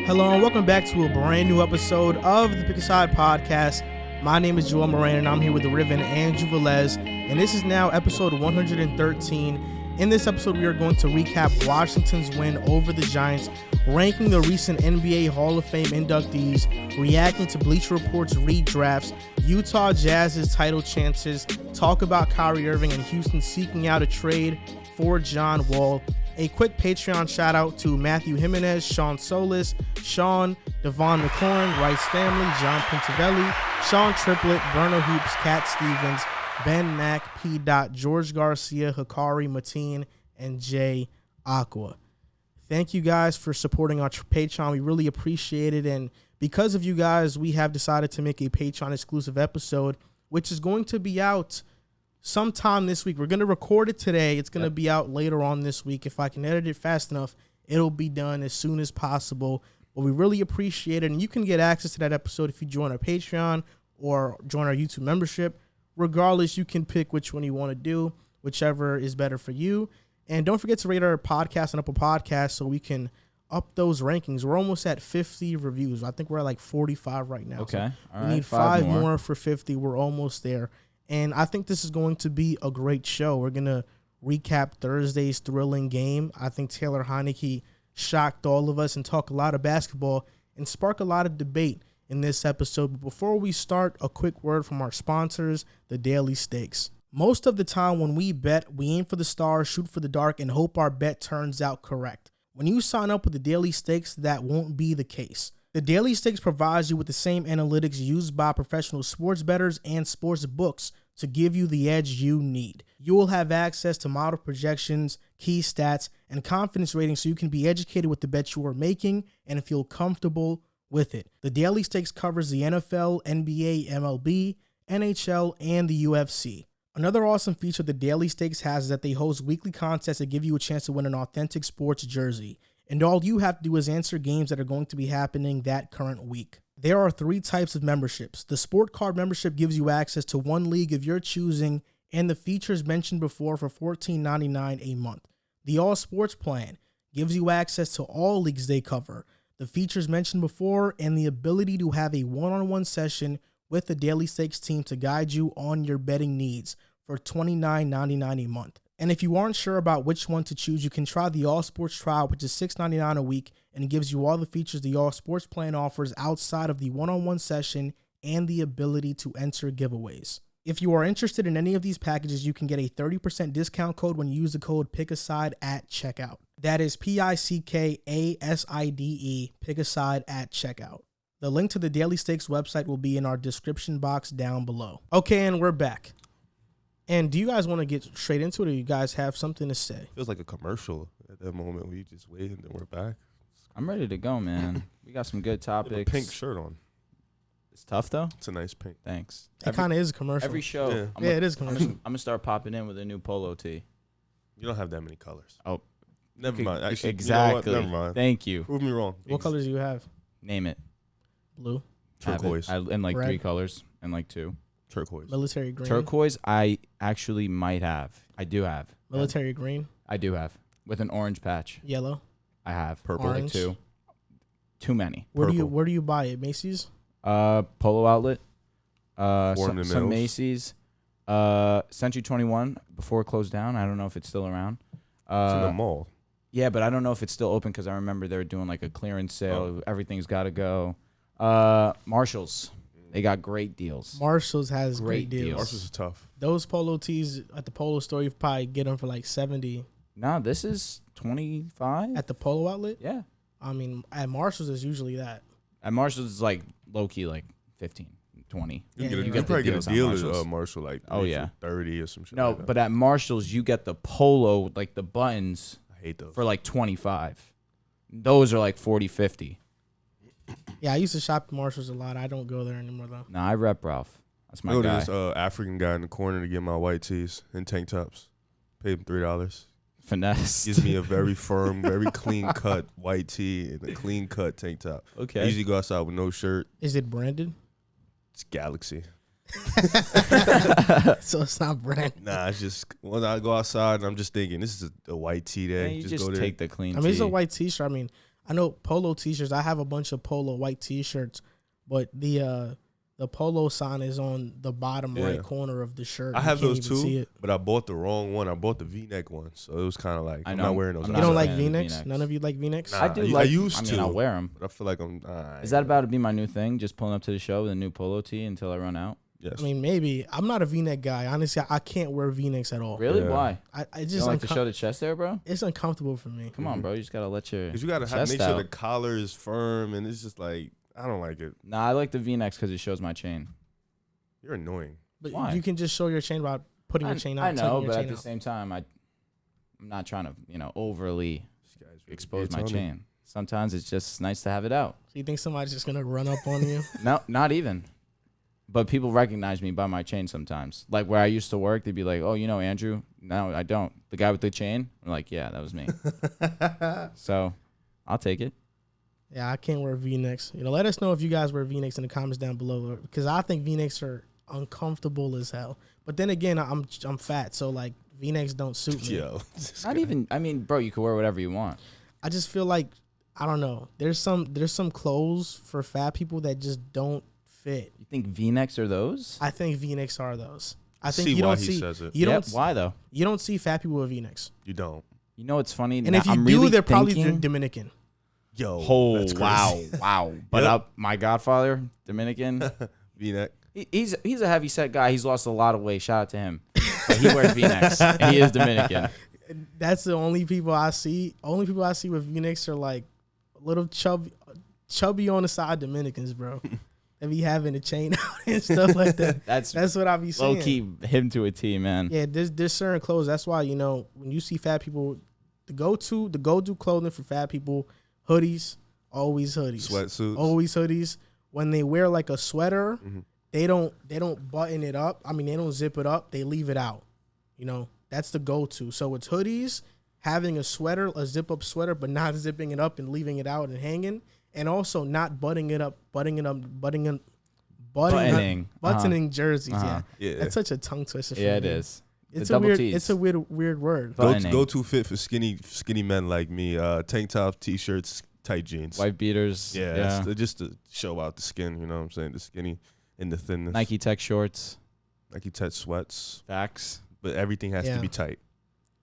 Hello and welcome back to a brand new episode of the Pick a Side podcast. My name is Joel Moran and I'm here with Riven and Velez, and this is now episode 113. In this episode, we are going to recap Washington's win over the Giants, ranking the recent NBA Hall of Fame inductees, reacting to Bleacher Reports redrafts, Utah Jazz's title chances, talk about Kyrie Irving and Houston seeking out a trade for John Wall. A quick Patreon shout out to Matthew Jimenez, Sean Solis, Sean, Devon McLaurin, Rice Family, John Pintavelli, Sean Triplett, Burner Hoops, Cat Stevens, Ben Mack, P. George Garcia, Hikari Mateen, and Jay Aqua. Thank you guys for supporting our Patreon. We really appreciate it. And because of you guys, we have decided to make a Patreon exclusive episode, which is going to be out sometime this week. We're going to record it today. It's going to be out later on this week. If I can edit it fast enough, it'll be done as soon as possible. But we really appreciate it. And you can get access to that episode if you join our Patreon or join our YouTube membership. Regardless, you can pick which one you want to do, whichever is better for you. And don't forget to rate our podcast on Apple Podcasts so we can up those rankings. We're almost at 50 reviews. I think we're at like 45 right now. Okay. So we need five more for 50. We're almost there. And I think this is going to be a great show. We're going to recap Thursday's thrilling game. I think Taylor Heinicke shocked all of us and talk a lot of basketball and spark a lot of debate in this episode. But before we start, a quick word from our sponsors, the Daily Stakes. Most of the time when we bet, we aim for the stars, shoot for the dark, and hope our bet turns out correct. When you sign up with the Daily Stakes, that won't be the case. The Daily Stakes provides you with the same analytics used by professional sports bettors and sports books to give you the edge you need. You will have access to model projections, key stats, and confidence ratings so you can be educated with the bet you are making and feel comfortable with it. The Daily Stakes covers the NFL, NBA, MLB, NHL, and the UFC. Another awesome feature the Daily Stakes has is that they host weekly contests that give you a chance to win an authentic sports jersey. And all you have to do is answer games that are going to be happening that current week. There are 3 types of memberships. The Sport Card membership gives you access to one league of your choosing and the features mentioned before for $14.99 a month. The All Sports plan gives you access to all leagues they cover, the features mentioned before, and the ability to have a one-on-one session with the Daily Stakes team to guide you on your betting needs for $29.99 a month. And if you aren't sure about which one to choose, you can try the All Sports trial, which is $6.99 a week, and it gives you all the features the All Sports plan offers outside of the one-on-one session and the ability to enter giveaways. If you are interested in any of these packages, you can get a 30% discount code when you use the code PICKASIDE at checkout. That is PICKASIDE, PICKASIDE at checkout. The link to the Daily Stakes website will be in our description box down below. Okay, and we're back. And do you guys want to get straight into it, or you guys have something to say? Feels like a commercial at that moment where you just wait and then we're back. I'm ready to go, man. We got some good topics. You have a pink shirt on. It's tough, though. It's a nice pink. Thanks. It kind of is a commercial. Every show. Yeah. It is commercial. I'm going to start popping in with a new polo tee. You don't have that many colors. Oh. Never mind. Actually, exactly. You know what? Never mind. Thank you. Prove me wrong. What colors do you have? Name it. Blue. Turquoise. In like Red. 3 colors and like 2. Turquoise. Military green. Turquoise, I actually might have. I do have. Military green. I do have. With an orange patch. Yellow. I have. Purple. Orange. Like 2. Too many. Where Purple. do you buy it? Macy's? Polo Outlet. Foreign and Some Mills. Macy's. Century 21 before it closed down. I don't know if it's still around. It's in the mall. Yeah, but I don't know if it's still open because I remember they were doing like a clearance sale. Everything's got to go. Marshalls. They got great deals. Marshalls has great Great deals. deals. Marshalls is tough. Those polo tees at the polo store, you probably get them for like $70. No, this is 25. At the polo outlet? Yeah. I mean, at Marshalls, it's usually that. At Marshalls, it's like low key, like 15, 20. Yeah, You you probably the get a deals on deal Marshalls. at Marshall, like Oh, maybe yeah. for 30 or some shit. No, like that. but at Marshalls, you get the polo, like the buttons, I hate those. for like 25. Those are like 40, 50. Yeah, I used to shop at Marshalls a lot. I don't go there anymore, though. Nah, I rep Ralph. That's my I go to guy. this African guy in the corner to get my white tees and tank tops. Paid him $3. Finesse. Gives me a very firm, very clean cut white tee and a clean cut tank top. I Okay. usually go outside with no shirt. Is it branded? It's Galaxy. So it's not branded. Nah, it's just when I go outside and I'm just thinking this is a white tee day. Yeah, you just go there. take the clean I mean, it's a tee. white T-shirt. I mean, I know polo T-shirts. I have a bunch of polo white T-shirts, but the polo sign is on the bottom right corner of the shirt. I have you can't those even see too, it. but I bought the wrong one. I bought the V-neck one, so it was kind of like I'm not wearing those. I'm You not don't a like fan of the V-necks? V-necks. None of you like V-necks? Nah, I do. I used to. I'll wear them. But I feel like I'm. Is that about to be my new thing? Just pulling up to the show with a new polo tee until I run out? Yes. I mean, maybe. I'm not a V-neck guy. Honestly, I can't wear V-necks at all. Really? Yeah. Why? I You just don't like to show the chest there, bro? it's uncomfortable for me. Come on, bro. You just gotta let your Because you gotta chest make sure out. the collar is firm, and it's just like I don't like it. Nah, I like the V-necks because it shows my chain. You're annoying. But Why? you can just show your chain by putting your chain out. I know, tucking your but chain at the out. same time, I'm not trying to, overly This guy's really expose my Tony. chain. Sometimes it's just nice to have it out. So you think somebody's just gonna run up on you? No, not even. But people recognize me by my chain sometimes. Like where I used to work, they'd be like, "Oh, you know Andrew?" No, I don't. The guy with the chain? I'm like, "Yeah, that was me." So, I'll take it. Yeah, I can't wear V-necks. Let us know if you guys wear V-necks in the comments down below, because I think V-necks are uncomfortable as hell. But then again, I'm fat, so like V-necks don't suit me. Yo, Not even. I mean, bro, you can wear whatever you want. I just feel like I don't know. There's some clothes for fat people that just don't fit. You think V-necks are those? I think V-necks are those. I think see you why don't he see says it. you Yep. don't Why though? you don't see fat people with V-necks. You don't. You know what's funny? And Now, if you I'm do, really they're probably thinking- Dominican. Yo, Oh, that's wow, crazy. wow. But Yep. my godfather, Dominican, V-neck. he's a heavy set guy. He's lost a lot of weight. Shout out to him. But he wears V-necks. And he is Dominican. That's the only people I see. Only people I see with V-necks are like little chubby on the side Dominicans, bro. They be having a chain out and stuff like that. That's what I be saying. low key him to a T, man. Yeah, there's certain clothes. That's why when you see fat people, the go-to clothing for fat people, hoodies, always hoodies, Sweatsuits. always hoodies. When they wear like a sweater, they don't button it up. I mean, they don't zip it up. They leave it out. That's the go-to. So it's hoodies, having a sweater, a zip-up sweater, but not zipping it up and leaving it out and hanging, and also not buttoning jerseys. Uh-huh. Yeah. That's such a tongue twister. For Yeah, it me. is. It's The a double weird. T's. It's a weird word. Buttoning. Go to fit for skinny men like me. Tank top, t-shirts, tight jeans. White beaters. Yeah, it's just to show out the skin. You know what I'm saying? The skinny and the thinness. Nike Tech shorts. Nike Tech sweats, Facts. but everything has to Yeah. be tight.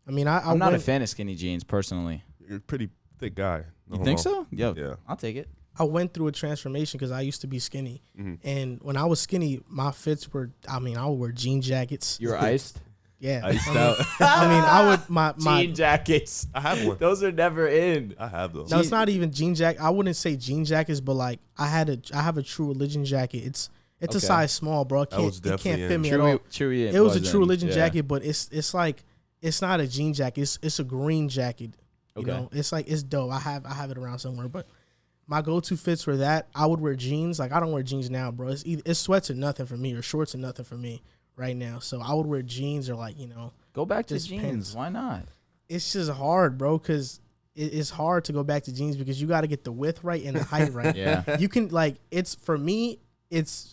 I mean, I'm not a went, fan of skinny jeans personally. You're a pretty thick guy. No You think homo. so? Yo, Yeah. I'll take it. I went through a transformation because I used to be skinny, and when I was skinny, my fits were. I mean, I would wear jean jackets. You were iced. Yeah, Iced out. I mean, I would my Jean jackets. I have one. Those are never in. I have those. No, it's not even jean jacket. I wouldn't say jean jackets, but like I have a True Religion jacket. It's a Okay. size small, bro. It was can't definitely fit in. me at all. Chewy. It was a True in, Religion yeah. jacket, but it's like it's not a jean jacket. It's a green jacket. You Okay. know, it's dope. I have it around somewhere, but my go-to fits were that. I would wear jeans. Like I don't wear jeans now, bro. It's sweats or nothing for me, or shorts or nothing for me right now. So I would wear jeans or like Go back to Just jeans. pants. Why not? it's just hard, bro, because it's hard to go back to jeans because you got to get the width right and the height right. Yeah. You can for me,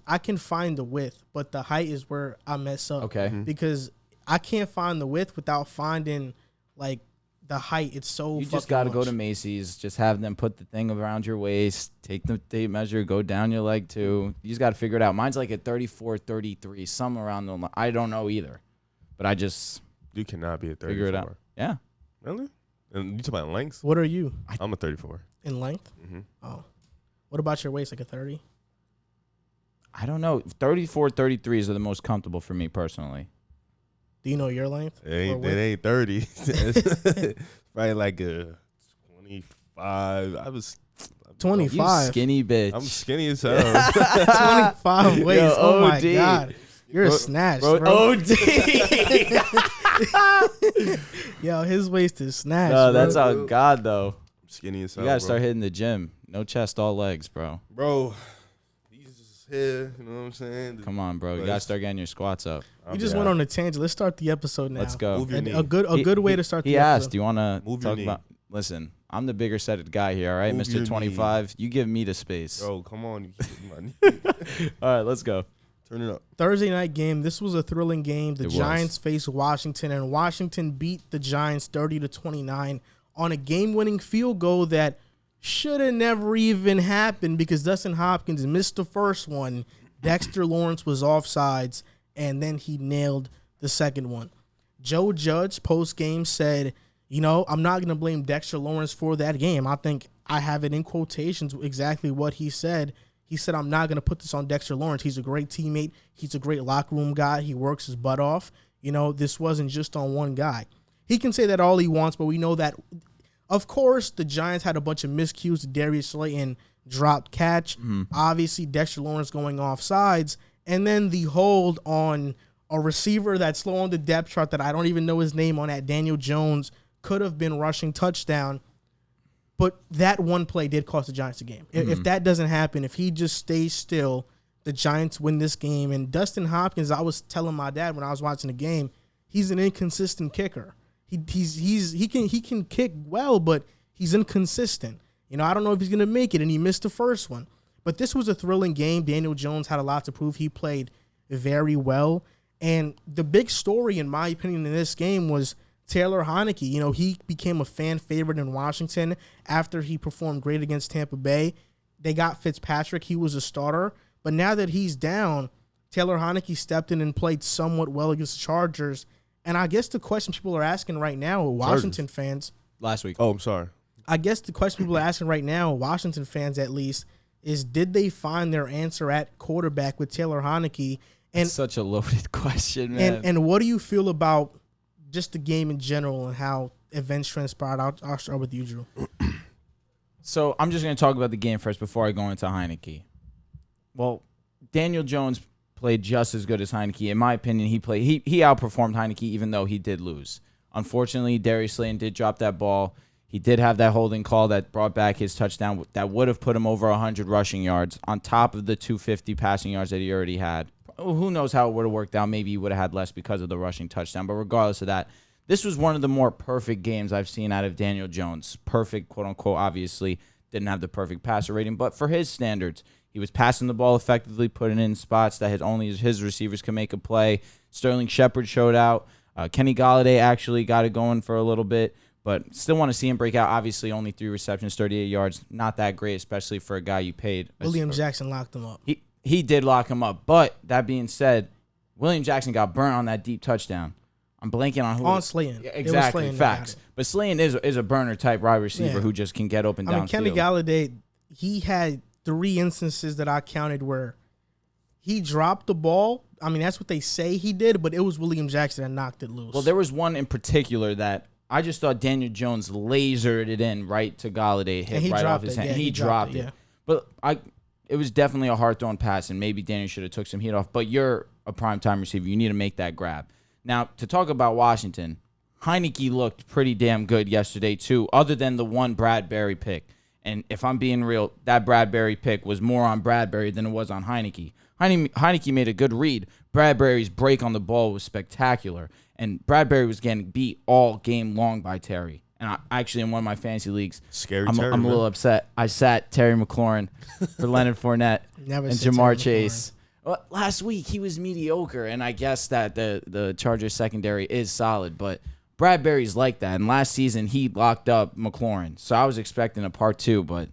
I can find the width, but the height is where I mess up. Okay. Because I can't find the width without finding like the height. It's so You just got got to go to Macy's. Just have them put the thing around your waist. Take the tape measure. Go down your leg too. You just got to figure it out. Mine's like at 34, 33, somewhere around the line. I don't know either, but I just You cannot be a 34. figure it out. Yeah. Really? And you talk about length? What are you I'm a 34. in length? Mm-hmm. Oh, what about your waist? Like a 30? I don't know. 34, 33s are the most comfortable for me personally. Do you know your length? It Or ain't, width? it ain't 30. It's probably like a 25. I was 25. You skinny bitch. I'm skinny as hell. 25 waist. Yo, Oh my OD. god. You're a Bro- snatch, Bro, bro. OD. Yo, his waist is snatched. No, bro. that's on God though. Skinny as You hell. gotta bro. start hitting the gym. No chest, all legs, bro. Bro, these is here. You know what I'm saying? Come on, bro. You Bro, gotta it's- start getting your squats up. We just went on a tangent. Let's start the episode now. Let's go. Move your And knee. a good way to start He the asked, episode. do you want to Move your talk knee. about? Listen, I'm the bigger setted guy here, all right, Move your Mr. 25. You give me the space. Bro, come on. You keep my knee. All right, let's go. Turn it up. Thursday night game. This was a thrilling game. The It was. Giants faced Washington, and Washington beat the Giants 30-29 on a game-winning field goal that should have never even happened because Dustin Hopkins missed the first one. Dexter Lawrence was offsides, and then he nailed the second one. Joe Judge, post-game, said, I'm not going to blame Dexter Lawrence for that game. I think I have it in quotations exactly what he said. He said, I'm not going to put this on Dexter Lawrence. He's a great teammate. He's a great locker room guy. He works his butt off. This wasn't just on one guy. He can say that all he wants, but we know that, of course, the Giants had a bunch of miscues. Darius Slayton dropped catch. Obviously, Dexter Lawrence going off sides. And then the hold on a receiver that's slow on the depth chart that I don't even know his name on that, Daniel Jones, could have been rushing touchdown. But that one play did cost the Giants a game. If that doesn't happen, if he just stays still, the Giants win this game. And Dustin Hopkins, I was telling my dad when I was watching the game, he's an inconsistent kicker. He can kick well, but he's inconsistent. I don't know if he's going to make it, and he missed the first one. But this was a thrilling game. Daniel Jones had a lot to prove. He played very well. And the big story, in my opinion, in this game was Taylor Heinicke. He became a fan favorite in Washington after he performed great against Tampa Bay. They got Fitzpatrick. He was a starter. But now that he's down, Taylor Heinicke stepped in and played somewhat well against the Chargers. And I guess the question people are asking right now, Washington fans. Last week. Oh, I'm sorry. I guess the question people are asking right now, Washington fans at least, is did they find their answer at quarterback with Taylor Heinicke? And it's such a loaded question, man. And what do you feel about just the game in general and how events transpired? I'll start with you, Drew. So I'm just going to talk about the game first before I go into Heinicke. Well, Daniel Jones played just as good as Heinicke. In my opinion, he outperformed Heinicke even though he did lose. Unfortunately, Darius Slayton did drop that ball. He did have that holding call that brought back his touchdown that would have put him over 100 rushing yards on top of the 250 passing yards that he already had. Who knows how it would have worked out. Maybe he would have had less because of the rushing touchdown. But regardless of that, this was one of the more perfect games I've seen out of Daniel Jones. Perfect, quote-unquote, obviously. Didn't have the perfect passer rating. But for his standards, he was passing the ball effectively, putting it in spots that only his receivers can make a play. Sterling Shepard showed out. Kenny Golladay actually got it going for a little bit. But still want to see him break out. Obviously, only 3 receptions, 38 yards. Not that great, especially for a guy you paid. William Jackson locked him up. He did lock him up. But that being said, William Jackson got burnt on that deep touchdown. I'm blanking on who. On Slayton. Yeah, exactly. Slayton Facts. But Slayton is a burner-type wide receiver who just can get open downfield. Kenny Golladay, he had 3 instances that I counted where he dropped the ball. That's what they say he did, but it was William Jackson that knocked it loose. Well, there was one in particular that I just thought Daniel Jones lasered it in right to Galladay, hit right off his hand. Yeah, he dropped it. Yeah. But it was definitely a hard-thrown pass, and maybe Daniel should have took some heat off. But you're a primetime receiver. You need to make that grab. Now, to talk about Washington, Heinicke looked pretty damn good yesterday, too, other than the one Bradbury pick. And if I'm being real, that Bradbury pick was more on Bradbury than it was on Heinicke. Heinicke made a good read. Bradbury's break on the ball was spectacular. And Bradbury was getting beat all game long by Terry. And I actually, in one of my fantasy leagues, I'm a little upset. I sat Terry McLaurin for Leonard Fournette and Jamar Chase. Well, last week, he was mediocre, and I guess that the Chargers secondary is solid. But Bradbury's like that. And last season, he locked up McLaurin. So I was expecting a part 2, but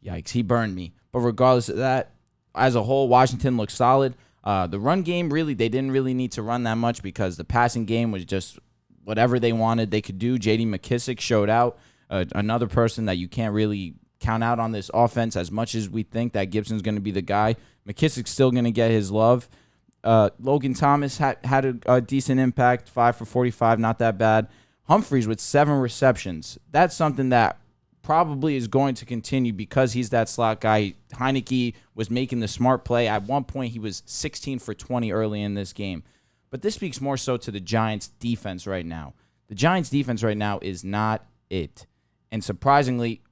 yikes, he burned me. But regardless of that, as a whole, Washington looks solid. The run game, really, they didn't really need to run that much because the passing game was just whatever they wanted they could do. J.D. McKissick showed out, another person that you can't really count out on this offense as much as we think that Gibson's going to be the guy. McKissick's still going to get his love. Logan Thomas had a decent impact, 5 for 45, not that bad. Humphreys with 7 receptions. That's something that probably is going to continue because he's that slot guy. Heinicke was making the smart play. At one point, he was 16 for 20 early in this game. But this speaks more so to the Giants' defense right now. The Giants' defense right now is not it. And surprisingly,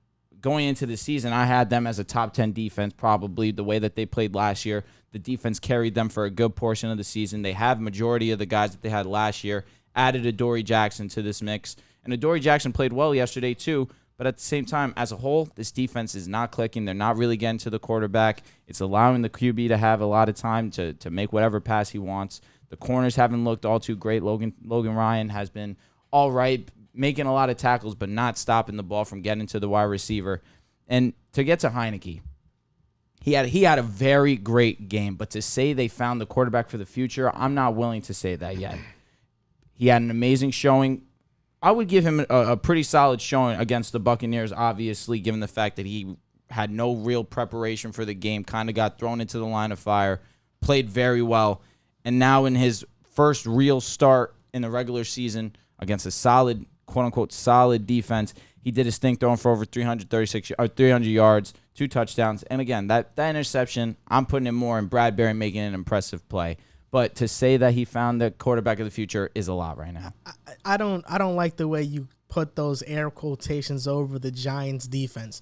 going into the season, I had them as a top 10 defense, probably the way that they played last year. The defense carried them for a good portion of the season. They have majority of the guys that they had last year, added Adoree Jackson to this mix. And Adoree Jackson played well yesterday too, but at the same time, as a whole, this defense is not clicking. They're not really getting to the quarterback. It's allowing the QB to have a lot of time to make whatever pass he wants. The corners haven't looked all too great. Logan Ryan has been all right, making a lot of tackles, but not stopping the ball from getting to the wide receiver. And to get to Heinicke, he had a very great game, but to say they found the quarterback for the future, I'm not willing to say that yet. He had an amazing showing. I would give him a pretty solid showing against the Buccaneers, obviously, given the fact that he had no real preparation for the game, kind of got thrown into the line of fire, played very well, and now in his first real start in the regular season against a solid, quote-unquote, solid defense, he did his thing, throwing for over 300 yards, 2 touchdowns. And again, that interception, I'm putting it more in Bradbury making an impressive play. But to say that he found the quarterback of the future is a lot right now. I don't like the way you put those air quotations over the Giants defense.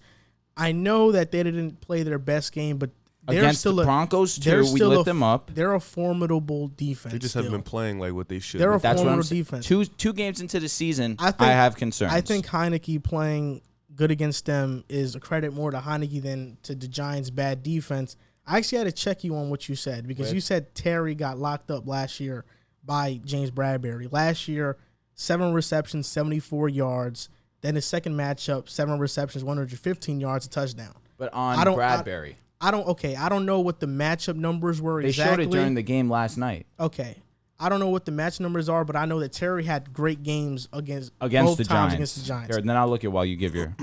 I know that they didn't play their best game, but against the Broncos too, we lit them up. They're a formidable defense. They just haven't been playing like what they should. They're a That's formidable what I'm defense. Two games into the season, I have concerns. I think Heinicke playing good against them is a credit more to Heinicke than to the Giants' bad defense. I actually had to check you on what you said because you said Terry got locked up last year by James Bradbury. Last year, 7 receptions, 74 yards. Then his second matchup, 7 receptions, 115 yards, a touchdown. But on Bradbury. I don't know what the matchup numbers were exactly. They showed it during the game last night. Okay. I don't know what the match numbers are, but I know that Terry had great games against the Giants. Here, then I'll look at while you give your.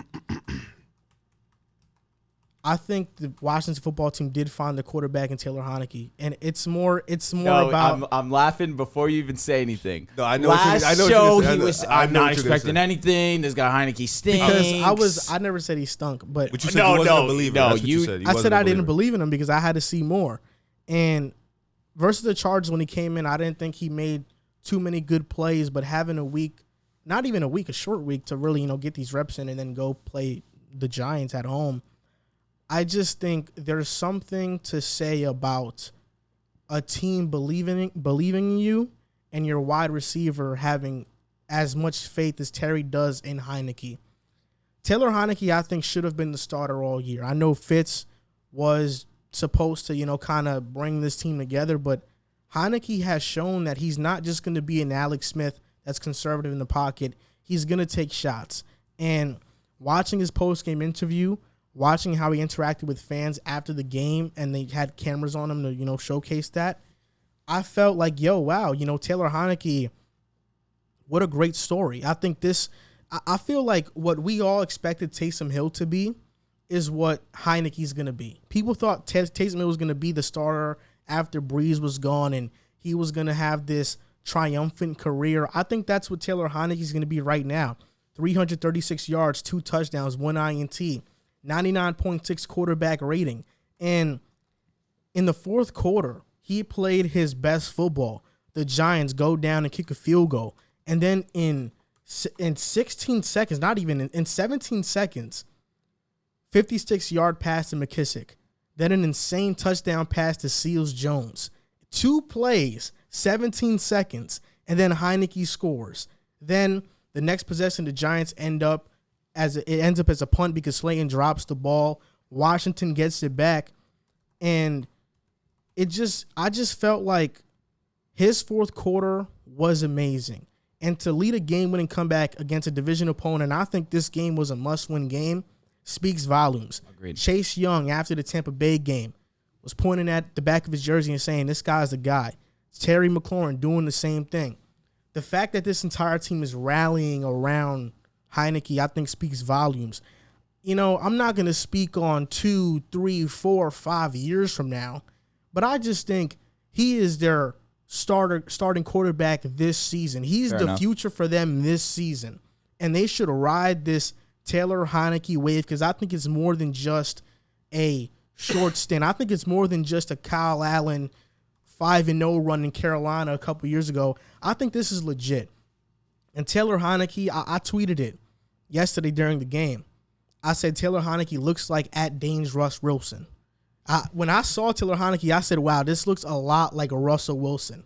I think the Washington football team did find the quarterback in Taylor Heinicke, and it's more about. I'm laughing before you even say anything. No, I know. Last show he was. I'm not expecting anything. This guy Heinicke stinks. Because I never said he stunk, but you said you wasn't a believer. That's what you said. I said I didn't believe in him because I had to see more. And versus the Chargers when he came in, I didn't think he made too many good plays, but having a week, not even a week, a short week to really get these reps in and then go play the Giants at home. I just think there's something to say about a team believing in you and your wide receiver having as much faith as Terry does in Heinicke. Taylor Heinicke, I think, should have been the starter all year. I know Fitz was supposed to, kind of bring this team together, but Heinicke has shown that he's not just going to be an Alex Smith that's conservative in the pocket. He's going to take shots. And watching his post-game interview, watching how he interacted with fans after the game, and they had cameras on him to, showcase that, I felt like, wow, Taylor Heinicke, what a great story. I think I feel like what we all expected Taysom Hill to be is what Heinicke's going to be. People thought Taysom Hill was going to be the starter after Breeze was gone, and he was going to have this triumphant career. I think that's what Taylor Heinicke's going to be right now. 336 yards, 2 touchdowns, 1 INT. 99.6 quarterback rating. And in the fourth quarter, he played his best football. The Giants go down and kick a field goal. And then in 16 seconds, not even in 17 seconds, 56-yard pass to McKissick. Then an insane touchdown pass to Seals Jones. 2 plays, 17 seconds, and then Heinicke scores. Then the next possession, the Giants ends up as a punt because Slayton drops the ball. Washington gets it back. And I just felt like his fourth quarter was amazing. And to lead a game-winning comeback against a division opponent, I think this game was a must-win game, speaks volumes. Agreed. Chase Young, after the Tampa Bay game, was pointing at the back of his jersey and saying, this guy's the guy. Terry McLaurin doing the same thing. The fact that this entire team is rallying around Heinicke, I think, speaks volumes. I'm not going to speak on 2, 3, 4, 5 years from now, but I just think he is their starting quarterback this season. He's Fair enough. Future for them this season, and they should ride this Taylor Heinicke wave because I think it's more than just a short stint. I think it's more than just a Kyle Allen 5-0 run in Carolina a couple years ago. I think this is legit. And Taylor Heinicke, I tweeted it yesterday during the game. I said Taylor Heinicke looks like at Dane's Russ Wilson. When I saw Taylor Heinicke, I said, wow, this looks a lot like a Russell Wilson,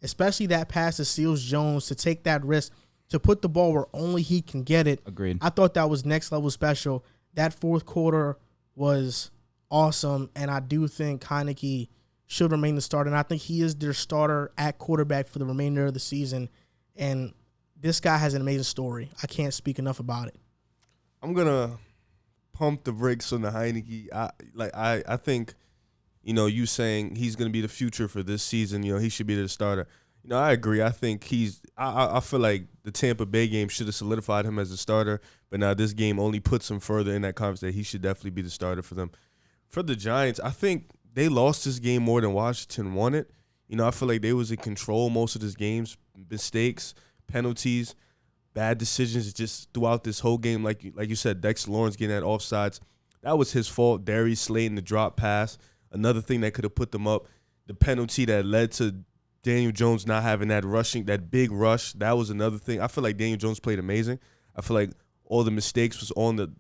especially that pass to Seals Jones to take that risk, to put the ball where only he can get it. Agreed. I thought that was next level special. That fourth quarter was awesome, and I do think Heinicke should remain the starter, and I think he is their starter at quarterback for the remainder of the season, and this guy has an amazing story. I can't speak enough about it. I'm going to pump the brakes on the Heinicke. I think, you saying he's going to be the future for this season. He should be the starter. I agree. I think I feel like the Tampa Bay game should have solidified him as a starter, but now this game only puts him further in that conversation. He should definitely be the starter for them. For the Giants, I think they lost this game more than Washington won it. I feel like they was in control most of this games. Mistakes, penalties, bad decisions just throughout this whole game. Like you said, Dexter Lawrence getting that offsides. That was his fault. Darius Slayton, the drop pass. Another thing that could have put them up. The penalty that led to Daniel Jones not having that big rush. That was another thing. I feel like Daniel Jones played amazing. I feel like all the mistakes was on the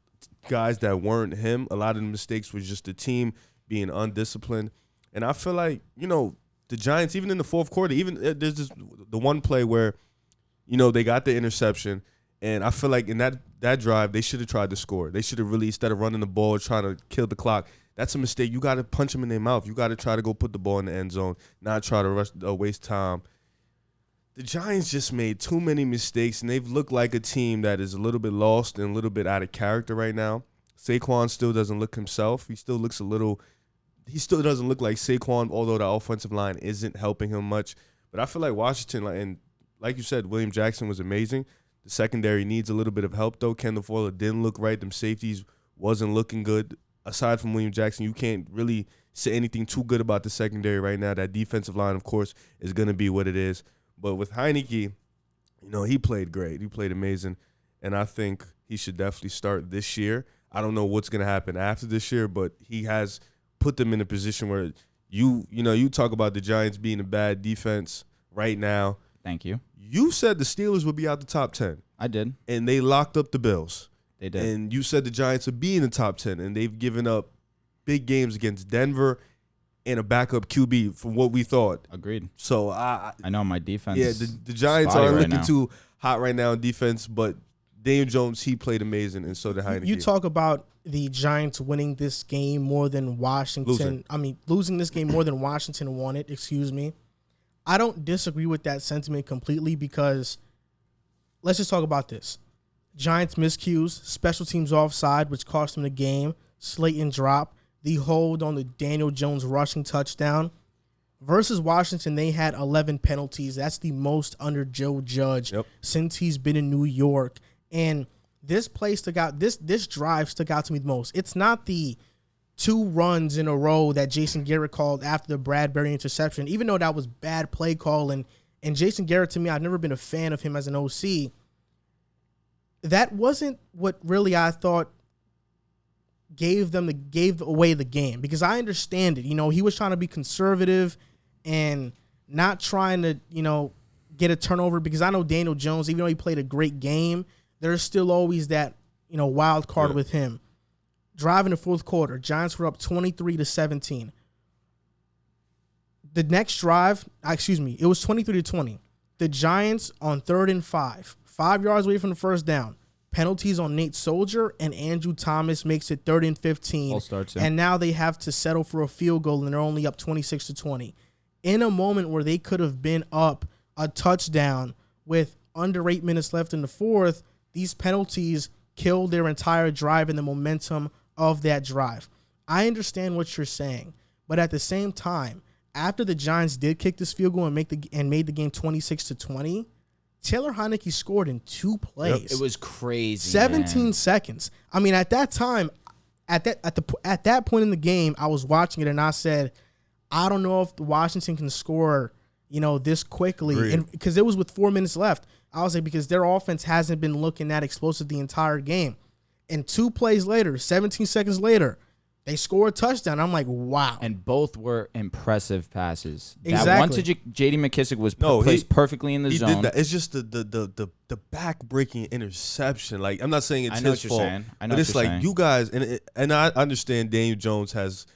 guys that weren't him. A lot of the mistakes was just the team being undisciplined. And I feel like, the Giants, even in the fourth quarter, even there's just the one play where, they got the interception. And I feel like in that drive, they should have tried to score. They should have really, instead of running the ball, trying to kill the clock. That's a mistake. You got to punch them in their mouth. You got to try to go put the ball in the end zone, not try to waste time. The Giants just made too many mistakes, and they've looked like a team that is a little bit lost and a little bit out of character right now. Saquon still doesn't look himself. He still doesn't look like Saquon, although the offensive line isn't helping him much. But I feel like Washington, and like you said, William Jackson was amazing. The secondary needs a little bit of help, though. Kendall Fuller didn't look right. Them safeties wasn't looking good. Aside from William Jackson, you can't really say anything too good about the secondary right now. That defensive line, of course, is going to be what it is. But with Heinicke, he played great. He played amazing. And I think he should definitely start this year. I don't know what's going to happen after this year, but he has put them in a position where you talk about the Giants being a bad defense right now. Thank you. You said the Steelers would be out the top 10. I did. And they locked up the Bills. They did. And you said the Giants would be in the top 10, and they've given up big games against Denver and a backup QB from what we thought. Agreed. So I know my defense. Yeah, the Giants aren't right looking now. too hot right now in defense, but Daniel Jones, he played amazing, and so did Heinicke. You talk about the Giants winning this game more than Washington. Losing this game more than Washington won it, excuse me. I don't disagree with that sentiment completely because let's just talk about this. Giants miscues, special teams offside, which cost them the game, Slayton drop, the hold on the Daniel Jones rushing touchdown. Versus Washington, they had 11 penalties. That's the most under Joe Judge since he's been in New York. And this play stuck out. This drive stuck out to me the most. It's not the 2 runs in a row that Jason Garrett called after the Bradbury interception, even though that was bad play call. And Jason Garrett, to me, I've never been a fan of him as an OC. That wasn't what really I thought gave away the game, because I understand it. He was trying to be conservative and not trying to, get a turnover, because I know Daniel Jones, even though he played a great game, there's still always that, wild card with him. Driving the fourth quarter, Giants were up 23-17. The next drive, it was 23-20. The Giants on 3rd and 5. 5 yards away from the first down. Penalties on Nate Soldier, and Andrew Thomas makes it 3rd and 15. All starts, and now they have to settle for a field goal, and they're only up 26-20. In a moment where they could have been up a touchdown with under 8 minutes left in the fourth, these penalties killed their entire drive and the momentum of that drive. I understand what you're saying, but at the same time, after the Giants did kick this field goal and made the game 26-20, Taylor Heinicke scored in 2 plays. It was crazy. 17 seconds. At that time, at that point in the game, I was watching it and I said, I don't know if Washington can score, this quickly, and because it was with 4 minutes left. I was like, because their offense hasn't been looking that explosive the entire game. And 2 plays later, 17 seconds later, they score a touchdown. I'm like, wow. And both were impressive passes. Exactly. That one to J.D. McKissick was placed perfectly in the zone. He did that. It's just the back-breaking interception. Like, I'm not saying it's his fault. But it's like you guys, and I understand Daniel Jones has,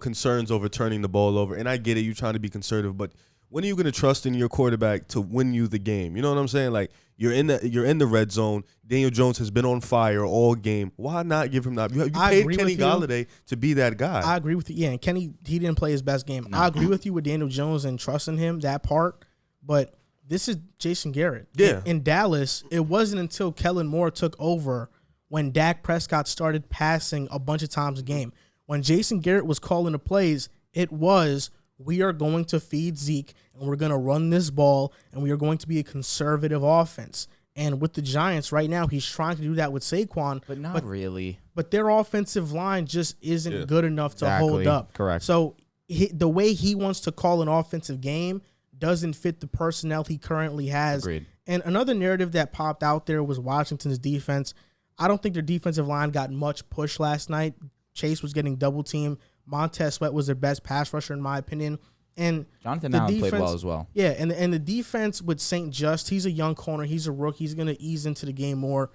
concerns over turning the ball over. And I get it. You're trying to be conservative. But when are you going to trust in your quarterback to win you the game? You know what I'm saying? Like, you're in the red zone. Daniel Jones has been on fire all game. Why not give him that? You paid Kenny Golladay to be that guy. I agree with you. Yeah, and Kenny, he didn't play his best game. No. I agree with you with Daniel Jones and trusting him, that part. But this is Jason Garrett. Yeah. In Dallas, it wasn't until Kellen Moore took over when Dak Prescott started passing a bunch of times a game. When Jason Garrett was calling the plays, it was, we are going to feed Zeke, and we're going to run this ball, and we are going to be a conservative offense. And with the Giants right now, he's trying to do that with Saquon. But not really. But their offensive line just isn't good enough to hold up. Correct. So the way he wants to call an offensive game doesn't fit the personnel he currently has. Agreed. And another narrative that popped out there was Washington's defense. I don't think their defensive line got much push last night. Chase was getting double teamed. Montez Sweat was their best pass rusher, in my opinion. And Jonathan the Allen defense, played well as well. Yeah, and the defense with St. Just, he's a young corner. He's a rookie. He's going to ease into the game more.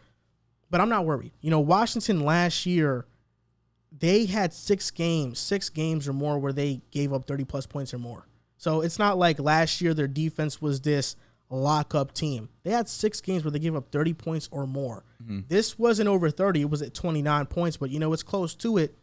But I'm not worried. You know, Washington last year, they had 6 games or more where they gave up 30-plus points or more. So it's not like last year their defense was this lock-up team. They had 6 games where they gave up 30 points or more. Mm-hmm. This wasn't over 30. It was at 29 points, but, you know, it's close to it.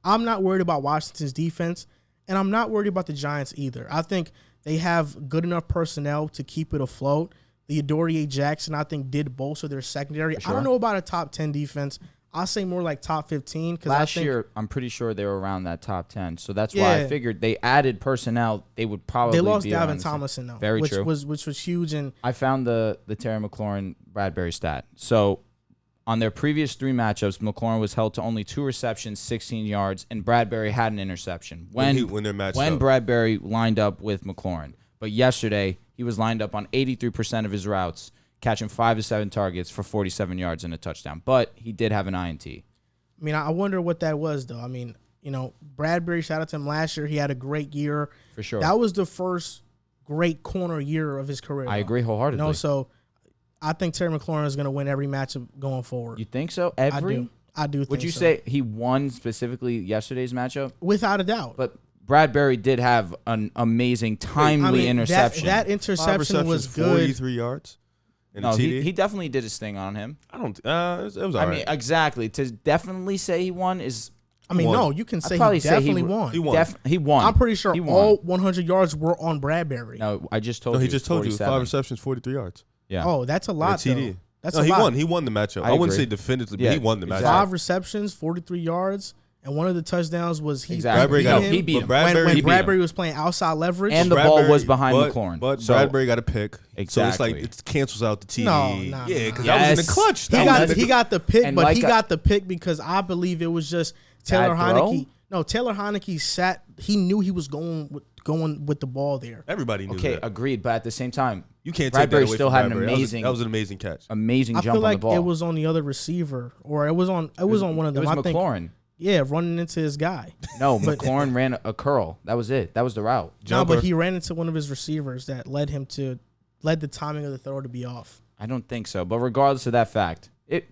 I'm not worried about Washington's defense, and I'm not worried about the Giants either. I think they have good enough personnel to keep it afloat. The Adoree Jackson, I think, did bolster their secondary. Sure. I don't know about a top 10 defense. I'll say more like top 15. Last year, I'm pretty sure they were around that top 10. So that's why I figured they added personnel. They would probably They lost be Dalvin Tomlinson, though. Very true. Which was huge. And I found the Terry McLaurin Bradbury stat. So on their previous 3 matchups, McLaurin was held to only 2 receptions, 16 yards, and Bradbury had an interception when they're matched when up. Bradbury lined up with McLaurin. But yesterday, he was lined up on 83% of his routes, catching 5 to 7 targets for 47 yards and a touchdown. But he did have an INT. I mean, I wonder what that was, though. I mean, you know, Bradbury, shout out to him last year. He had a great year. For sure. That was the first great corner year of his career. I agree wholeheartedly. You know, so I think Terry McLaurin is going to win every matchup going forward. You think so? Every? I do think so. Would you say he won specifically yesterday's matchup? Without a doubt. But Bradbury did have an amazing, timely interception. That interception was good. 43 yards. No, he definitely did his thing on him. I don't. It was all right. I mean, exactly. To definitely say he won is. I mean, no, you can say he definitely won. He won. He won. I'm pretty sure all 100 yards were on Bradbury. No, I just told you. No, he just told 47. you 5 receptions, 43 yards. Yeah. Oh, that's a lot, TD. though. That's no, a he lot. won. He won the matchup. I wouldn't say definitively, but he won the matchup. 5 receptions, 43 yards. And one of the touchdowns was he beat him. When Bradbury was playing outside leverage. And the ball was behind McLaurin. But Bradbury got a pick. Exactly. So it's like it cancels out the TD. No. Yeah, because that was in the clutch. He got the pick, but he got the pick because I believe it was just Taylor Heinicke. No, Taylor Heinicke he knew he was going with the ball there. Everybody knew that. Okay, agreed. But at the same time, you can't take Bradbury that away still from had Bradbury. an amazing. That was an amazing catch. Amazing jump I feel like on the ball. it was on the other receiver, or it was on one of them. It was McLaurin. Yeah, running into his guy. No, McLaurin ran a curl. That was it. That was the route. No, but he ran into one of his receivers that led the timing of the throw to be off. I don't think so. But regardless of that fact, it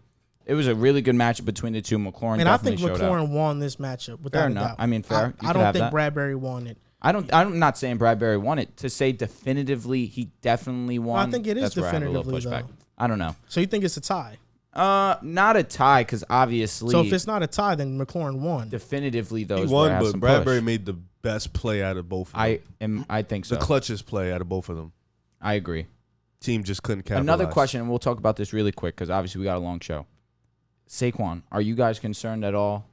was a really good matchup between the two. McLaurin and definitely I think showed McLaurin out. won this matchup without Fair a enough. doubt. I mean, fair. I don't think Bradbury won it. I'm not saying Bradbury won it. To say definitively he definitely won. Well, I think it is that's where I have a little definitively, pushback. though. I don't know. So you think it's a tie? Not a tie because obviously. So if it's not a tie, then McLaurin won. Definitively, though, he is where I won, have but some Bradbury push. made the best play out of both of them. I think so. The clutchest play out of both of them. I agree. Team just couldn't capitalize. Another question, and we'll talk about this really quick because obviously we got a long show. Saquon, are you guys concerned at all?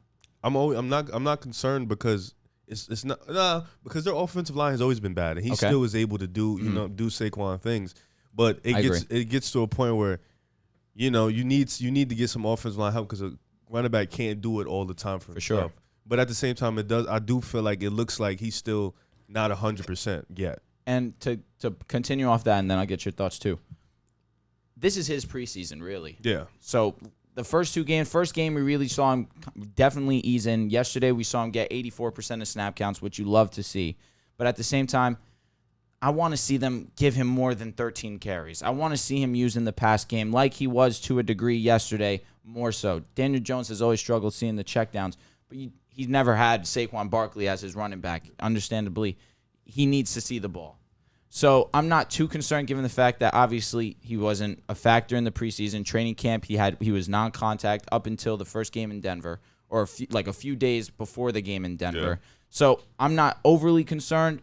I'm not concerned because it's not because their offensive line has always been bad, and he still is able to do do Saquon things, but it gets to a point where you need to get some offensive line help because a running back can't do it all the time for himself. Sure. But at the same time, I do feel like it looks like he's still not 100% yet. And to continue off that, and then I'll get your thoughts too. This is his preseason, really. Yeah. So the first game we really saw him definitely ease in. Yesterday we saw him get 84% of snap counts, which you love to see. But at the same time, I want to see them give him more than 13 carries. I want to see him used in the pass game like he was to a degree yesterday, more so. Daniel Jones has always struggled seeing the checkdowns, but he's never had Saquon Barkley as his running back. Understandably, he needs to see the ball. So I'm not too concerned given the fact that obviously he wasn't a factor in the preseason training camp. He was non-contact up until the first game in Denver, or a few days before the game in Denver. Yeah. So I'm not overly concerned,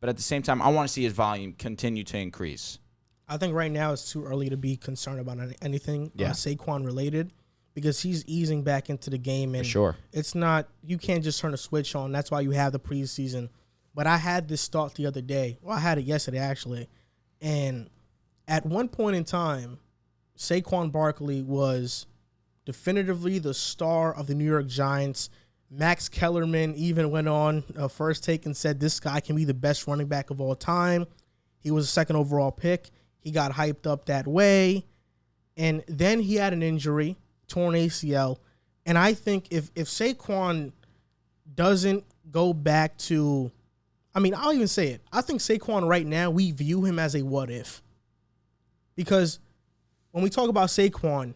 but at the same time, I want to see his volume continue to increase. I think right now it's too early to be concerned about anything Saquon related. because he's easing back into the game. And For sure. it's not, you can't just turn a switch on. That's why you have the preseason. But I had this thought the other day. Well, I had it yesterday, actually. And at one point in time, Saquon Barkley was definitively the star of the New York Giants. Max Kellerman even went on First Take and said this guy can be the best running back of all time. He was a second overall pick. He got hyped up that way. And then he had an injury, torn ACL. And I think if Saquon doesn't go back to, I mean, I'll even say it. I think Saquon right now, we view him as a what if. Because when we talk about Saquon,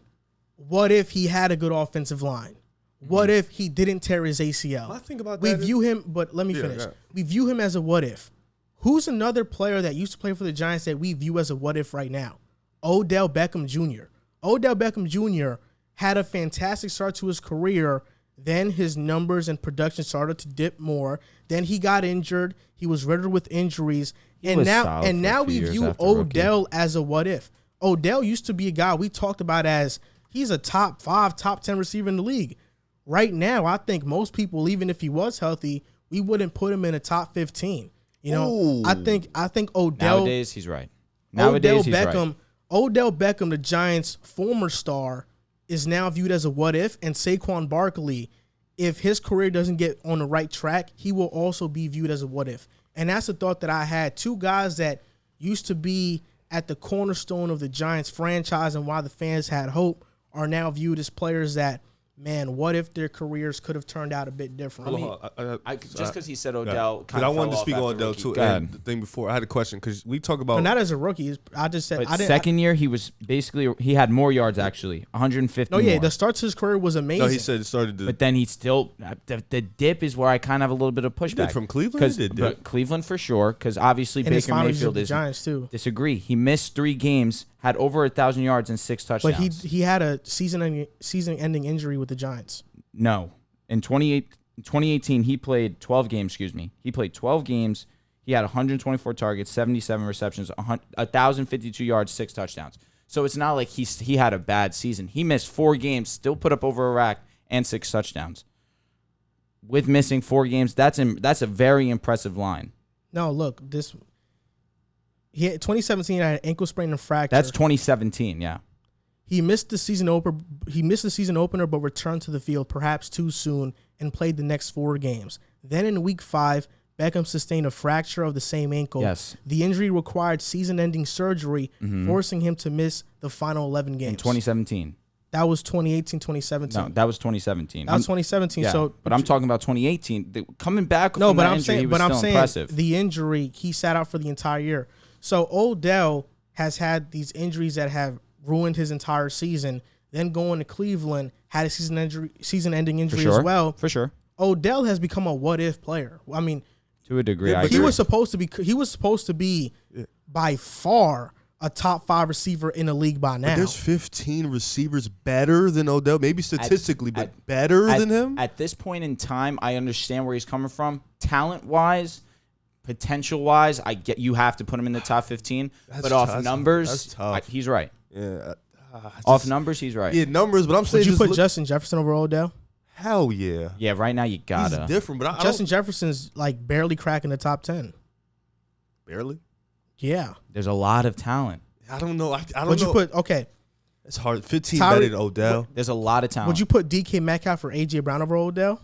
what if he had a good offensive line? What if he didn't tear his ACL? I think about we that. view him, but let me finish. We view him as a what if. Who's another player that used to play for the Giants that we view as a what if right now? Odell Beckham Jr. Odell Beckham Jr. had a fantastic start to his career. Then his numbers and production started to dip more. Then he got injured. He was riddled with injuries. And now we view Odell as a what if. Odell used to be a guy we talked about as he's a top 5, top 10 receiver in the league. Right now, I think most people, even if he was healthy, we wouldn't put him in a top 15. You know, Ooh. I think Odell. Nowadays, he's right. Nowadays, he's right. Odell Beckham, the Giants' former star, is now viewed as a what if, and Saquon Barkley, if his career doesn't get on the right track, he will also be viewed as a what if. And that's a thought that I had. Two guys that used to be at the cornerstone of the Giants franchise and why the fans had hope are now viewed as players that, man, what if their careers could have turned out a bit different? Just because he said Odell, because I wanted to speak on Odell too. And the thing before, I had a question because we talk about not as a rookie. I just said second year he was basically he had more yards actually, 150. No, yeah, more. The start to his career was amazing. No, he said it started. But then he still the dip is where I kind of have a little bit of pushback. He did from Cleveland. But Cleveland for sure, because obviously and Baker Mayfield is Giants too. Disagree. He missed 3 games, had over 1,000 yards and 6 touchdowns. But he had a season-ending injury with the Giants. No. In 2018, he played 12 games, He played 12 games. He had 124 targets, 77 receptions, 1,052 yards, 6 touchdowns. So it's not like he had a bad season. He missed 4 games, still put up over a rack, and 6 touchdowns. With missing 4 games, that's a very impressive line. No, look, 2017 had an ankle sprain and fracture. That's 2017, yeah. He missed the season opener, but returned to the field perhaps too soon and played the next 4 games. Then in week 5, Beckham sustained a fracture of the same ankle. Yes. The injury required season-ending surgery, forcing him to miss the final 11 games. In 2017. That was 2018, 2017. No, that was 2017. That was 2017. Yeah, so, but I'm talking about 2018. Coming back from but that I'm injury, saying, he was still impressive. The injury, he sat out for the entire year. So Odell has had these injuries that have ruined his entire season. Then going to Cleveland, had a season-ending injury as well. For sure. Odell has become a what-if player. I mean, to a degree, he was supposed to be by far a top 5 receiver in the league by now. But there's 15 receivers better than Odell, maybe statistically, but better than him. At this point in time, I understand where he's coming from. Talent-wise, potential-wise, I get you have to put him in the top 15. But off numbers, he's right. Yeah. Off numbers, he's right. Yeah, numbers, but I'm saying would you put Justin Jefferson over Odell? Hell yeah. Yeah, right now you gotta. He's different, but Justin Jefferson's like barely cracking the top 10. Barely? Yeah. There's a lot of talent. I don't know. I don't know. Would you put, okay. It's hard. 15 better than Odell. There's a lot of talent. Would you put DK Metcalf or A.J. Brown over Odell?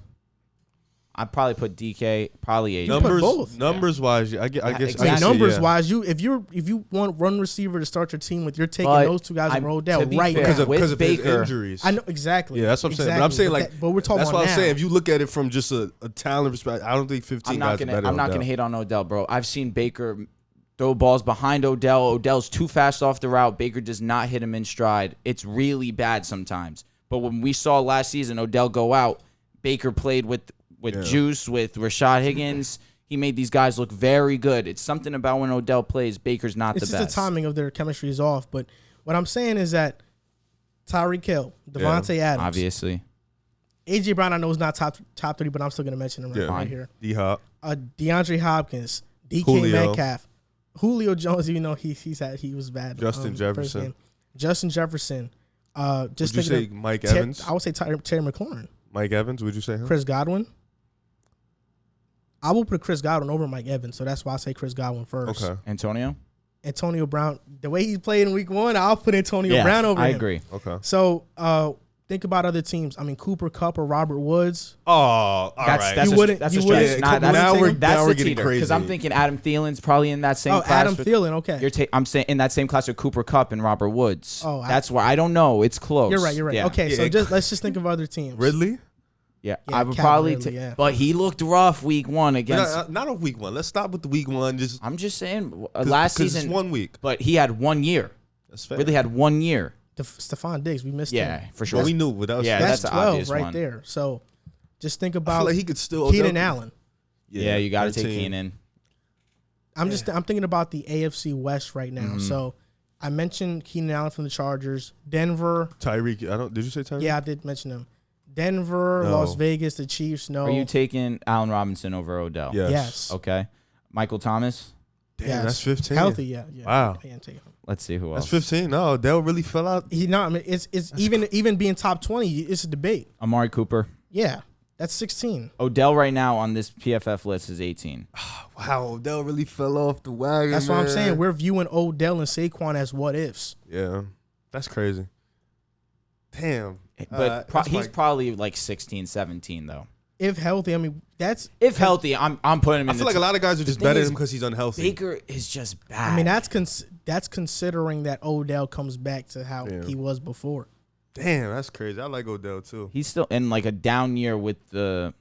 I'd probably put DK, probably AJ. Put both. Numbers wise, I guess. Exactly. I numbers wise, if you want one receiver to start your team with, you're taking those 2 guys over Odell right now because of Baker, his injuries. I know exactly. Yeah, that's what I'm saying. But I'm saying but we're talking. That's about what I'm now. saying. If you look at it from just a talent perspective, I don't think 15 guys are better. I'm not gonna hate on Odell, bro. I've seen Baker throw balls behind Odell. Odell's too fast off the route. Baker does not hit him in stride. It's really bad sometimes. But when we saw last season Odell go out, Baker played with Juice, with Rashad Higgins. He made these guys look very good. It's something about when Odell plays, Baker's not the best. It's just the timing of their chemistry is off. But what I'm saying is that Tyreek Hill, Devontae Adams. Obviously. A.J. Brown, I know is not top 3, but I'm still going to mention him right here. D-Hop. DeAndre Hopkins, DK Metcalf, Julio Jones, even though he was bad. Justin Jefferson. Justin Jefferson. Just Would you thinking say Mike Evans? I would say Terry McLaurin. Mike Evans, would you say him? Chris Godwin. I will put Chris Godwin over Mike Evans, so that's why I say Chris Godwin first. Okay. Antonio Brown, the way he played in week 1, I'll put Antonio Brown over him. I agree. Okay. So think about other teams. I mean, Cooper Kupp or Robert Woods. Oh, all right. That's You a wouldn't- that's you a wouldn't- stretch. now That's we're- now we're the getting teeter. crazy. Because I'm thinking Adam Thielen's probably in that same class. Adam with- Thielen, okay. I'm saying in that same class with Cooper Kupp and Robert Woods. Oh, that's why I don't know. It's close. You're right. Yeah. Okay, so let's just think of other teams. Ridley? Yeah, Yeah, I would Calvin probably. Ridley, yeah. But he looked rough week 1 against. Not on week 1. Let's stop with the week 1. Just I'm just saying last season. it's 1 week. But he had 1 year. That's fair. Really had 1 year. Stephon Diggs, we missed Yeah, him. for sure. Well, we knew, but that was Yeah, That's that's an 12 obvious right one. there. So just think I about feel like he could still Keenan Allen. Yeah, you got to take 13. Keenan. I'm thinking about the AFC West right now. Mm-hmm. So I mentioned Keenan Allen from the Chargers, Denver. Tyreek. Did you say Tyreek? Yeah, I did mention him. Denver, No. Las Vegas, the Chiefs. No. Are you taking Allen Robinson over Odell? Yes. Okay. Michael Thomas. Damn, Yes. that's 15. Healthy, yeah. Wow. I can't take him. Let's see who else. That's 15. No, Dell really fell out. I mean, it's even being top 20, it's a debate. Amari Cooper. Yeah, that's 16. Odell right now on this PFF list is 18. Wow, Dell really fell off the wagon. That's what I'm man. saying. We're viewing Odell and Saquon as what ifs. Yeah, that's crazy. Damn. But That's he's like- probably like 16, 17 though. If healthy, I mean that's. If healthy, I'm putting him I in feel the like a lot of guys are just thing better is, than him because he's unhealthy. Baker is just bad. I mean that's considering that Odell comes back to how Yeah. he was before. Damn, that's crazy. I like Odell too. He's still in like a down year with the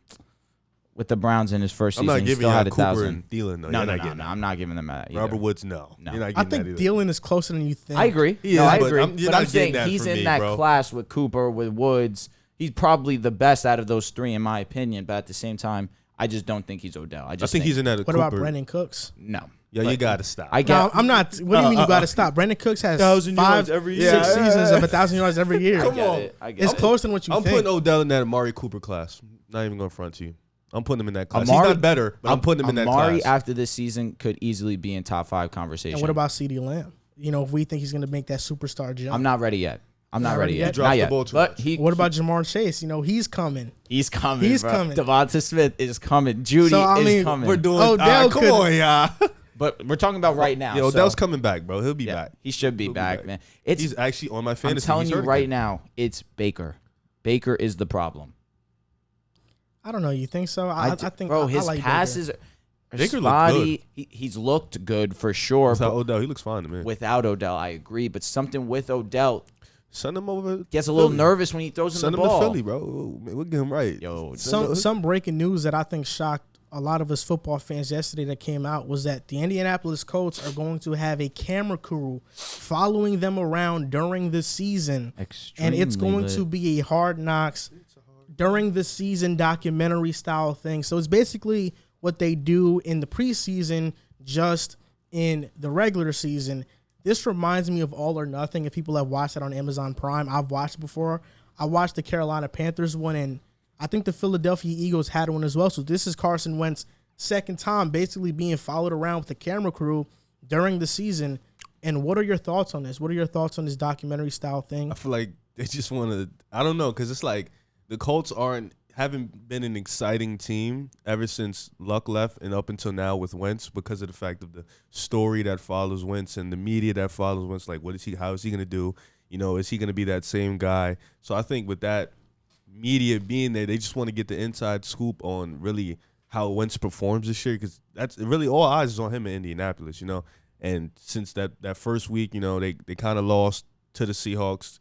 Browns in his first I'm season. not He giving still you had Cooper 1,000. and Thielen though. No, You're no, not no, getting no. that. I'm not giving them that either. Robert Woods, no. No. You're not I getting think that either. Thielen is closer than you think. I agree. He No, is, I but agree. you're But not I'm saying getting that he's from in me, that bro. class with Cooper, with Woods. He's probably the best out of those three, in my opinion. But at the same time, I just don't think he's Odell. I think he's in that. What about Brandon Cooks? No. Yo, you gotta stop. I No, get. I'm not. What do you mean you got to stop? Brandon Cooks has 1,000 yards 5, every 6 year. seasons of 1,000 yards every year. Come on. I get It's it. closer than what you I'm think. putting Odell in that Amari Cooper class. Not even going to front to you. I'm putting him in that class. Amari- He's not better, but I'm putting him in that Amari class. after this season could easily be in top 5 conversation. And what about CeeDee Lamb? You know, if we think he's going to make that superstar jump. I'm not ready yet. I'm not Not ready ready yet. yet? Dropped Not the yet. ball too But much. What about Jamar Chase? You know, he's coming. he's coming. He's bro. coming. Devonta Smith is coming. Judy So, I is mean, coming. We're doing. Odell come could- on, yeah. But we're talking about right now. Yeah, so- Odell's coming back, bro. He'll be yeah, back. he should be He'll be back, back. man. It's. He's actually on my I'm fantasy. telling He's you hurt right again. now, it's Baker. Baker is the problem. I don't know. You think so? I think, bro, I his like passes are Baker looked spotty. He's looked good for sure. Without But Odell, he looks fine to me. without Odell, I agree. But something with Odell Send him over. gets a to little Philly. nervous when he throws him Send the him ball. to Philly, bro. We'll get him right. Yo, Some breaking news that I think shocked a lot of us football fans yesterday that came out was that the Indianapolis Colts are going to have a camera crew following them around during the season. And it's Extremely going lit. to be a Hard Knocks during the season documentary style thing. So it's basically what they do in the preseason, just in the regular season. This reminds me of All or Nothing. If people have watched it on Amazon Prime, I've watched it before. I watched the Carolina Panthers one, and I think the Philadelphia Eagles had one as well. So this is Carson Wentz's second time basically being followed around with the camera crew during the season. And what are your thoughts on this? What are your thoughts on this documentary style thing? I feel like they just want to. I don't know, because it's like the Colts haven't been an exciting team ever since Luck left and up until now with Wentz, because of the fact of the story that follows Wentz and the media that follows Wentz. Like, how is he going to do? You know, is he going to be that same guy? So I think with that media being there, they just want to get the inside scoop on really how Wentz performs this year, because that's really all eyes is on him in Indianapolis, you know. And since that first week, you know, they kind of lost to the Seahawks.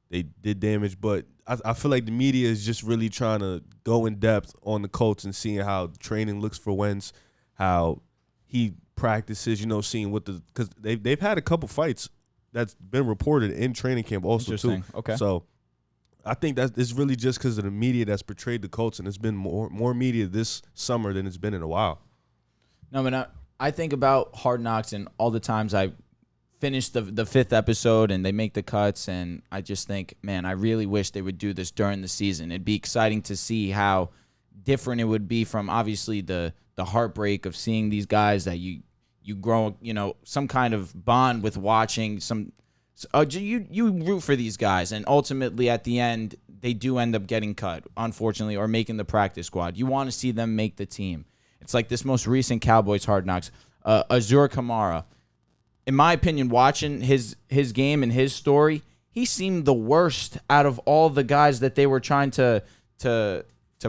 They did damage, but I feel like the media is just really trying to go in depth on the Colts and seeing how training looks for Wentz, how he practices, you know, seeing what because they've had a couple fights that's been reported in training camp also too. Interesting. Okay. So I think that it's really just because of the media that's portrayed the Colts, and it's been more media this summer than it's been in a while. No, but I think about Hard Knocks and all the times I finish the 5th episode and they make the cuts, and I just think, man, I really wish they would do this during the season. It'd be exciting to see how different it would be from obviously the heartbreak of seeing these guys that you grow, you know, some kind of bond with watching, some You root for these guys, and ultimately at the end they do end up getting cut, unfortunately, or making the practice squad. You want to see them make the team. It's like this most recent Cowboys Hard Knocks, Azur Kamara. In my opinion, watching his game and his story, he seemed the worst out of all the guys that they were trying to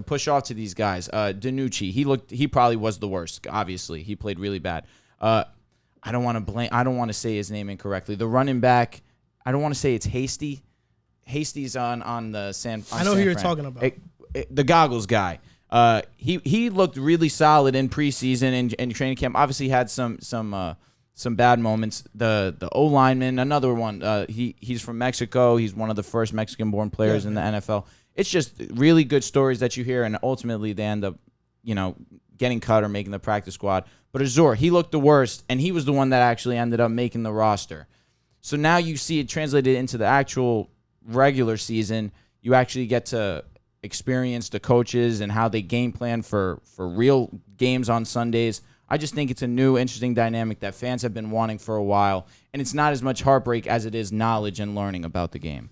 push off to these guys. Danucci, he probably was the worst. Obviously, he played really bad. I don't want to say his name incorrectly. The running back, I don't want to say it's Hasty. Hasty's on the San. I know who you're talking about. The goggles guy. He looked really solid in preseason and training camp. Obviously had some bad moments. The O lineman, another one. He's from Mexico. He's one of the first Mexican-born players in the NFL. It's just really good stories that you hear, and ultimately they end up, getting cut or making the practice squad. But Azur, he looked the worst, and he was the one that actually ended up making the roster. So now you see it translated into the actual regular season. You actually get to experience the coaches and how they game plan for real games on Sundays. I just think it's a new, interesting dynamic that fans have been wanting for a while, and it's not as much heartbreak as it is knowledge and learning about the game.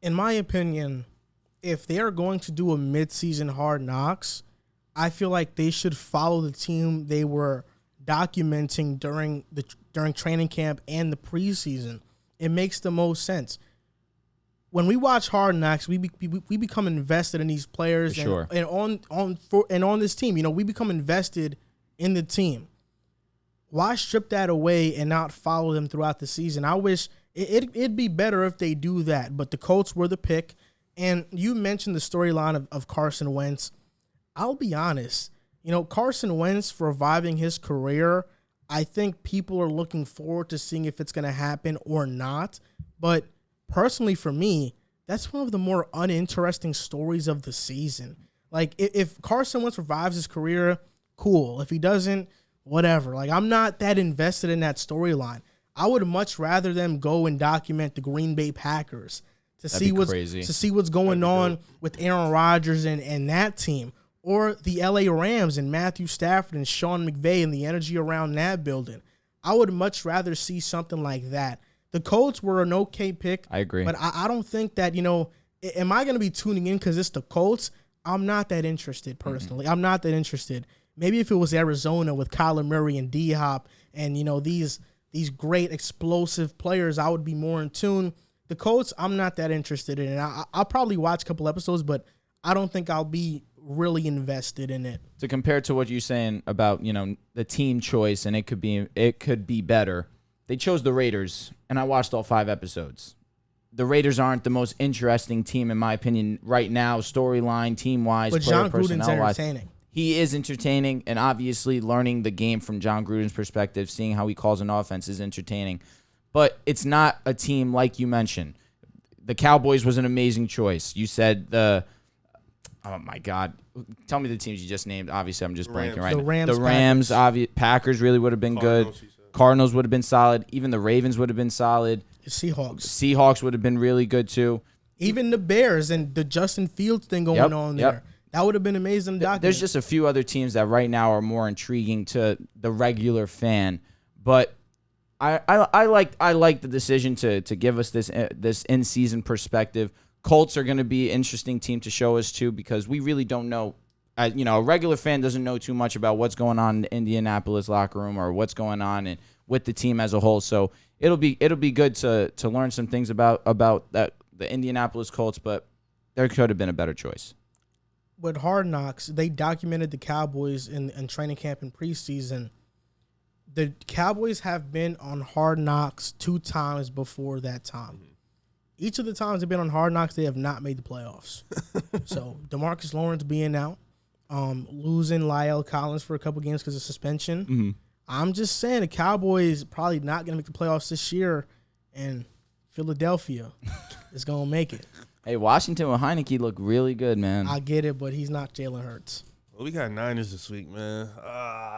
In my opinion, if they are going to do a mid-season Hard Knocks, I feel like they should follow the team they were documenting during training camp and the preseason. It makes the most sense. When we watch Hard Knocks, we become invested in these players and on this team. We become invested in the team. Why strip that away and not follow them throughout the season? I wish it'd be better if they do that. But the Colts were the pick, and you mentioned the storyline of Carson Wentz. I'll be honest. Carson Wentz reviving his career, I think people are looking forward to seeing if it's going to happen or not. But personally, for me, that's one of the more uninteresting stories of the season. Like, if Carson Wentz revives his career, cool. If he doesn't, whatever. Like, I'm not that invested in that storyline. I would much rather them go and document the Green Bay Packers to see what's going on with Aaron Rodgers and that team. Or the LA Rams and Matthew Stafford and Sean McVay and the energy around that building. I would much rather see something like that. The Colts were an okay pick. I agree. But I don't think that, am I going to be tuning in because it's the Colts? I'm not that interested, personally. I'm not that interested. Maybe if it was Arizona with Kyler Murray and D-Hop and, these great explosive players, I would be more in tune. The Colts, I'm not that interested in it. I'll probably watch a couple episodes, but I don't think I'll be really invested in it. To compare to what you're saying about, the team choice and it could be better. They chose the Raiders, and I watched all 5 episodes. The Raiders aren't the most interesting team, in my opinion, right now, storyline, team-wise, but player John Gruden's personnel-wise. entertaining. He is entertaining, and obviously learning the game from John Gruden's perspective, seeing how he calls an offense is entertaining. But it's not a team like you mentioned. The Cowboys was an amazing choice. You said oh, my God. Tell me the teams you just named. Obviously, I'm just blanking right now. The Rams, Packers really would have been good. Cardinals would have been solid. Even the Ravens would have been solid. The Seahawks. Seahawks would have been really good, too. Even the Bears and the Justin Fields thing going on there. That would have been amazing. There's just a few other teams that right now are more intriguing to the regular fan. But I like the decision to give us this in-season perspective. Colts are going to be an interesting team to show us too, because we really don't know. A regular fan doesn't know too much about what's going on in the Indianapolis locker room or what's going on with the team as a whole. So it'll be good to learn some things about the Indianapolis Colts, but there could have been a better choice. With Hard Knocks, they documented the Cowboys in training camp and preseason. The Cowboys have been on Hard Knocks 2 times before that time. Each of the times they've been on Hard Knocks, they have not made the playoffs. So DeMarcus Lawrence being out, losing Lyle Collins for a couple games because of suspension. Mm-hmm. I'm just saying the Cowboys probably not going to make the playoffs this year, and Philadelphia is going to make it. Hey, Washington with Heinicke look really good, man. I get it, but he's not Jalen Hurts. Well, we got Niners this week, man.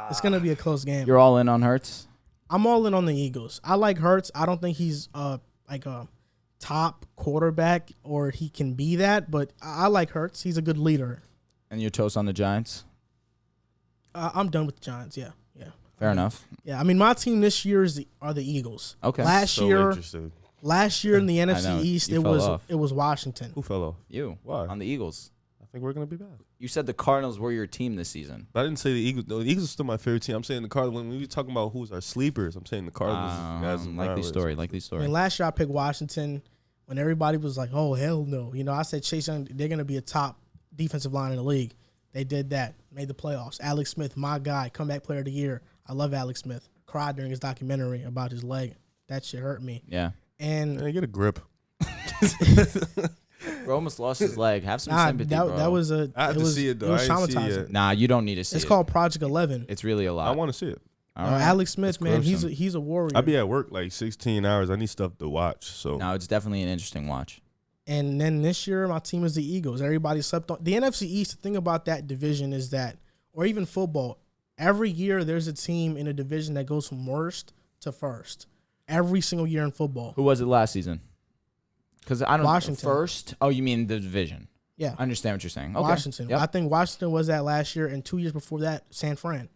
It's going to be a close game. You're all in on Hurts? I'm all in on the Eagles. I like Hurts. I don't think he's like a top quarterback or he can be that, but I like Hurts. He's a good leader. And you're toast on the Giants? I'm done with the Giants, yeah. Fair enough. Yeah, I mean, my team this year are the Eagles. Okay. Last year, Last year in the know. NFC East, You fell off. it was Washington. Who fell off? You. Why? On the Eagles. I think we're gonna be bad. You said the Cardinals were your team this season. But I didn't say the Eagles. No, the Eagles are still my favorite team. I'm saying the Cardinals. When we were talking about who's our sleepers, I'm saying the Cardinals. Likely story. I mean, last year I picked Washington when everybody was like, "Oh hell no!" You know, I said Chase Young, they're gonna be a top defensive line in the league. They did that, made the playoffs. Alex Smith, my guy, comeback player of the year. I love Alex Smith. Cried during his documentary about his leg. That shit hurt me. Yeah. And get a grip. Bro almost lost his leg. Have some sympathy, bro. That was a. I have to see it though. It was I didn't see it traumatizing. yet. Nah, you don't need to see it. It's called Project 11. It's really a lot. I want to see it. All right. Alex Smith, That's man, gruesome. he's a warrior. I be at work like 16 hours. I need stuff to watch. So No, it's definitely an interesting watch. And then this year, my team is the Eagles. Everybody slept on the NFC East. The thing about that division is that, or even football, every year there's a team in a division that goes from worst to first. Every single year in football. Who was it last season? Because I don't. Washington. First? Oh, you mean the division? Yeah. I understand what you're saying. Okay. Washington. Yep. I think Washington was that last year, and 2 years before that, San Fran.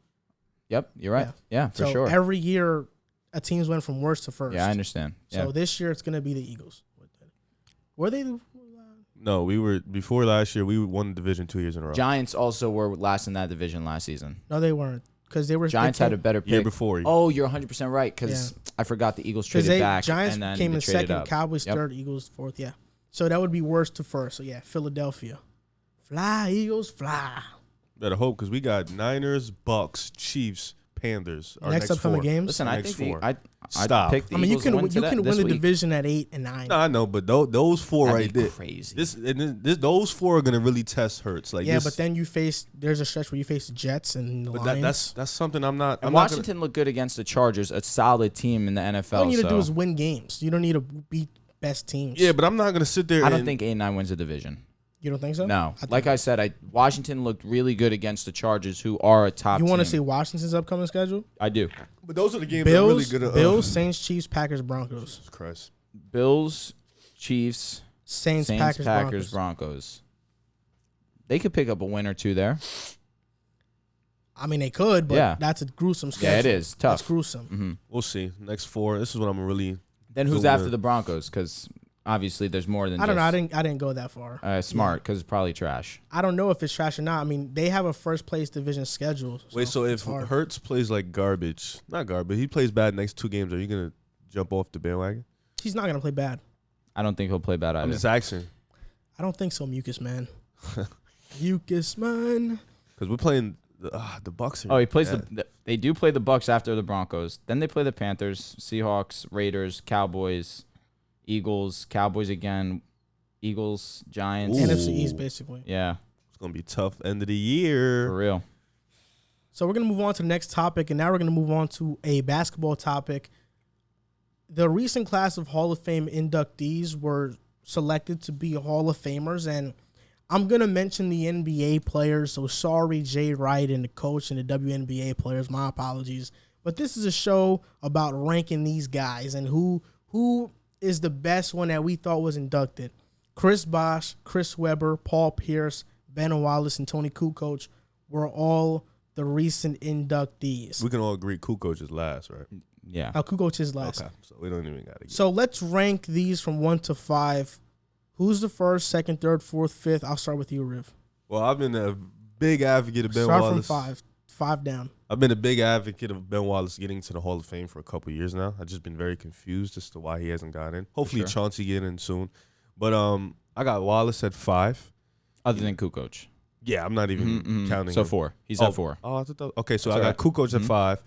Yep. You're right. Yeah, for So sure. every year, a team's went from worst to first. Yeah, I understand. So Yeah. this year, it's going to be the Eagles. Were they? no, we were before last year. We won the division 2 years in a row. Giants also were last in that division last season. No, they weren't. Because they were. Giants had a better pick. year before. Oh, you're 100% right. Because I forgot the Eagles traded back. Giants and then came they in traded second, up. Cowboys Yep. third, Eagles fourth. Yeah. So that would be worst to first. So yeah, Philadelphia. Fly, Eagles, fly. Better hope because we got Niners, Bucks, Chiefs, Panthers. Our Next upcoming four. games. Listen, I Next think four. I Stop. picked the I mean, you Eagles can to win you today- can this win the week. division at 8 and 9. No, I know, but those four That'd right be there. crazy. Those four are gonna really test Hurts. Like Yeah, this, but then there's a stretch where you face the Jets and the but Lions. that's something I'm not. And I'm not Washington looked good against the Chargers, a solid team in the NFL. All you need to do so is win games. You don't need to beat best teams. Yeah, but I'm not gonna sit there. I don't and, think 8-9 wins the division. You don't think so? No. think- Like I said, Washington looked really good against the Chargers, who are a top You want to team. see Washington's upcoming schedule? I do. But those are the games that are really Bills, good. Bills, Saints, Chiefs, Packers, Broncos. Jesus Christ. Bills, Chiefs, Saints, Packers, Packers, Broncos. They could pick up a win or two there. I mean, they could, but Yeah. that's a gruesome schedule. Yeah, it is tough. That's gruesome. hmm We'll see. Next four. This is what I'm really. Then who's Good after win. the Broncos? Because obviously there's more than I don't know. just, I didn't go that far. smart, because it's probably trash. I don't know if it's trash or not. I mean, they have a first place division schedule. Wait, so if it's hard. Hurts plays like garbage, not garbage, he plays bad next 2 games, are you gonna jump off the bandwagon? He's not gonna play bad. I don't think he'll play bad I'm either. just asking I don't think so, Mucus man. Mucus man. because we're playing the Bucks. Oh, he plays they do play the Bucks after the Broncos. Then they play the Panthers, Seahawks, Raiders, Cowboys, Eagles, Cowboys again, Eagles, Giants. Ooh. NFC East, basically. Yeah, It's gonna be a tough end of the year. for real. So we're gonna move on to the next topic, and now we're gonna move on to a basketball topic. The recent class of Hall of Fame inductees were selected to be Hall of Famers, and I'm gonna mention the NBA players. So sorry, Jay Wright and the coach and the WNBA players. My apologies, but this is a show about ranking these guys and who is the best one that we thought was inducted. Chris Bosh, Chris Webber, Paul Pierce, Ben Wallace, and Tony Kukoc were all the recent inductees. We can all agree Kukoc is last, right? Yeah. Kukoc is last. Okay, so we don't even gotta. So let's rank these from 1 to 5. Who's the first, second, third, fourth, fifth? I'll start with you, Riv. Well, I've been a big advocate of Ben Start Wallace. from 5. 5 down. I've been a big advocate of Ben Wallace getting to the Hall of Fame for a couple years now. I've just been very confused as to why he hasn't got in. Hopefully sure. Chauncey get in soon. But I got Wallace at 5. Other than Kukoc. Yeah, I'm not even counting. So him. 4. He's at 4. Oh, I thought that, okay. So That's I all got Kukoc at 5,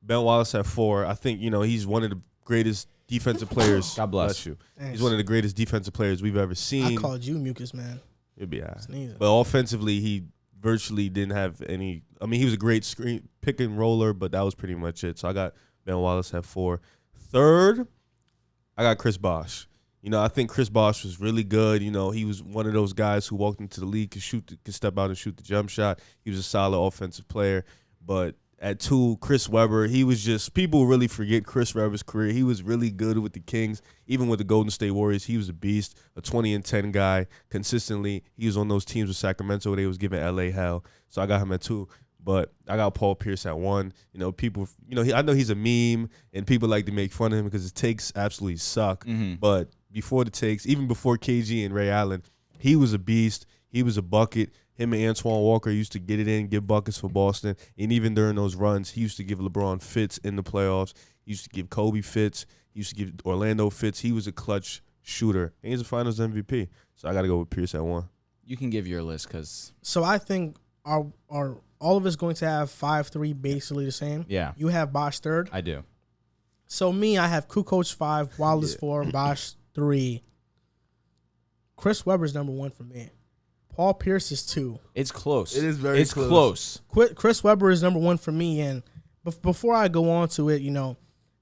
Ben Wallace at 4. I think he's one of the greatest defensive players. God bless. you. Thanks. He's one of the greatest defensive players we've ever I seen. called you Mucus, man. It'd be all right. Sneezing. But offensively, he virtually didn't have any. I mean, he was a great screen pick and roller, but that was pretty much it. So I got Ben Wallace at 4. Third, I got Chris Bosh. I think Chris Bosh was really good. He was one of those guys who walked into the league, could step out and shoot the jump shot. He was a solid offensive player. But at 2, Chris Webber, he was just, people really forget Chris Webber's career. He was really good with the Kings, even with the Golden State Warriors. He was a beast, a 20-10 guy consistently. He was on those teams with Sacramento where they was giving LA hell. So I got him at 2. But I got Paul Pierce at 1. You know, people, I know he's a meme, and people like to make fun of him because his takes absolutely suck. Mm-hmm. But before the takes, even before KG and Ray Allen, he was a beast. He was a bucket. Him and Antoine Walker used to get it in, give buckets for Boston. And even during those runs, he used to give LeBron fits in the playoffs. He used to give Kobe fits. He used to give Orlando fits. He was a clutch shooter. And he's a Finals MVP. So I got to go with Pierce at 1. You can give your list because. So I think are all of us going to have 5-3 basically the same? Yeah. You have Bosh 3rd? I do. So me, I have Kukoc 5, Wallace 4, Bosh 3. Chris Webber's number 1 for me. Paul Pierce is 2. It's close. It is very close. Chris Webber is number 1 for me. And before I go on to it,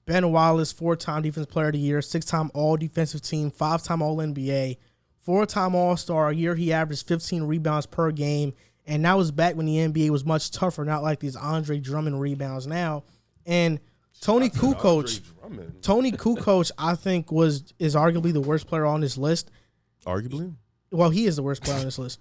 Ben Wallace, 4-time Defensive Player of the Year, 6-time All-Defensive Team, 5-time All-NBA, 4-time All-Star. A year he averaged 15 rebounds per game. And that was back when the NBA was much tougher, not like these Andre Drummond rebounds now. And Tony Kukoc, I think is arguably the worst player on this list. Arguably? Well, he is the worst player on this list.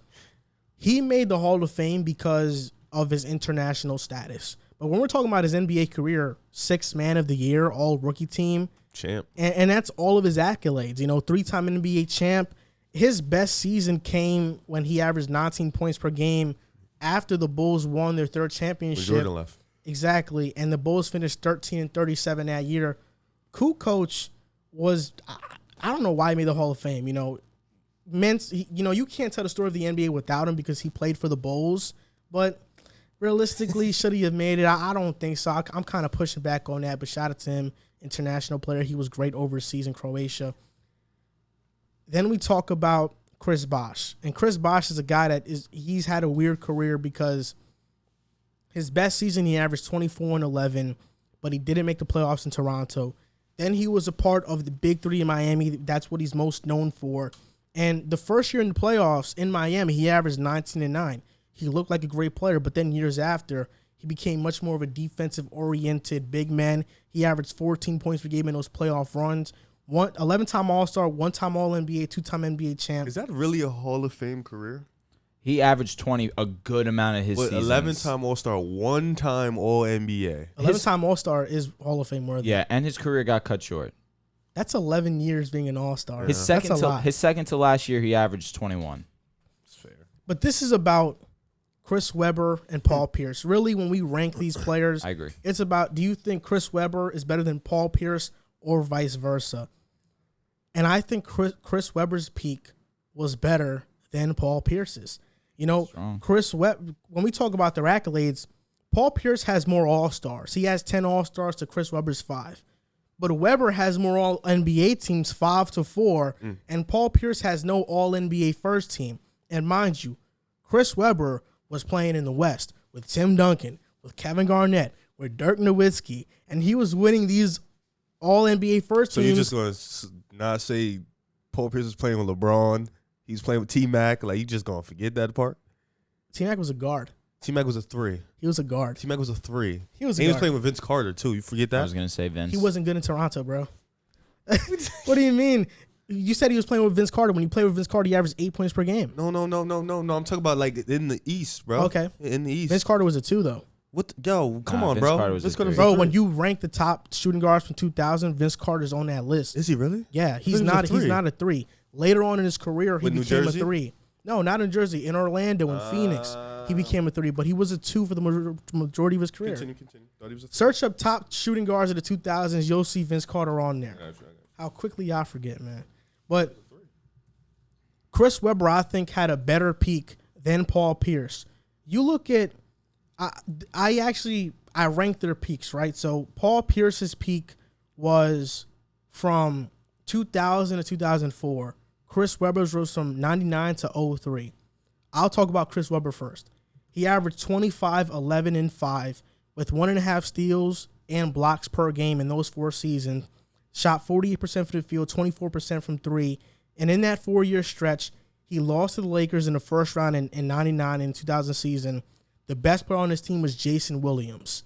He made the Hall of Fame because of his international status. But when we're talking about his NBA career, 6th Man of the Year, All Rookie Team, champ, and that's all of his accolades. 3-time NBA champ. His best season came when he averaged 19 points per game after the Bulls won their 3rd championship. When Jordan left. Exactly, and the Bulls finished 13-37 that year. Kukoc was, I don't know why he made the Hall of Fame. You can't tell the story of the NBA without him because he played for the Bulls. But realistically, should he have made it? I don't think so. I'm kind of pushing back on that. But shout out to him, international player. He was great overseas in Croatia. Then we talk about Chris Bosh. And Chris Bosh is a guy he's had a weird career because his best season he averaged 24-11, but he didn't make the playoffs in Toronto. Then he was a part of the Big Three in Miami. That's what he's most known for. And the first year in the playoffs in Miami, he averaged 19-9. He looked like a great player, but then years after, he became much more of a defensive-oriented big man. He averaged 14 points per game in those playoff runs. 11-time All-Star, 1-time All-NBA, 2-time NBA champ. Is that really a Hall of Fame career? He averaged 20 a good amount of his seasons. 11-time All-Star, 1-time All-NBA. 11-time All-Star is Hall of Fame worthy. Yeah, and his career got cut short. That's 11 years being an All-Star. His second to last year, he averaged 21. That's fair. But this is about Chris Webber and Paul Pierce. Really, when we rank these players, I agree. It's about, do you think Chris Webber is better than Paul Pierce or vice versa? And I think Chris Webber's peak was better than Paul Pierce's. Strong. When we talk about their accolades, Paul Pierce has more All-Stars. He has 10 All-Stars to Chris Webber's 5. But Webber has more All-NBA teams, 5-4, and Paul Pierce has no All-NBA first team. And mind you, Chris Webber was playing in the West with Tim Duncan, with Kevin Garnett, with Dirk Nowitzki, and he was winning these All-NBA first teams. So you're just going to not say Paul Pierce was playing with LeBron, he's playing with T-Mac, like you just going to forget that part? T-Mac was a guard. T-Mac was a 3. He was a guard. T-Mac was a 3. He was playing with Vince Carter, too. You forget that? I was going to say Vince. He wasn't good in Toronto, bro. What do you mean? You said he was playing with Vince Carter. When you play with Vince Carter, he averaged 8 points per game. No. I'm talking about, like, in the East, bro. Okay. In the East. Vince Carter was a 2, though. Come on, Vince bro. Carter was a 3. Bro, when you rank the top shooting guards from 2000, Vince Carter's on that list. Is he really? Yeah, he's not a 3. Later on in his career, he became a 3. No, not in Jersey. In Orlando and Phoenix, he became a 3. But he was a 2 for the majority of his career. Continue. Thought he was a 3. Search up top shooting guards of the 2000s. You'll see Vince Carter on there. I got you. How quickly I forget, man. But Chris Webber, I think, had a better peak than Paul Pierce. You look at, I ranked their peaks, right? So Paul Pierce's peak was from 2000 to 2004. Chris Webber's was from 99 to 03. I'll talk about Chris Webber first. He averaged 25, 11, and 5 with 1.5 steals and blocks per game in those 4 seasons. Shot 48% from the field, 24% from 3. And in that 4-year stretch, he lost to the Lakers in the first round in 99 and 2000 season. The best player on his team was Jason Williams.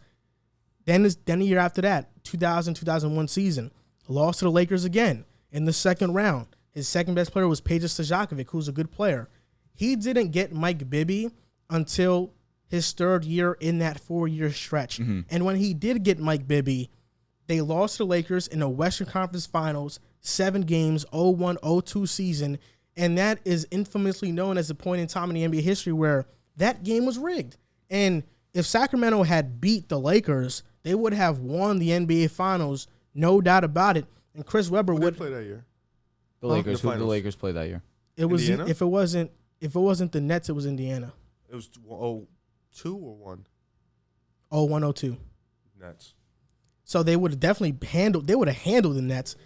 Then the year after that, 2000-2001 season, lost to the Lakers again in the second round. His second best player was Peja Stojakovic, who's a good player. He didn't get Mike Bibby until his third year in that 4-year stretch. And when he did get Mike Bibby, they lost to the Lakers in the Western Conference Finals, 7 games, 0-1-0-2 season. And that is infamously known as a point in time in the NBA history where that game was rigged. And if Sacramento had beat the Lakers, they would have won the NBA Finals, no doubt about it. And Chris Webber would play that year. The Lakers. Who did the Lakers play that year? It was Indiana? if it wasn't the Nets, it was Indiana. It was 2 or 1? 0-1-0-2. Nets. So they would have definitely handled the Nets.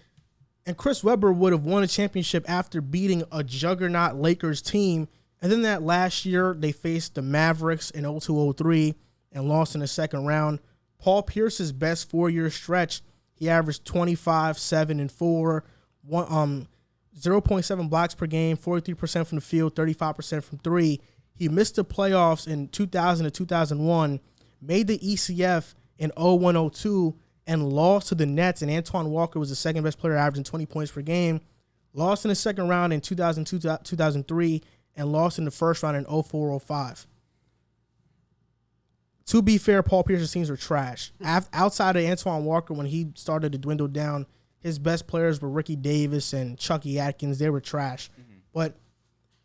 And Chris Webber would have won a championship after beating a juggernaut Lakers team. And then that last year, they faced the Mavericks in 0-2-0-3 and lost in the second round. Paul Pierce's best 4-year stretch, he averaged 25, 7, and 4, 0.7 blocks per game, 43% from the field, 35% from 3. He missed the playoffs in 2000 to 2001, made the ECF in 0-1-0-2, and lost to the Nets, and Antoine Walker was the second best player, averaging 20 points per game. Lost in the second round in 2002, 2003, and lost in the first round in 0-4-0-5. To be fair, Paul Pierce's teams were trash. Outside of Antoine Walker, when he started to dwindle down, his best players were Ricky Davis and Chucky Atkins. They were trash. But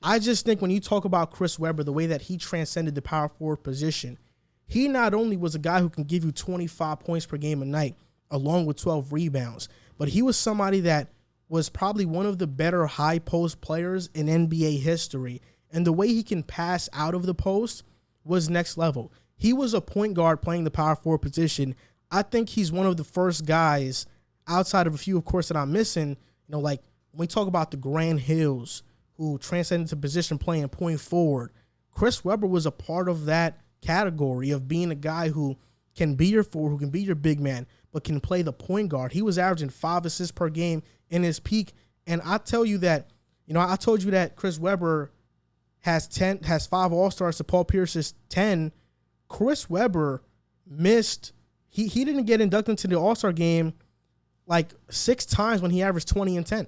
I just think when you talk about Chris Webber, the way that he transcended the power forward position, he not only was a guy who can give you 25 points per game a night, along with 12 rebounds, but he was somebody that was probably one of the better high post players in NBA history. And the way he can pass out of the post was next level. He was a point guard playing the power forward position. I think he's one of the first guys, outside of a few, of course, that I'm missing, like when we talk about the Grant Hills, who transcended to position playing point forward, Chris Webber was a part of that category of being a guy who can be your forward, who can be your big man, but can play the point guard. He was averaging 5 assists per game in his peak. And I tell you that, I told you that Chris Webber has 5 All-Stars to Paul Pierce's 10. Chris Webber missed, he didn't get inducted into the All-Star game like 6 times when he averaged 20 and 10.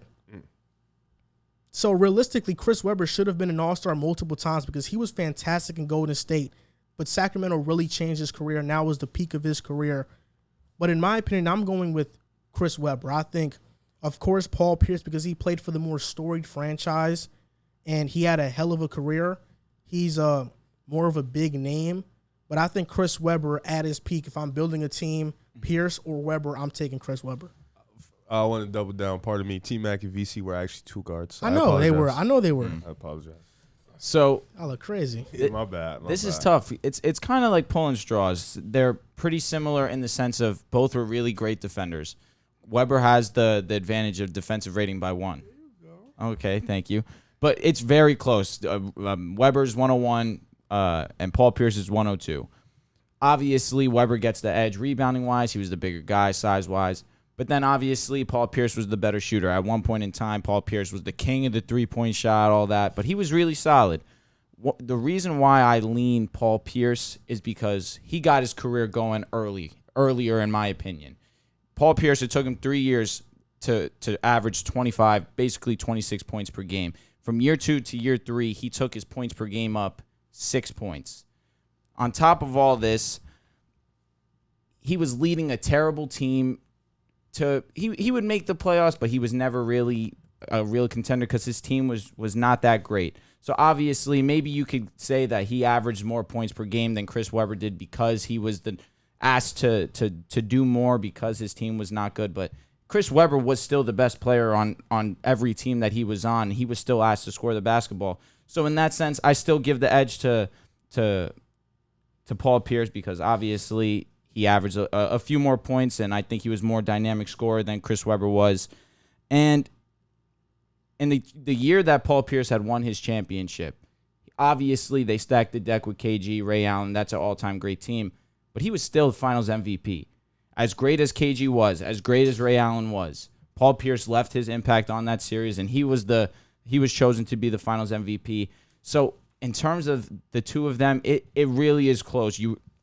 So realistically, Chris Webber should have been an All-Star multiple times because he was fantastic in Golden State. But Sacramento really changed his career. Now was the peak of his career. But in my opinion, I'm going with Chris Webber. I think, of course, Paul Pierce, because he played for the more storied franchise and he had a hell of a career. He's more of a big name. But I think Chris Webber at his peak, if I'm building a team, Pierce or Webber, I'm taking Chris Webber. I want to double down. Pardon me. T-Mac and VC were actually 2 guards. I know they were. I apologize. So I look crazy. My bad. This is tough. It's kind of like pulling straws. They're pretty similar in the sense of both were really great defenders. Webber has the advantage of defensive rating by 1. Okay, thank you. But it's very close. Webber's 101 and Paul Pierce is 102. Obviously, Webber gets the edge rebounding-wise. He was the bigger guy size-wise. But then, obviously, Paul Pierce was the better shooter. At one point in time, Paul Pierce was the king of the three-point shot, all that. But he was really solid. The reason why I lean Paul Pierce is because he got his career going earlier, in my opinion. Paul Pierce, it took him 3 years to average 25, basically 26 points per game. From year 2 to year 3, he took his points per game up 6 points. On top of all this, he was leading a terrible team. He would make the playoffs, but he was never really a real contender because his team was not that great. So obviously, maybe you could say that he averaged more points per game than Chris Webber did because he was asked to do more because his team was not good. But Chris Webber was still the best player on every team that he was on. He was still asked to score the basketball. So in that sense, I still give the edge to Paul Pierce because obviously he averaged a few more points, and I think he was more dynamic scorer than Chris Webber was. And in the year that Paul Pierce had won his championship, obviously they stacked the deck with KG, Ray Allen. That's an all-time great team. But he was still the Finals MVP. As great as KG was, as great as Ray Allen was, Paul Pierce left his impact on that series, and he was chosen to be the Finals MVP. So in terms of the two of them, it really is close.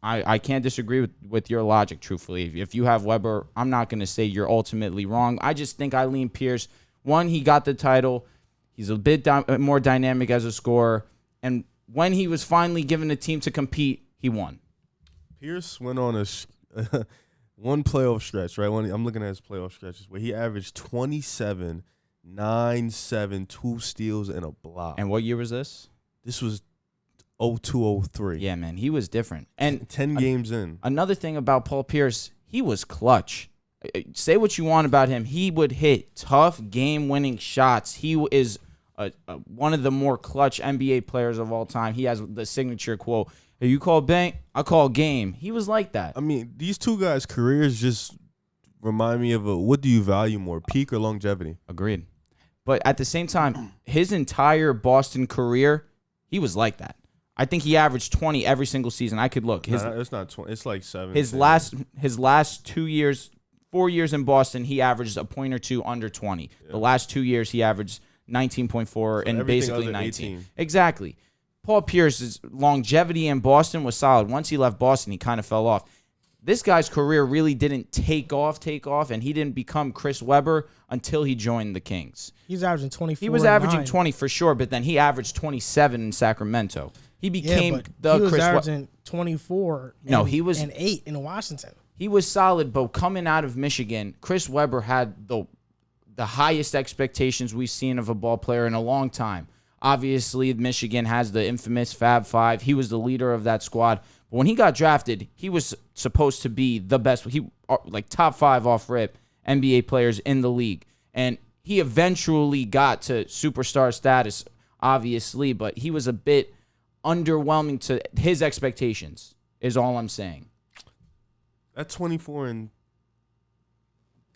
I can't disagree with your logic, truthfully. If you have Webber, I'm not going to say you're ultimately wrong. I just think I lean Pierce. One, he got the title. He's a bit more dynamic as a scorer. And when he was finally given a team to compete, he won. Pierce went on one playoff stretch, right? I'm looking at his playoff stretches where he averaged 27, 9, 7, 2 steals, and a block. And what year was this? This was 02-03. Yeah, man, he was different. And 10 games in. Another thing about Paul Pierce, he was clutch. Say what you want about him. He would hit tough game-winning shots. He is one of the more clutch NBA players of all time. He has the signature quote, "Hey, you call bank, I call game." He was like that. I mean, these two guys' careers just remind me of what do you value more, peak or longevity? Agreed. But at the same time, his entire Boston career, he was like that. I think he averaged 20 every single season. I could look. It's not 20. It's like 7. His last 2 years, 4 years in Boston, he averaged a point or two under 20. Yeah. The last 2 years, he averaged 19.4 and basically 19. 18. Exactly. Paul Pierce's longevity in Boston was solid. Once he left Boston, he kind of fell off. This guy's career really didn't take off, and he didn't become Chris Webber until he joined the Kings. He's averaging 24. He was averaging 20 for sure, but then he averaged 27 in Sacramento. He became he was averaging 24 and 8 in Washington. He was solid, but coming out of Michigan, Chris Webber had the highest expectations we've seen of a ball player in a long time. Obviously, Michigan has the infamous Fab Five. He was the leader of that squad. But when he got drafted, he was supposed to be the best. He like top 5 off rip NBA players in the league. And he eventually got to superstar status, obviously, but he was a bit underwhelming to his expectations, is all I'm saying. At 24 and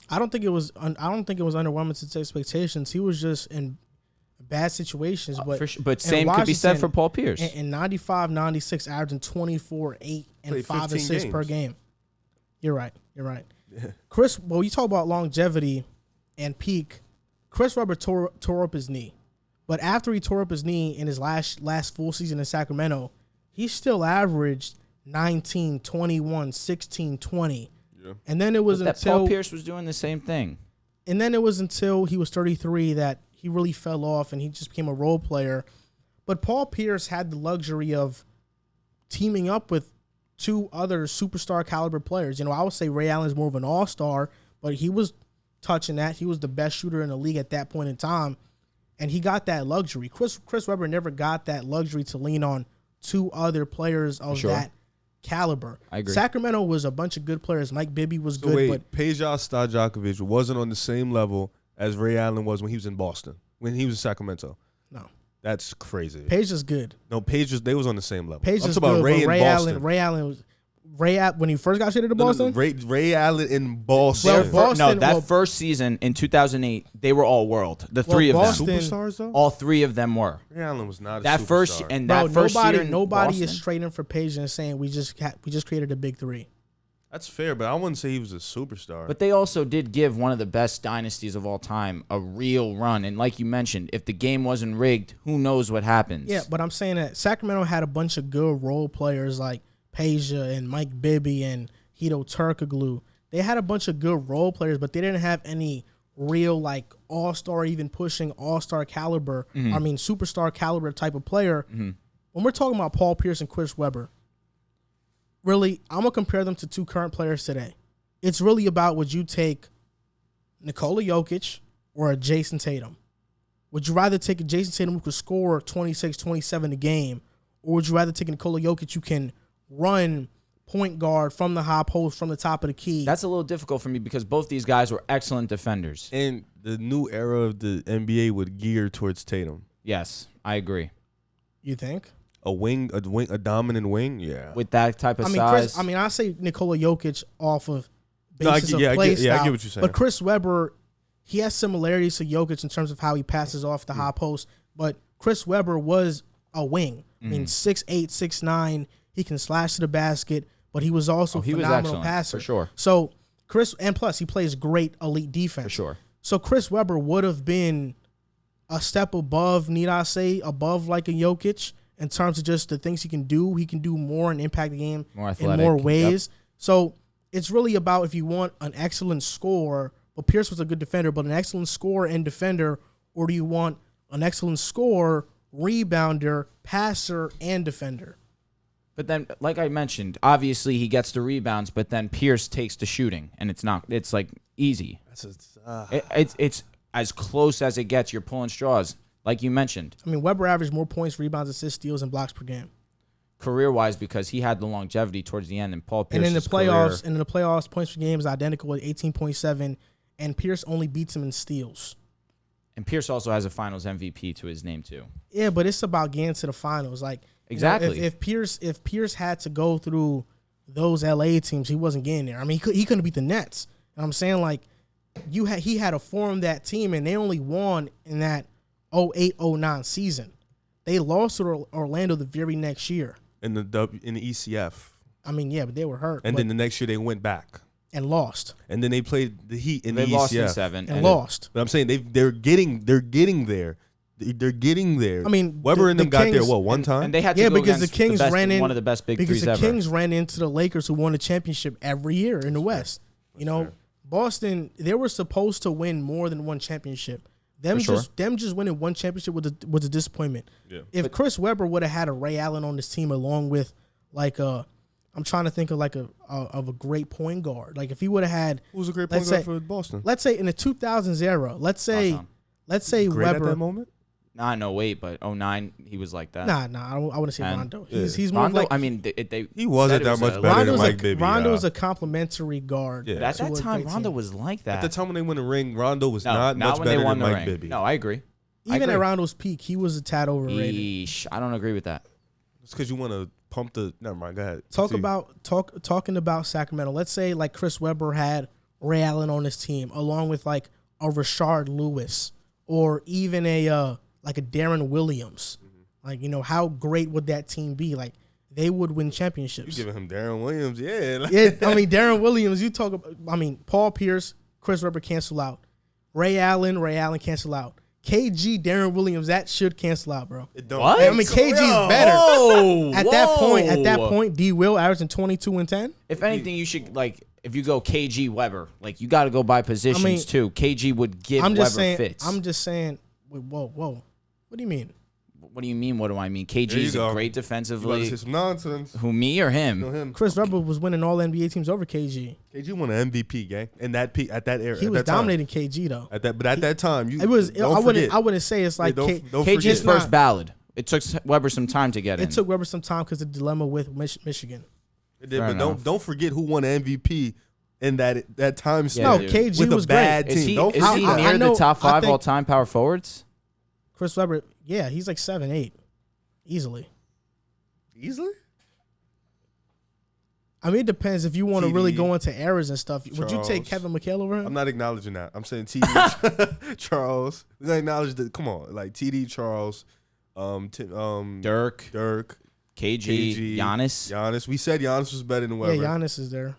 I don't think it was underwhelming to his expectations. He was just in bad situations, but same could be said for Paul Pierce. In 95, 96, averaging 24, 8, and 5 assists per game. You're right. Yeah. Well, you talk about longevity and peak. Chris Webber tore up his knee. But after he tore up his knee in his last full season in Sacramento, he still averaged 19, 21, 16, 20. Yeah. And then it was until Paul Pierce was doing the same thing. And then it was until he was 33 that he really fell off and he just became a role player. But Paul Pierce had the luxury of teaming up with 2 other superstar caliber players. I would say Ray Allen's more of an all-star, but he was touching that. He was the best shooter in the league at that point in time. And he got that luxury. Chris Webber never got that luxury to lean on 2 other players of that caliber. I agree. Sacramento was a bunch of good players. Mike Bibby was good. Wait, but Peja Stojakovic wasn't on the same level as Ray Allen was when he was in Boston, when he was in Sacramento. No. That's crazy. Peja's good. No, they was on the same level. Peja's I'm talking about Ray in Boston. Ray Allen was... when he first got traded to Boston? Ray Allen in Boston. Well, first season in 2008, they were all world. The 3 of them. Superstars, though? All 3 of them were. Ray Allen was not a that superstar. First, and that first year in nobody Boston? is trading for Peja and saying we just created a big 3. That's fair, but I wouldn't say he was a superstar. But they also did give one of the best dynasties of all time a real run. And like you mentioned, if the game wasn't rigged, who knows what happens? Yeah, but I'm saying that Sacramento had a bunch of good role players like Peja and Mike Bibby and Hito Turkoglu. They had a bunch of good role players, but they didn't have any real like all-star, even pushing all-star caliber, superstar caliber type of player. Mm-hmm. When we're talking about Paul Pierce and Chris Webber, really, I'm going to compare them to 2 current players today. It's really about, would you take Nikola Jokic or a Jason Tatum? Would you rather take a Jason Tatum who could score 26, 27 a game, or would you rather take a Nikola Jokic who can run point guard from the high post, from the top of the key? That's a little difficult for me because both these guys were excellent defenders. And the new era of the NBA would gear towards Tatum. Yes, I agree. You think? A dominant wing, yeah. With that type of size. I say Nikola Jokic off of basis of play I style. get what you're saying. But Chris Webber, he has similarities to Jokic in terms of how he passes off the high post. But Chris Webber was a wing. I mean, 6'8", 6'9", he can slash to the basket, but he was also a phenomenal passer. For sure. So and plus he plays great elite defense. For sure. So Chris Webber would have been a step above, above like a Jokic in terms of just the things he can do. He can do more and impact the game in more ways. Yep. So it's really about, if you want an excellent scorer, well, Pierce was a good defender, but an excellent scorer and defender, or do you want an excellent scorer, rebounder, passer, and defender? But then, like I mentioned, obviously he gets the rebounds, but then Pierce takes the shooting, and it's like easy. It's as close as it gets. You're pulling straws, like you mentioned. I mean, Weber averaged more points, rebounds, assists, steals, and blocks per game. Career-wise, because he had the longevity towards the end, and Paul Pierce. And in the playoffs, points per game is identical at 18.7, and Pierce only beats him in steals. And Pierce also has a Finals MVP to his name too. Yeah, but it's about getting to the finals. Like exactly, if Pierce had to go through those LA teams, he wasn't getting there. I mean, he couldn't beat the Nets. And I'm saying like he had to form that team, and they only won in that 08-09 season. They lost to Orlando the very next year in the ECF. I mean, yeah, but they were hurt. And then the next year they went back and lost. And then they played the Heat in they the lost ECF. In 7 and lost. But I'm saying they're getting there. They're getting there. I mean, Weber and them got Kings, there one time? And they had to go because the against Kings ran in one of the best big threes ever. Because the Kings ran into the Lakers, who won the championship every year in the West. You know, fair. Boston, they were supposed to win more than one championship. Them just winning one championship was a disappointment. Yeah. If Chris Webber would have had a Ray Allen on this team along with I'm trying to think of a great point guard. Like if he would have had who was a great point guard for Boston? Let's say in the 2000s era. Let's say great Webber at that moment. Nah, no, wait, but 09 he was like that. Nah, I wouldn't say Rondo. He's more Rondo. like I mean, he wasn't that much better than Mike Bibby. Rondo's a complimentary guard. Yeah. But at that time, Rondo was like that. At the time when they won the ring, Rondo was not much when better they won than the Mike ring. Bibby. No, I agree. Even at Rondo's peak, he was a tad overrated. Eesh, I don't agree with that. It's because you want to pump the. Never mind. Go ahead. Talking about Sacramento. Let's say like Chris Webber had Ray Allen on his team, along with like a Rashard Lewis or even a Darren Williams. Mm-hmm. Like, you know, how great would that team be? Like, they would win championships. You giving him Darren Williams, yeah. Yeah, I mean, Darren Williams. You talk about. I mean, Paul Pierce, Chris Webber cancel out. Ray Allen cancel out. KG, Darren Williams, that should cancel out, bro. It don't. What? I mean, KG is better. Whoa, At that point, D. Will averaging 22 and 10. If anything, you should if you go KG Weber, you got to go by positions too. KG would give Weber fits. I'm just saying. Wait, whoa. What do you mean? What do you mean? What do I mean? KG is great defensively. You say some nonsense. Who, me or him? No, him. Chris Webber was winning all NBA teams over KG. KG won an MVP, gang. And at that era, he was dominating KG though. At that time, I wouldn't say it's like KG's first ballot. It took Webber some time to get in. It took Webber some time because of the dilemma with Michigan. It did, but don't forget who won MVP in that time. Yeah, no, KG with was a bad great. team. Is he near the top 5 all-time power forwards? Chris Webber, yeah, he's like 7'8", easily. Easily? I mean, it depends if you want to really go into eras and stuff. Charles. Would you take Kevin McHale over him? I'm not acknowledging that. I'm saying TD Charles. We gotta acknowledge that. Come on, like TD Charles, Dirk, KG, Giannis. We said Giannis was better than Webber. Yeah, Giannis is there.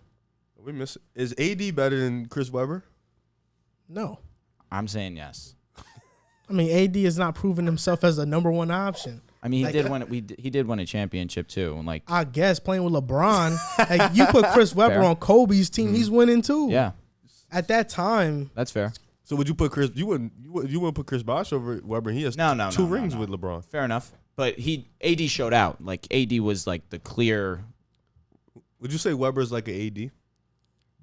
We miss. Is AD better than Chris Webber? No. I'm saying yes. I mean, AD has not proven himself as a number one option. I mean, he did win a championship too. And I guess playing with LeBron, you put Chris Webber on Kobe's team, he's winning too. Yeah. At that time, that's fair. So would you put Chris? You wouldn't put Chris Bosh over Webber? He has two rings with LeBron. Fair enough. But AD showed out. AD was the clear. Would you say Webber's like an AD?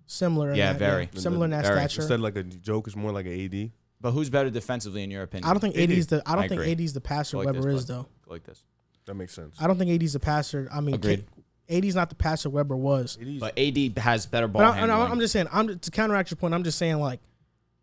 Similar. Yeah, very. Similar in that stature. Instead of like a joke, it's more like an AD. But who's better defensively in your opinion? I don't think AD's the passer Webber is though. Like this. That makes sense. I don't think AD's the passer. I mean, AD's not the passer Webber was. But AD has better ball handling. I'm just saying. To counteract your point, I'm just saying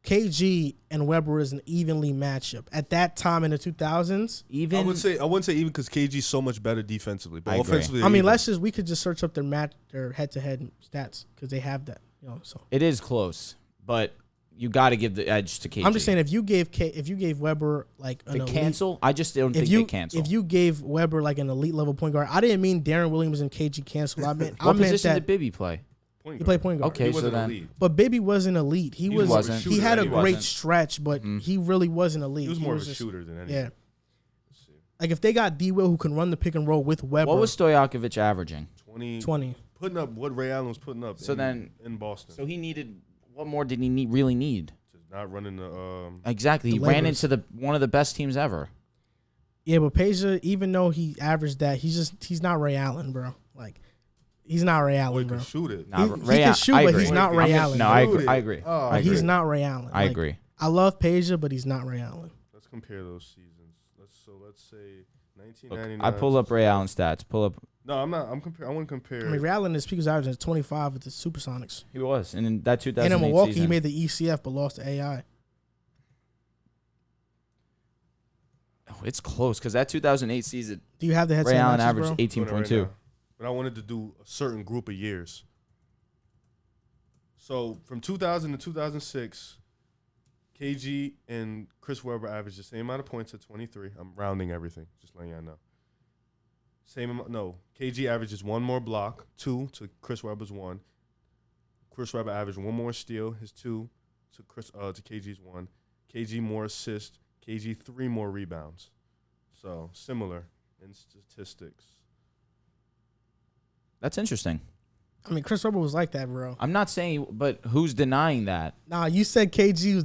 KG and Webber is an evenly matchup at that time in the 2000s. Even I wouldn't say even because KG's so much better defensively, but offensively. I mean, we could just search up their head-to-head stats because they have that. So it is close, but you got to give the edge to KG. I'm just saying if you gave Webber an cancel, I just don't think they cancel. If you gave Webber an elite level point guard, I didn't mean Darren Williams and KG cancel. I meant what position did Bibby play? He played point guard. Okay, so then, elite. But Bibby wasn't elite. He wasn't. He had a great stretch, but he really wasn't elite. He was more of a shooter than anything. Yeah. If they got D. Will who can run the pick and roll with Webber. What was Stojakovic averaging? 20. Putting up what Ray Allen was putting up. In Boston. So he needed. What more did he really need? Just not running the. Exactly. He ran into one of the best teams ever. Yeah, but Peja, even though he averaged that, he's not Ray Allen, bro. Like, he's not Ray Boy Allen, bro. can shoot it. Nah, He can shoot, but he's not Ray Allen. No, I agree. Oh, I agree. He's not Ray Allen. I Like, agree. I love Peja, but he's not Ray Allen. Let's compare those seasons. Let's say Look, 1999. I pull up Ray Allen stats. Pull up. No, I'm not. I want to compare. I mean, Ray Allen, his peak was averaging 25 with the Supersonics. He was, and in that 2008 And in Milwaukee, season, he made the ECF, but lost to AI. Oh, it's close because that 2008 season, Do you have the headset? Ray Allen matches, averaged bro? 18.2. Right, but I wanted to do a certain group of years. So from 2000 to 2006, KG and Chris Webber averaged the same amount of points at 23. I'm rounding everything, just letting y'all know. Same amount. No, KG averages one more block, 2 to Chris Webber's 1. Chris Webber averaged one more steal, his 2 to KG's 1. KG more assists, KG 3 more rebounds. So similar in statistics. That's interesting. I mean, Chris Webber was like that, bro. I'm not saying, but who's denying that? Nah, you said KG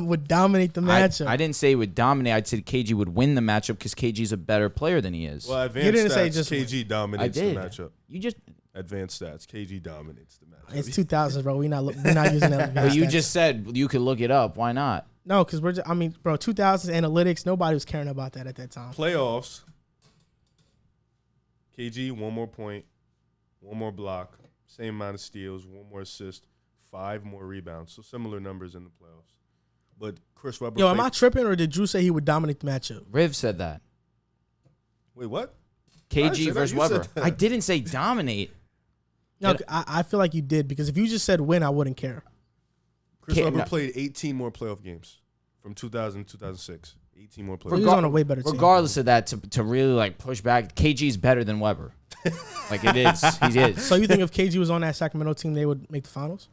would dominate the matchup. I didn't say he would dominate. I said KG would win the matchup because KG's a better player than he is. Well, advanced You didn't stats, say just KG dominates I the did. matchup. You just, Advanced stats, KG dominates the matchup. It's 2000s, bro. We're not using that. but you just said you could look it up. Why not? No, because bro, 2000s analytics, nobody was caring about that at that time. Playoffs. KG, 1 more point, 1 more block, same amount of steals, 1 more assist, 5 more rebounds. So similar numbers in the playoffs. But Chris Webber. Yo, am I tripping or did Drew say he would dominate the matchup? Riv said that. Wait, what? KG that. versus You Webber. said that. I didn't say dominate. No, I feel like you did because if you just said win, I wouldn't care. Chris Can't- Webber no. played 18 more playoff games from 2000 to 2006. 18 more He playoff was on a way better team. Regardless of that, to really like push back, KG's better than Webber. Like it is. He is. So you think if KG was on that Sacramento team, they would make the finals?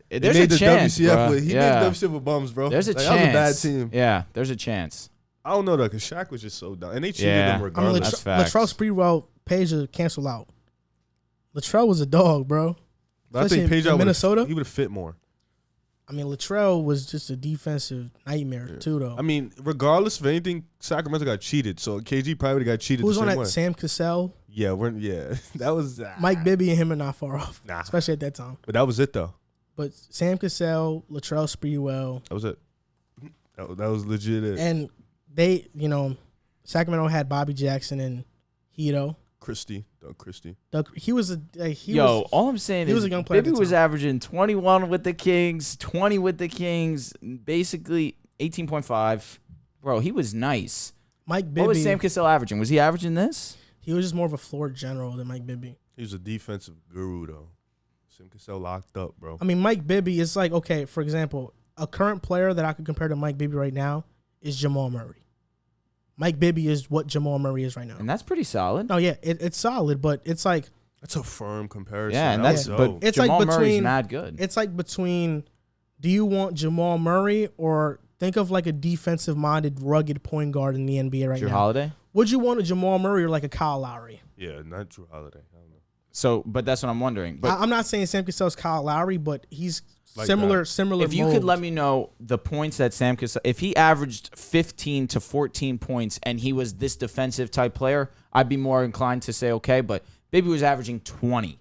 There's he made a chance. the WCF bruh. with, he Yeah. made the WCF with bums, bro. There's a Like, chance. That was a bad team. Yeah, there's a chance. I don't know though, because Shaq was just so dumb. And they cheated Yeah. him I mean, regardless. That's facts. Latrell Sprewell, Peja cancel out. Latrell was a dog, bro. But I think especially in Peja Minnesota? he would have fit more. I mean, Latrell was just a defensive nightmare too, though. I mean, regardless of anything, Sacramento got cheated. So KG probably would have got cheated Who was the on same that? way. Sam Cassell, Yeah, that was Mike Bibby, and him are not far off, Nah. especially at that time. But that was it though. But Sam Cassell, Latrell Sprewell, That was it. That was legit it. and they, Sacramento had Bobby Jackson and Hito. Doug Christie. He was All I'm saying he is was a young player at Bibby the was time. averaging 21 with the Kings, 20 with the Kings, basically 18.5. Bro, he was nice. Mike Bibby. What was Sam Cassell averaging? Was he averaging this? He was just more of a floor general than Mike Bibby. He was a defensive guru though. Sam Cassell locked up, bro. I mean, Mike Bibby is like, okay, for example, a current player that I could compare to Mike Bibby right now is Jamal Murray. Mike Bibby is what Jamal Murray is right now. And that's pretty solid. No, yeah, it's solid, but it's like That's a firm comparison. Yeah, and That that's was but dope. It's Jamal like Murray's between- mad good. it's like between, do you want Jamal Murray or think of like a defensive-minded, rugged point guard in the NBA right Drew now? Holiday. Would you want a Jamal Murray or like a Kyle Lowry? Yeah, not Drew Holiday. I don't know. So, but that's what I'm wondering. But I'm not saying Sam Cassell's Kyle Lowry, but he's Like similar. that. Similar. if you mold. could let me know the points that Sam Cassell, if he averaged 15 to 14 points and he was this defensive type player, I'd be more inclined to say okay. But Bibby was averaging 20.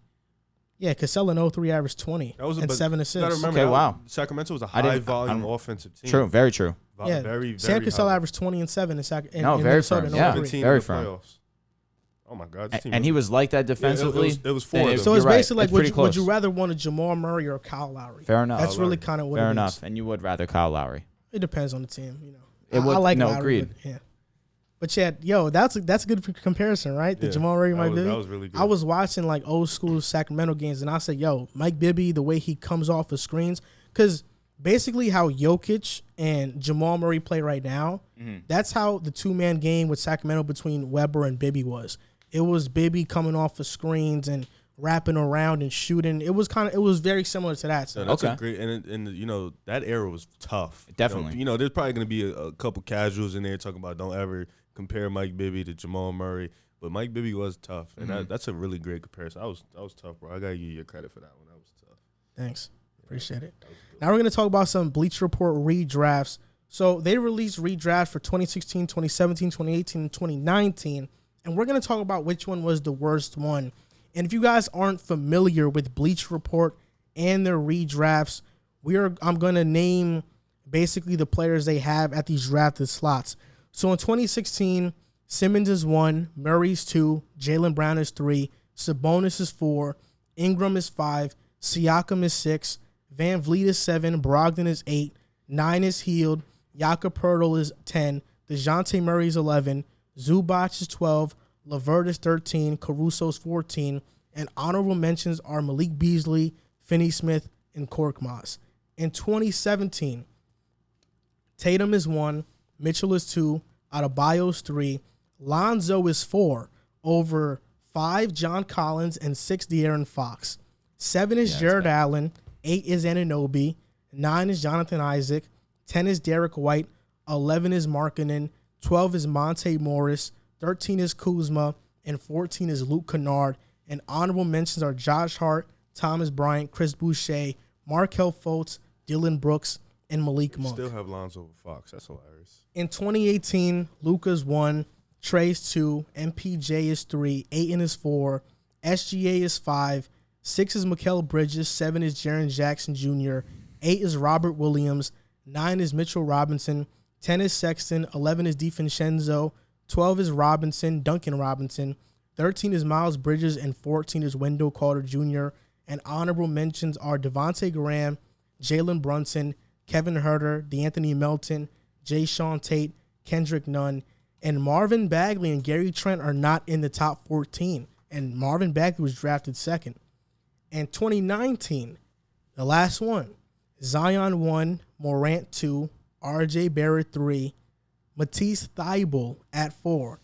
Yeah, Cassell in 03 averaged 20 That was and 7 assists. You gotta remember, Okay, wow. Sacramento was a I didn't- high volume I'm- offensive team. True, very true. Yeah, Very Sam Cassell high. averaged 20 and 7 in No, very Minnesota firm, in yeah. 03. 17 very in the firm. playoffs. Oh my God, this team And he was like that defensively. it was four then of it- them. So it's you're right. basically like, It's would pretty you, close. would you rather want a Jamal Murray or a Kyle Lowry? Fair enough. That's Kyle really Lowry. kind of what Fair it enough. is. And you would rather Kyle Lowry. It depends on the team, It I would- like no, Lowry, agreed. but, yeah. But yeah, yo, that's a good comparison, right? The Yeah, Jamal Murray, Mike Bibby. that was really good. I was watching like old school Sacramento games, and I said, yo, Mike Bibby, the way he comes off the screens, because basically how Jokic and Jamal Murray play right now, that's how the two-man game with Sacramento between Webber and Bibby was. It was Bibby coming off the screens and wrapping around and shooting. It was very similar to that. So Yeah, that's Okay. a great, and that era was tough. Definitely. There's probably going to be a couple casuals in there talking about don't ever compare Mike Bibby to Jamal Murray, but Mike Bibby was tough, and that's a really great comparison. That was tough, bro. I gotta give you credit for that one. That was tough. Thanks. Appreciate it. Now we're going to talk about some Bleacher Report redrafts. So they released redrafts for 2016, 2017, 2018, and 2019. And we're going to talk about which one was the worst one. And if you guys aren't familiar with Bleacher Report and their redrafts, I'm going to name basically the players they have at these drafted slots. So in 2016, Simmons is 1, Murray's 2, Jaylen Brown is 3, Sabonis is 4, Ingram is 5, Siakam is 6, Van Vliet is 7, Brogdon is 8, 9 is Hield, Jakob Poeltl is 10, DeJounte Murray is 11, Zubac is 12, LeVert is 13, Caruso is 14, and honorable mentions are Malik Beasley, Finney Smith, and Korkmaz. In 2017, Tatum is 1, Mitchell is 2, Adebayo is 3, Lonzo is 4, over 5 John Collins and 6 De'Aaron Fox. 7 is Jared Allen, 8 is Anunoby, 9 is Jonathan Isaac, 10 is Derek White, 11 is Markkanen, 12 is Monte Morris, 13 is Kuzma, and 14 is Luke Kennard. And honorable mentions are Josh Hart, Thomas Bryant, Chris Boucher, Markelle Fultz, Dylan Brooks, and Malik Monk. Still have Lonzo over Fox. That's hilarious. In 2018, Luka's 1, Trey's 2, MPJ is 3, Ayton is 4, SGA is 5, 6 is Mikal Bridges, 7 is Jaren Jackson Jr., 8 is Robert Williams, 9 is Mitchell Robinson, 10 is Sexton, 11 is DiVincenzo, 12 is Duncan Robinson, 13 is Miles Bridges, and 14 is Wendell Carter Jr. And honorable mentions are Devontae Graham, Jalen Brunson, Kevin Huerter, DeAnthony Melton, Jay Sean Tate, Kendrick Nunn, and Marvin Bagley and Gary Trent are not in the top 14. And Marvin Bagley was drafted second. And 2019, the last one, Zion 1, Morant 2, RJ Barrett 3, Matisse Thybulle at 4,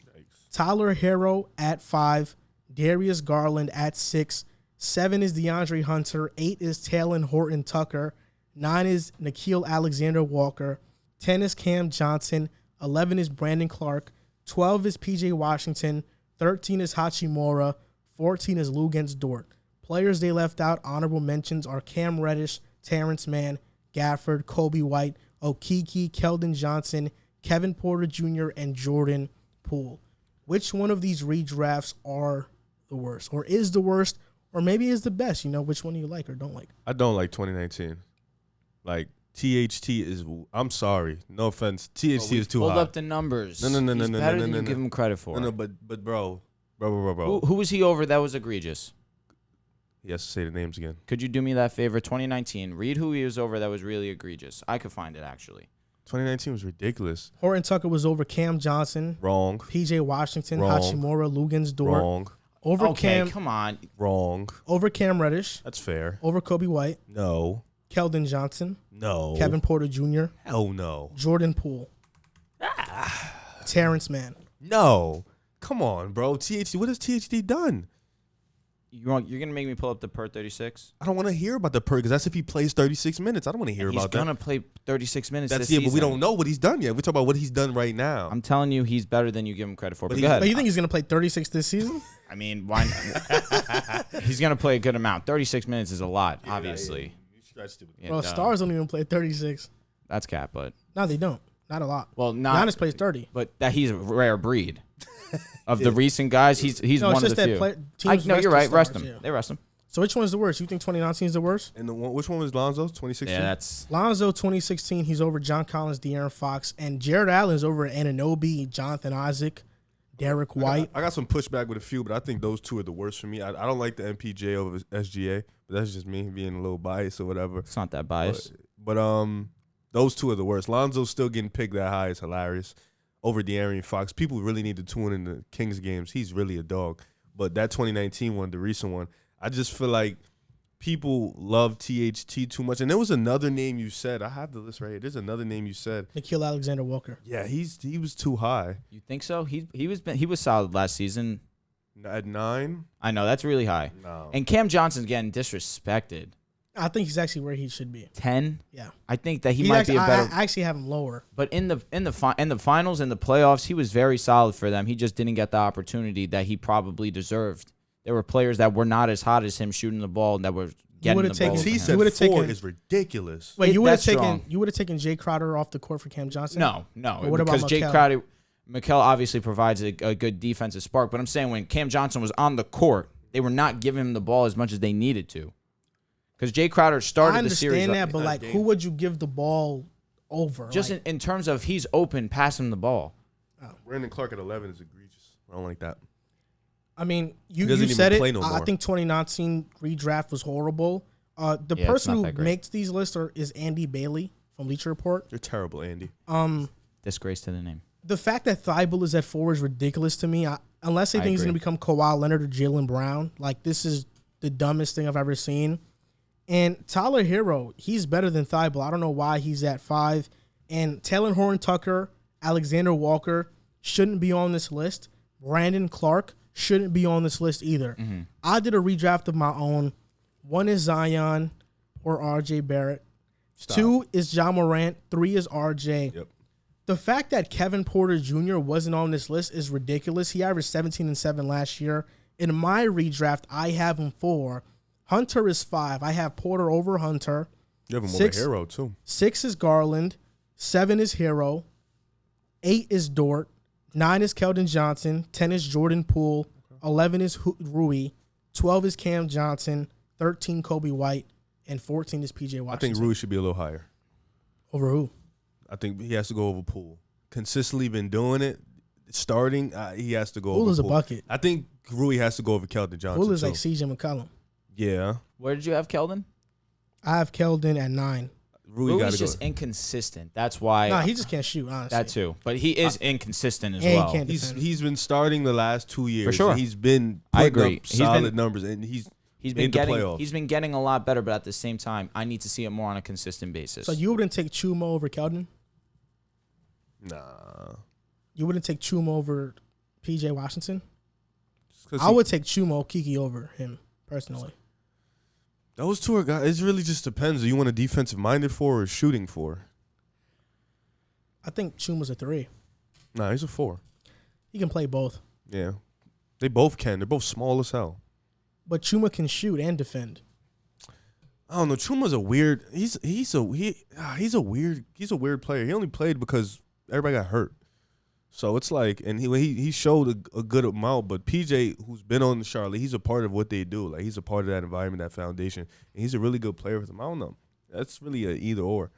Tyler Herro at 5, Darius Garland at 6, 7 is DeAndre Hunter, 8 is Talon Horton Tucker, 9 is Nickeil Alexander-Walker, 10 is Cam Johnson, 11 is Brandon Clark, 12 is PJ Washington, 13 is Hachimura, 14 is Luguentz Dort. Players they left out, honorable mentions are Cam Reddish, Terrence Mann, Gafford, Kobe White, Okeke, Keldon Johnson, Kevin Porter Jr., and Jordan Poole. Which one of these redrafts are the worst, or is the worst, or maybe is the best? Which one do you like or don't like? I don't like 2019. Like, THT is, I'm sorry, no offense. THT is too high. Hold up the numbers. No. He's better than you give him credit for. No, but bro. Who was he over that was egregious? He has to say the names again. Could you do me that favor? 2019. Read who he was over that was really egregious. I could find it, actually. 2019 was ridiculous. Horton Tucker was over Cam Johnson. Wrong. PJ Washington, Wrong. Hachimura, Luguentz Dort. Wrong. Over Okay, come on. Wrong. Over Cam Reddish. That's fair. Over Kobe White. No. Keldon Johnson. No. Kevin Porter Jr. Hell no. Jordan Poole. Terrence Mann. No. Come on, bro. THD. What has THD done? You're going to make me pull up the per 36? I don't want to hear about the per because that's if he plays 36 minutes. I don't want to hear about that. He's going to play 36 minutes That's this it, season. but we don't know what he's done yet. We're talking about what he's done right now. I'm telling you, he's better than you give him credit for. But go But ahead. you think he's going to play 36 this season? I mean, why not? He's going to play a good amount. 36 minutes is a lot, obviously. You stretched it. Yeah, Well, Stars don't even play 36. That's cap, but... No, they don't. Not a lot. Well, Giannis plays 30. But that he's a rare breed. Of the recent guys, he's No, one it's of just the that few. No, you're right. Rest him. Yeah. They rest him. So which one is the worst? You think 2019 is the worst? And which one was Lonzo? 2016? Yeah, that's... Lonzo 2016, he's over John Collins, De'Aaron Fox, and Jared Allen's over Anunoby, Jonathan Isaac, Derek White. I got some pushback with a few, but I think those two are the worst for me. I don't like the MPJ over SGA, but that's just me being a little biased or whatever. It's not that biased. But those two are the worst. Lonzo's still getting picked that high is hilarious. Over De'Aaron Fox. People really need to tune in the Kings games. He's really a dog. But that 2019 one, the recent one, I just feel like people love THT too much. And there was another name you said. I have the list right here. There's another name you said. Nickeil Alexander-Walker. Yeah, he was too high. You think so? He was solid last season. At 9? I know, that's really high. No. And Cam Johnson's getting disrespected. I think he's actually where he should be. 10? Yeah. I think that he might be a better... I actually have him lower. But in the finals, in the playoffs, he was very solid for them. He just didn't get the opportunity that he probably deserved. There were players that were not as hot as him shooting the ball and that were getting the ball. He to said him. 4 is ridiculous. Wait, you would have That's strong. taken Jay Crowder off the court for Cam Johnson? No, Or what about because Jay Mikal? Crowder... Mikal obviously provides a good defensive spark, but I'm saying when Cam Johnson was on the court, they were not giving him the ball as much as they needed to. Because Jay Crowder started the series. I understand that, but like, who would you give the ball over? Just like, in terms of he's open, pass him the ball. Brandon Clark at 11 is egregious. I don't like that. I mean, you said it. No I think 2019 redraft was horrible. The person who makes these lists is Andy Bailey from Bleacher Report. You're terrible, Andy. Disgrace to the name. The fact that Thibault is at 4 is ridiculous to me. Unless they think he's going to become Kawhi Leonard or Jaylen Brown. Like, this is the dumbest thing I've ever seen. And Tyler Hero, he's better than Thibault. I don't know why he's at 5. And Taylor Horton-Tucker, Alexander Walker shouldn't be on this list. Brandon Clark shouldn't be on this list either. Mm-hmm. I did a redraft of my own. 1 is Zion or RJ Barrett. Stop. 2 is Ja Morant. 3 is RJ. Yep. The fact that Kevin Porter Jr. wasn't on this list is ridiculous. He averaged 17 and 7 last year. In my redraft, I have him 4. Hunter is 5. I have Porter over Hunter. You have him over Hero, too. 6 is Garland. 7 is Hero. 8 is Dort. 9 is Keldon Johnson. 10 is Jordan Poole. 11 is Rui. 12 is Cam Johnson. 13 Kobe White. And 14 is PJ Washington. I think Rui should be a little higher. Over who? I think he has to go over Poole. Consistently been doing it. Starting, he has to go over Poole. Poole Is a bucket. I think Rui has to go over Keldon Johnson. Poole is like CJ McCollum. Yeah. Where did you have Keldon? I have Keldon at 9. Rui's just inconsistent. That's why. No, he just can't shoot, honestly. That too. But he is inconsistent as well. He's been starting the last 2 years. For sure. He's been putting up solid numbers, and he's been getting a lot better, but at the same time, I need to see it more on a consistent basis. So you wouldn't take Chuma over Keldon? Nah. You wouldn't take Chuma over PJ Washington? I would take Chuma Okeke over him, personally. Those two are guys. It really just depends. Do you want a defensive-minded 4 or a shooting 4? I think Chuma's a 3. Nah, he's a 4. He can play both. Yeah. They both can. They're both small as hell. But Chuma can shoot and defend. I don't know. Chuma's a weird. He's a weird player. He only played because everybody got hurt. So it's like, and he showed a good amount. But PJ, who's been on the Charlotte, he's a part of what they do. Like, he's a part of that environment, that foundation, and he's a really good player for them. I don't know. That's really an either or.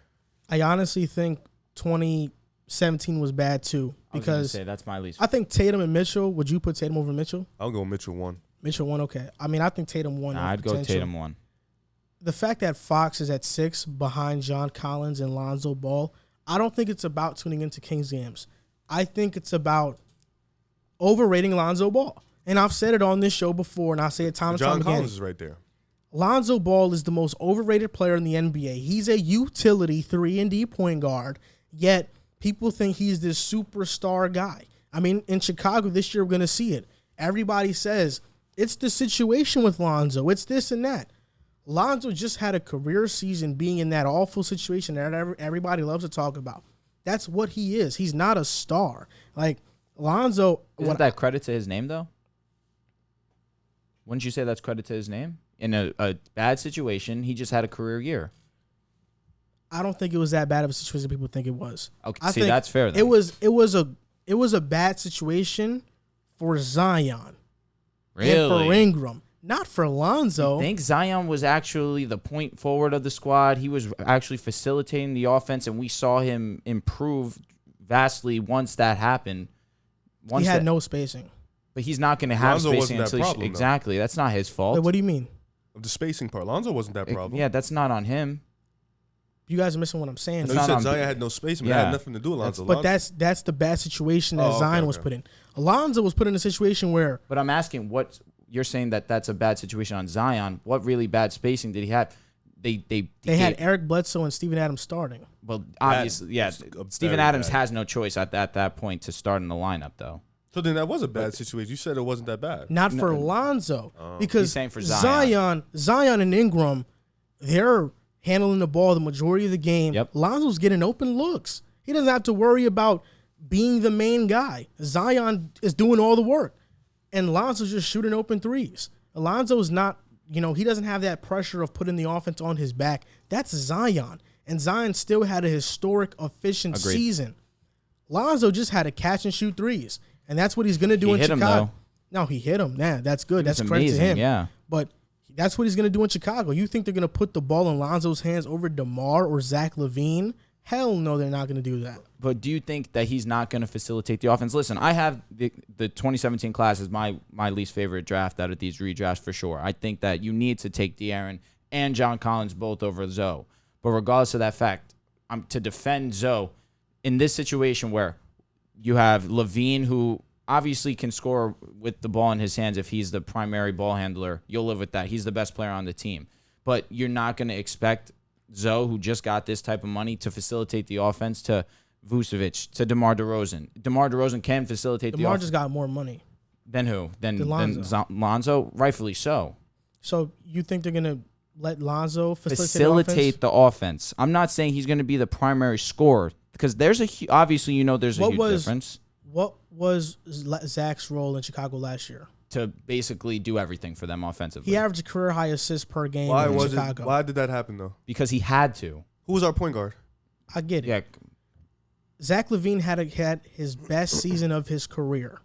I honestly think 2017 was bad too, because I was gonna say, that's my least. I think Tatum and Mitchell. Would you put Tatum over Mitchell? I'll go Mitchell 1. Mitchell 1, okay. I mean, I think Tatum 1. I'd go Tatum 1. The fact that Fox is at 6 behind John Collins and Lonzo Ball, I don't think it's about tuning into Kings games. I think it's about overrating Lonzo Ball. And I've said it on this show before, and I say it time and time again. John Collins is right there. Lonzo Ball is the most overrated player in the NBA. He's a utility 3-and-D point guard, yet people think he's this superstar guy. I mean, in Chicago this year, we're going to see it. Everybody says, it's the situation with Lonzo. It's this and that. Lonzo just had a career season being in that awful situation that everybody loves to talk about. That's what he is. He's not a star. Like, Lonzo... Isn't that credit to his name, though? Wouldn't you say that's credit to his name? In a bad situation, he just had a career year. I don't think it was that bad of a situation people think it was. Okay, see, that's fair, then. It was a bad situation for Zion. Really? And for Ingram. Not for Lonzo. I think Zion was actually the point forward of the squad. He was actually facilitating the offense, and we saw him improve vastly once that happened. He had no spacing. But he's not going to have Lonzo spacing wasn't that until problem, exactly. That's not his fault. Wait, what do you mean? The spacing part. Lonzo wasn't that problem. Yeah, that's not on him. You guys are missing what I'm saying. No, you said Zion had no spacing. That had nothing to do with Lonzo. But that's the bad situation that Zion was put in. Alonzo was put in a situation where... But I'm asking, what you're saying that's a bad situation on Zion. What really bad spacing did he have? They had Eric Bledsoe and Steven Adams starting. Well, obviously, Steven Adams has no choice at that point to start in the lineup, though. So then that was a bad situation. You said it wasn't that bad. Not for Lonzo. Because saying for Zion and Ingram, they're handling the ball the majority of the game. Yep. Lonzo's getting open looks. He doesn't have to worry about being the main guy. Zion is doing all the work. And Lonzo's just shooting open threes. Alonzo's not, he doesn't have that pressure of putting the offense on his back. That's Zion. And Zion still had a historic, efficient season. Lonzo just had to catch and shoot threes, and that's what he's going to do in hit him, Chicago. though. No, he hit him. Man, that's good. That's credit amazing, to him. yeah. But that's what he's going to do in Chicago. You think they're going to put the ball in Lonzo's hands over DeMar or Zach LaVine? Hell no, they're not going to do that. But do you think that he's not going to facilitate the offense? Listen, I have the 2017 class is my least favorite draft out of these redrafts for sure. I think that you need to take De'Aaron and John Collins both over Zoe. But regardless of that fact, to defend Zoe in this situation where you have LaVine, who obviously can score with the ball in his hands if he's the primary ball handler. You'll live with that. He's the best player on the team. But you're not going to expect Zoe, who just got this type of money, to facilitate the offense to Vucevic, to DeMar DeRozan. DeMar DeRozan can facilitate the offense. DeMar just got more money. Than who? Than Lonzo. Lonzo? Rightfully so. So you think they're going to let Lonzo facilitate the offense? I'm not saying he's going to be the primary scorer because there's obviously there's a huge difference. What was Zach's role in Chicago last year? To basically do everything for them offensively. He averaged a career high assist per game in Chicago. Why did that happen, though? Because he had to. Who was our point guard? I get it. Yeah. Zach LaVine had his best season of his career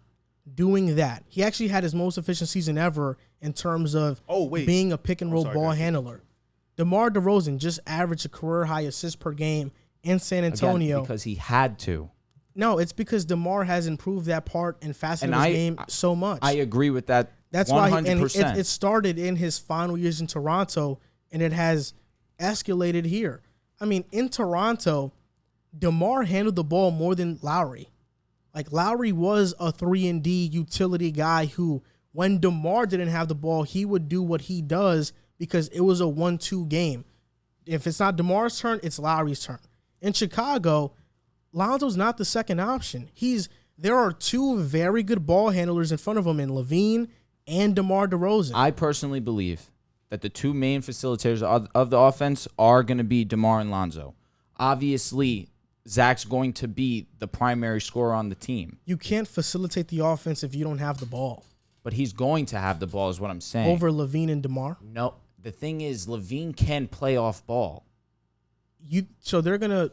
doing that. He actually had his most efficient season ever in terms of being a pick-and-roll ball handler. DeMar DeRozan just averaged a career-high assist per game in San Antonio. Again, because he had to. No, it's because DeMar has improved that part and facet of his game so much. I agree with that. That's 100%. why it started in his final years in Toronto, and it has escalated here. I mean, in Toronto, DeMar handled the ball more than Lowry. Like, Lowry was a 3-and-D utility guy who, when DeMar didn't have the ball, he would do what he does because it was a 1-2 game. If it's not DeMar's turn, it's Lowry's turn. In Chicago, Lonzo's not the second option. There are two very good ball handlers in front of him in LaVine and DeMar DeRozan. I personally believe that the two main facilitators of the offense are going to be DeMar and Lonzo. Obviously, Zach's going to be the primary scorer on the team. You can't facilitate the offense if you don't have the ball. But he's going to have the ball is what I'm saying. Over LaVine and DeMar? No. The thing is, LaVine can play off ball. So they're going to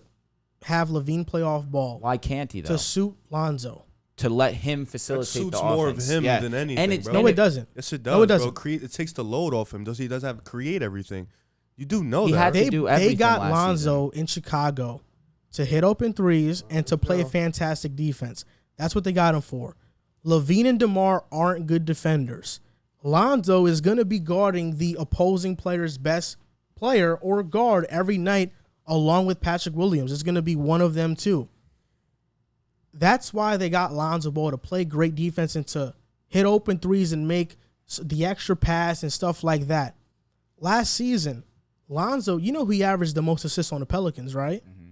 have LaVine play off ball. Why can't he, though? To suit Lonzo. To let him facilitate the offense. That suits more of him than anything, bro. No, it doesn't. Yes, it does, no, it doesn't. bro. It takes the load off him. He doesn't have to create everything. You do know he that. Had to do everything they got last Lonzo season. in Chicago to hit open threes and to play fantastic defense. That's what they got him for. LaVine and DeMar aren't good defenders. Lonzo is going to be guarding the opposing player's best player or guard every night along with Patrick Williams. It's going to be one of them too. That's why they got Lonzo Ball to play great defense and to hit open threes and make the extra pass and stuff like that. Last season, Lonzo, you know who he averaged the most assists on the Pelicans, right? Mm-hmm.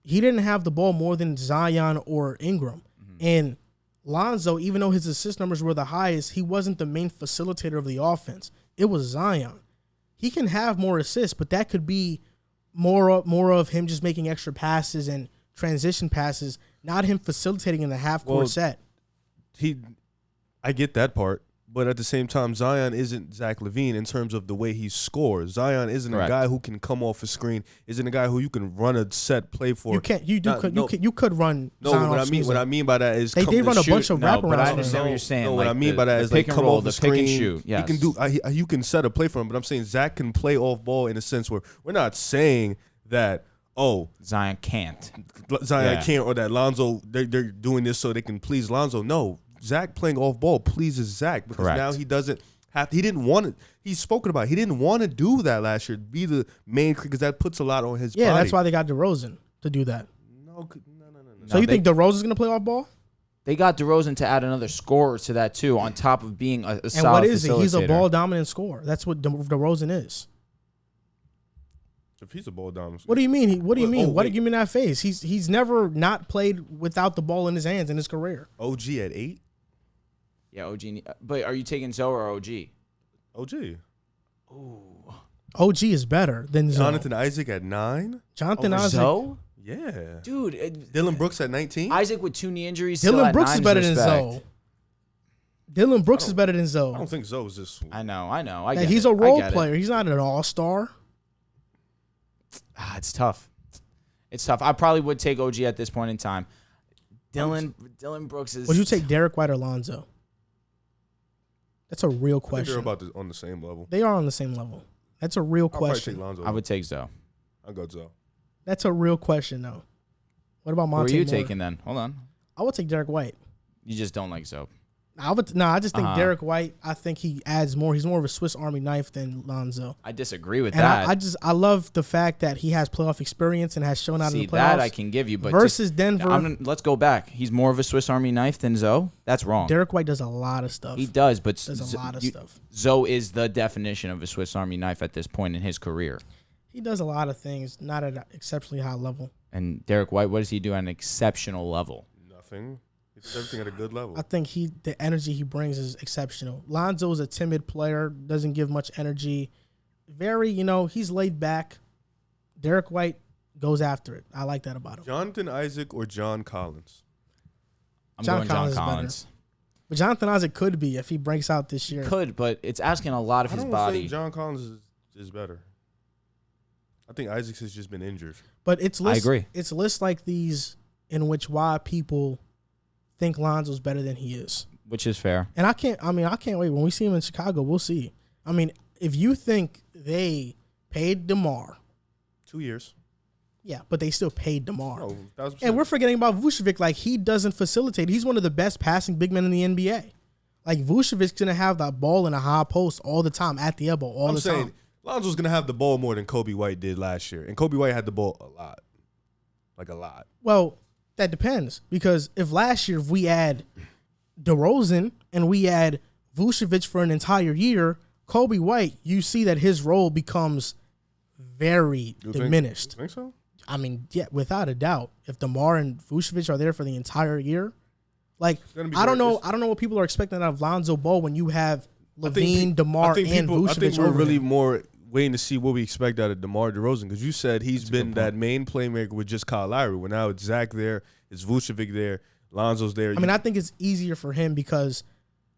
He didn't have the ball more than Zion or Ingram. Mm-hmm. And Lonzo, even though his assist numbers were the highest, he wasn't the main facilitator of the offense. It was Zion. He can have more assists, but that could be more of him just making extra passes and transition passes, not him facilitating in the half-court set. I get that part, but at the same time, Zion isn't Zach LaVine in terms of the way he scores. Zion isn't a guy who can come off a screen. Isn't a guy who you can run a set play for. You can't. You could run. No, Zion what off I mean. screens. What I mean by that is they run a bunch of wraparounds. But I understand what you're saying. No, like what I mean by that is like come off the screen. Pick and shoot. Yes. You can do. You can set a play for him, but I'm saying Zach can play off ball in a sense where we're not saying that. Oh, Zion can't. Can't, or that Lonzo, they're doing this so they can please Lonzo. No, Zach playing off ball pleases Zach because now he doesn't have. He didn't want it. He's spoken about. He didn't want to do that last year. Be the main because that puts a lot on his. Yeah, body. that's why they got DeRozan to do that. No. So you think DeRozan's going to play off ball? They got DeRozan to add another scorer to that too, on top of being a solid And what is he? He's a facilitator. ball dominant scorer. That's what DeRozan is. If he's a ball dominant. What do you mean? What do you mean? What do you mean that face? He's never not played without the ball in his hands in his career. OG at 8? Yeah, OG. But are you taking Zoe or OG? OG. Ooh. OG is better than Zoe. Jonathan Isaac at 9? Jonathan Over Isaac. Zoe? Yeah. Dude. Dylan Brooks at 19? Isaac with 2 knee injuries. Dylan Brooks is better than Zoe. Dylan Brooks is better than Zoe. I don't think Zoe's this. I know. He's a role player. He's not an all-star. It's tough. I probably would take OG at this point in time. Dylan Brooks is. Would you take Derek White or Lonzo? That's a real I think question. they're about on the same level. They are on the same level. That's a real I'll probably question. take Lonzo. I would take Zoe. I'll go Zoe. That's a real question, though. What about Monte? Who are you Moore? taking then? Hold on. I would take Derek White. You just don't like Zoe. I just think Derek White, I think he adds more. He's more of a Swiss Army knife than Lonzo. I disagree with And that. I love the fact that he has playoff experience and has shown out in the playoffs. That I can give you, but versus Denver. Let's go back. He's more of a Swiss Army knife than Zoe. That's wrong. Derek White does a lot of stuff. He does, but does a lot of stuff. Zoe is the definition of a Swiss Army knife at this point in his career. He does a lot of things, not at an exceptionally high level. And Derek White, what does he do at an exceptional level? Nothing. He does everything at a good level. I think the energy he brings is exceptional. Lonzo is a timid player, doesn't give much energy. Very, he's laid back. Derek White goes after it. I like that about him. Jonathan Isaac or John Collins? I'm going John Collins. But Jonathan Isaac could be if he breaks out this year. Could, but it's asking a lot of his I don't body. think John Collins is better. I think Isaac has just been injured. But it's lists, I agree. It's lists like these in which why people think Lonzo's better than he is. Which is fair. And I can't wait. When we see him in Chicago, we'll see. I mean, if you think they paid DeMar. 2 years. Yeah, but they still paid DeMar. No, 1,000%. And we're forgetting about Vucevic. Like, he doesn't facilitate. He's one of the best passing big men in the NBA. Like, Vucevic's going to have that ball in a high post all the time, at the elbow all the time. Lonzo's going to have the ball more than Kobe White did last year. And Kobe White had the ball a lot. Like, a lot. Well, that depends. Because if last year, if we add DeRozan and we add Vucevic for an entire year, Kobe White, you see that his role becomes very diminished. You think so? I mean, yeah, without a doubt. If DeMar and Vucevic are there for the entire year, like, I don't know what people are expecting out of Lonzo Ball when you have LaVine, DeMar, and Vucevic. I think we're really more waiting to see what we expect out of DeMar DeRozan, because you said he's been that main playmaker with just Kyle Lowry. Well, now it's Zach there, it's Vucevic there, Lonzo's there. I mean, I think it's easier for him because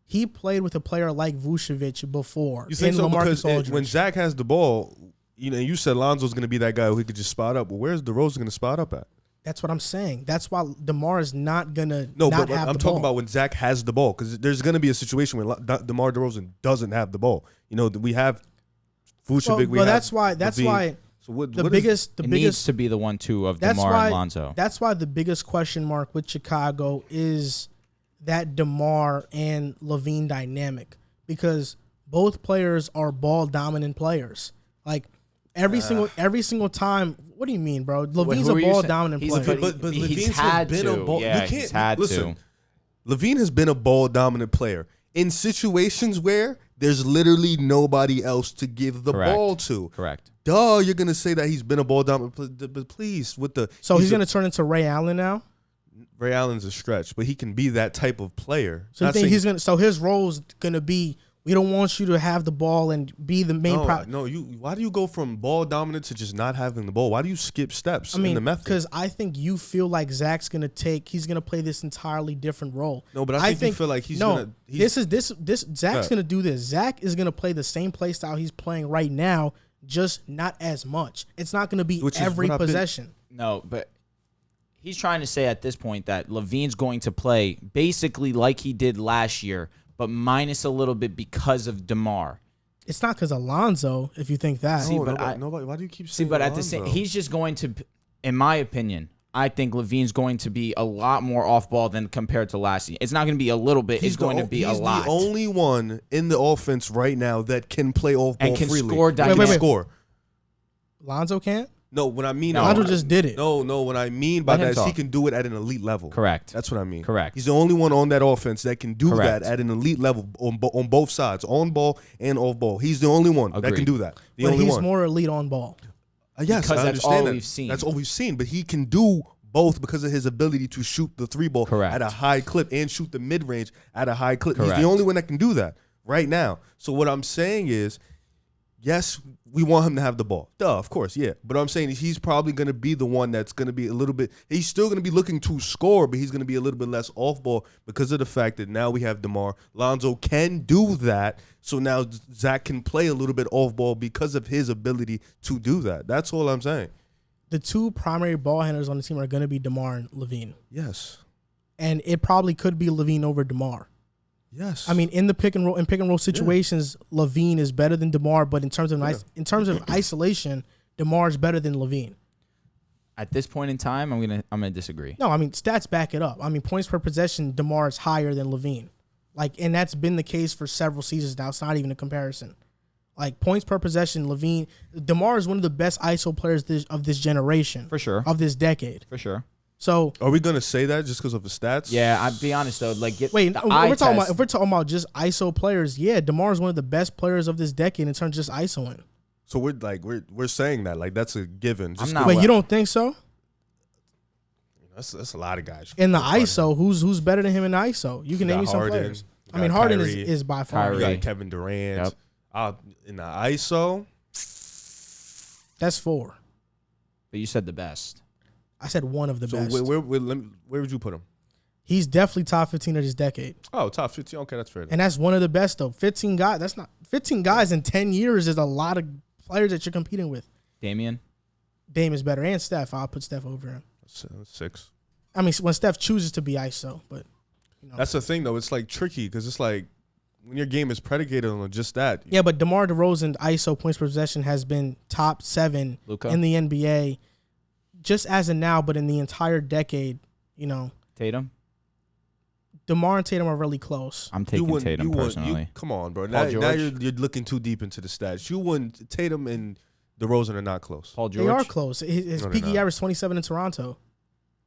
he played with a player like Vucevic before. You think so? LaMarcus Because when Zach has the ball, you said Lonzo's going to be that guy who could just spot up. Well, where's DeRozan going to spot up at? That's what I'm saying. That's why DeMar is not going to but I'm talking about when Zach has the ball, because there's going to be a situation where DeMar DeRozan doesn't have the ball. We have Vucevic. That's why. So it needs to be the 1-2 of DeMar and Lonzo. That's why the biggest question mark with Chicago is that DeMar and LaVine dynamic, because both players are ball dominant players. Like every single time. What do you mean, bro? LaVine's a ball dominant player. But LaVine's been a ball. Yeah, he's had to. LaVine has been a ball dominant player in situations where there's literally nobody else to give the ball to. Correct. Duh, you're gonna say that he's been a ball dominant player, but please, so he's gonna turn into Ray Allen now. Ray Allen's a stretch, but he can be that type of player. So you think he's gonna? So his role is gonna be, we don't want you to have the ball and be the main. Why do you go from ball dominant to just not having the ball? Why do you skip steps in the method? Because I think you feel like Zach's gonna play this entirely different role. No, but I think you feel like Zach's gonna do this. Zach is gonna play the same play style he's playing right now, just not as much. It's not gonna be every possession. No, but he's trying to say at this point that LaVine's going to play basically like he did last year, but minus a little bit because of DeMar. It's not because of Lonzo, if you think that. Why do you keep saying but Lonzo? He's just going to, in my opinion, I think LaVine's going to be a lot more off ball than compared to last year. It's not going to be a little bit. It's going to be a lot. He's the only one in the offense right now that can play off ball and can freely. Score. Lonzo can't? No, what I mean, Lonzo just did it. No, what I mean by that is he can do it at an elite level. Correct. That's what I mean. Correct. He's the only one on that offense that can do that at an elite level on both sides, on ball and off ball. He's the only one that can do that. But he's more elite on ball. Yes, because I that's understand all that. We've seen. That's all we've seen. But he can do both because of his ability to shoot the three ball at a high clip and shoot the mid range at a high clip. Correct. He's the only one that can do that right now. So what I'm saying is, yes, we want him to have the ball. Duh, of course, yeah. But I'm saying he's probably going to be the one that's going to be a little bit – he's still going to be looking to score, but he's going to be a little bit less off ball because of the fact that now we have DeMar. Lonzo can do that, so now Zach can play a little bit off ball because of his ability to do that. That's all I'm saying. The two primary ball handlers on the team are going to be DeMar and LaVine. Yes. and it probably could be LaVine over DeMar. Yes. I mean, in the pick and roll situations, LaVine is better than DeMar, but in terms of isolation, DeMar is better than LaVine. At this point in time, I'm gonna disagree. No, I mean stats back it up. I mean points per possession, DeMar is higher than LaVine. Like, and that's been the case for several seasons now. It's not even a comparison. Like points per possession, DeMar is one of the best ISO players of this generation, For sure. of this decade. For sure. So are we gonna say that just because of the stats? Yeah, I'll be honest though. Like, if we're talking about just ISO players, yeah, DeMar is one of the best players of this decade in terms of just ISOing. So we're saying that like that's a given. Just Wait, you don't think so? That's a lot of guys. In the ISO, who's better than him in the ISO? You can name me some players. I mean, Harden is by far. You got Kevin Durant. Yep. In the ISO, that's 4. But you said the best. I said one of the best. So where would you put him? He's definitely top 15 of this decade. Oh, top 15. Okay, that's fair. And that's one of the best though. 15 guys. That's not 15 guys in 10 years is a lot of players that you're competing with. Dame is better, and Steph. I'll put Steph over him. 6. I mean, when Steph chooses to be ISO, but that's the thing though. It's like tricky because it's like when your game is predicated on just that. Yeah, but DeMar DeRozan ISO points per possession has been top 7 in the NBA, just as of now, but in the entire decade, Tatum. DeMar and Tatum are really close. I'm taking Tatum personally. Come on, bro. Now you're looking too deep into the stats. You wouldn't. Tatum and DeRozan are not close. Paul George. They are close. His peak average 27 in Toronto.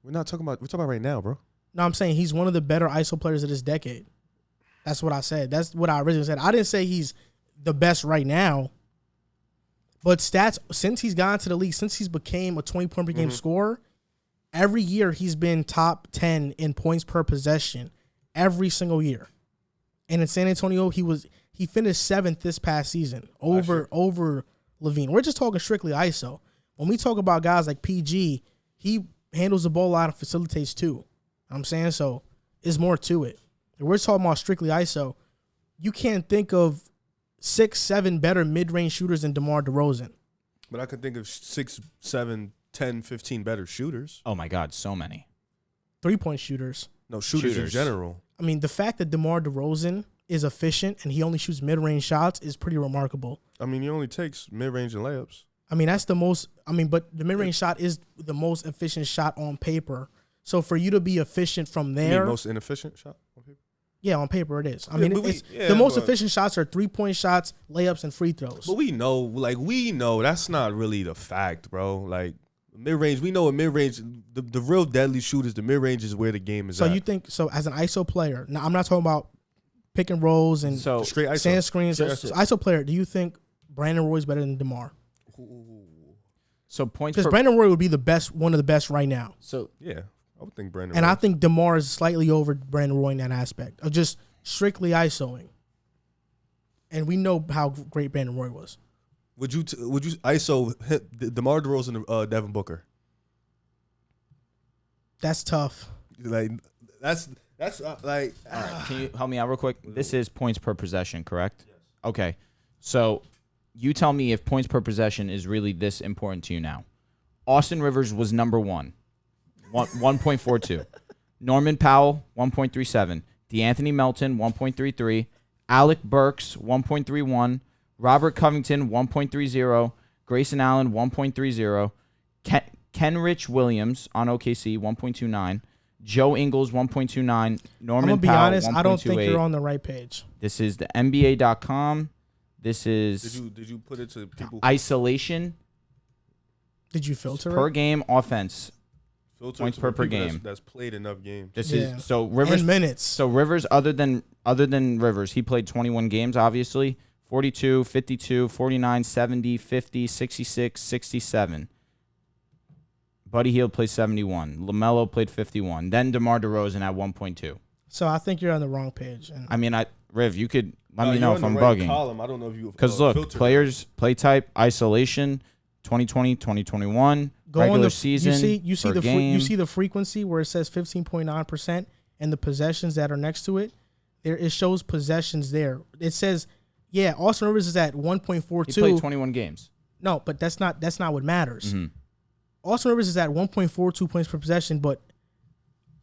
We're talking about right now, bro. No, I'm saying he's one of the better ISO players of this decade. That's what I said. That's what I originally said. I didn't say he's the best right now. But stats, since he's gone to the league, since he's became a 20-point per game scorer, every year he's been top 10 in points per possession. Every single year. And in San Antonio, he finished 7th this past season over LaVine. We're just talking strictly ISO. When we talk about guys like PG, he handles the ball a lot and facilitates too. I'm saying, so there's more to it. If we're talking about strictly ISO, you can't think of 6, 7 better mid-range shooters than DeMar DeRozan. But I can think of 6, 7, 10, 15 better shooters. Oh my God, so many. 3-point shooters. No, shooters in general. I mean, the fact that DeMar DeRozan is efficient and he only shoots mid-range shots is pretty remarkable. I mean, he only takes mid-range and layups. I mean, that's the most. I mean, but the mid-range shot is the most efficient shot on paper. So for you to be efficient from there, you mean most inefficient shot on paper? Yeah, on paper it is. I mean, the most efficient shots are 3-point shots, layups, and free throws. But we know that's not really the fact, bro. Like mid-range, we know in mid-range, the real deadly shooters, the mid-range is where the game is at. So you think as an ISO player? Now I'm not talking about pick and rolls and straight ISO. Sand screens. ISO player. Do you think Brandon Roy is better than DeMar? So points because Brandon Roy would be one of the best right now. So yeah. I would think Brandon. And I think DeMar is slightly over Brandon Roy in that aspect of just strictly ISOing. And we know how great Brandon Roy was. Would you ISO DeMar DeRozan and Devin Booker? That's tough. Like that's like. All right, can you help me out real quick? This is points per possession, correct? Yes. Okay, so you tell me if points per possession is really this important to you now. Austin Rivers was number 1. 1.42. Norman Powell, 1.37. DeAnthony Melton, 1.33. Alec Burks, 1.31. Robert Covington, 1.30. Grayson Allen, 1.30. Kenrich Williams on OKC, 1.29. Joe Ingles, 1.29. Norman Powell, I'm going to be honest, 1.28. I don't think you're on the right page. This is the NBA.com. This is... Did you put it to people? Isolation. Did you filter per it? game offense. Points per game. That's played enough games. This is so Rivers and minutes. So Rivers, other than Rivers, he played 21 games. Obviously, 42, 52, 49, 70, 50, 66, 67. Buddy Hield played 71. LaMelo played 51. Then DeMar DeRozan at 1.2. So I think you're on the wrong page. I mean, Riv, you could let me know if I'm right bugging. Column. I don't know if you because look, players, play type, isolation, 2020, 2021. Regular season, you see the frequency where it says 15.9% and the possessions that are next to it. It shows possessions there. It says, yeah, Austin Rivers is at 1.42. He played 21 games. No, but that's not what matters. Mm-hmm. Austin Rivers is at 1.42 points per possession, but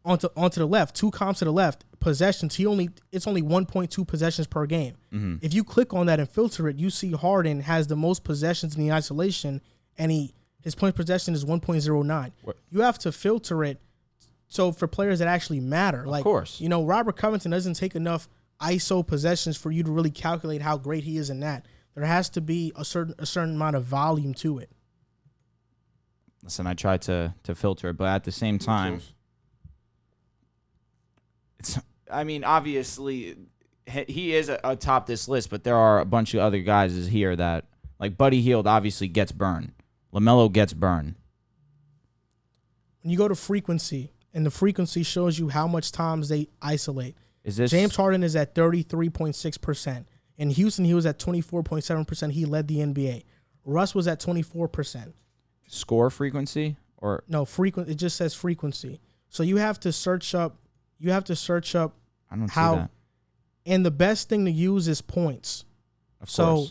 onto the left, 2 comps to the left, possessions. It's only 1.2 possessions per game. Mm-hmm. If you click on that and filter it, you see Harden has the most possessions in the isolation, and his point possession is 1.09. You have to filter it so for players that actually matter. Of course. Robert Covington doesn't take enough ISO possessions for you to really calculate how great he is in that. There has to be a certain amount of volume to it. Listen, I tried to filter it, but at the same time, obviously, he is atop this list, but there are a bunch of other guys here that, like Buddy Hield obviously gets burned. LaMelo gets burned. When you go to frequency, and the frequency shows you how much times they isolate. James Harden is at 33.6%. In Houston, he was at 24.7%. He led the NBA. Russ was at 24%. Score frequency or no it just says frequency. So you have to search up. I don't see that. And the best thing to use is points. Of course. So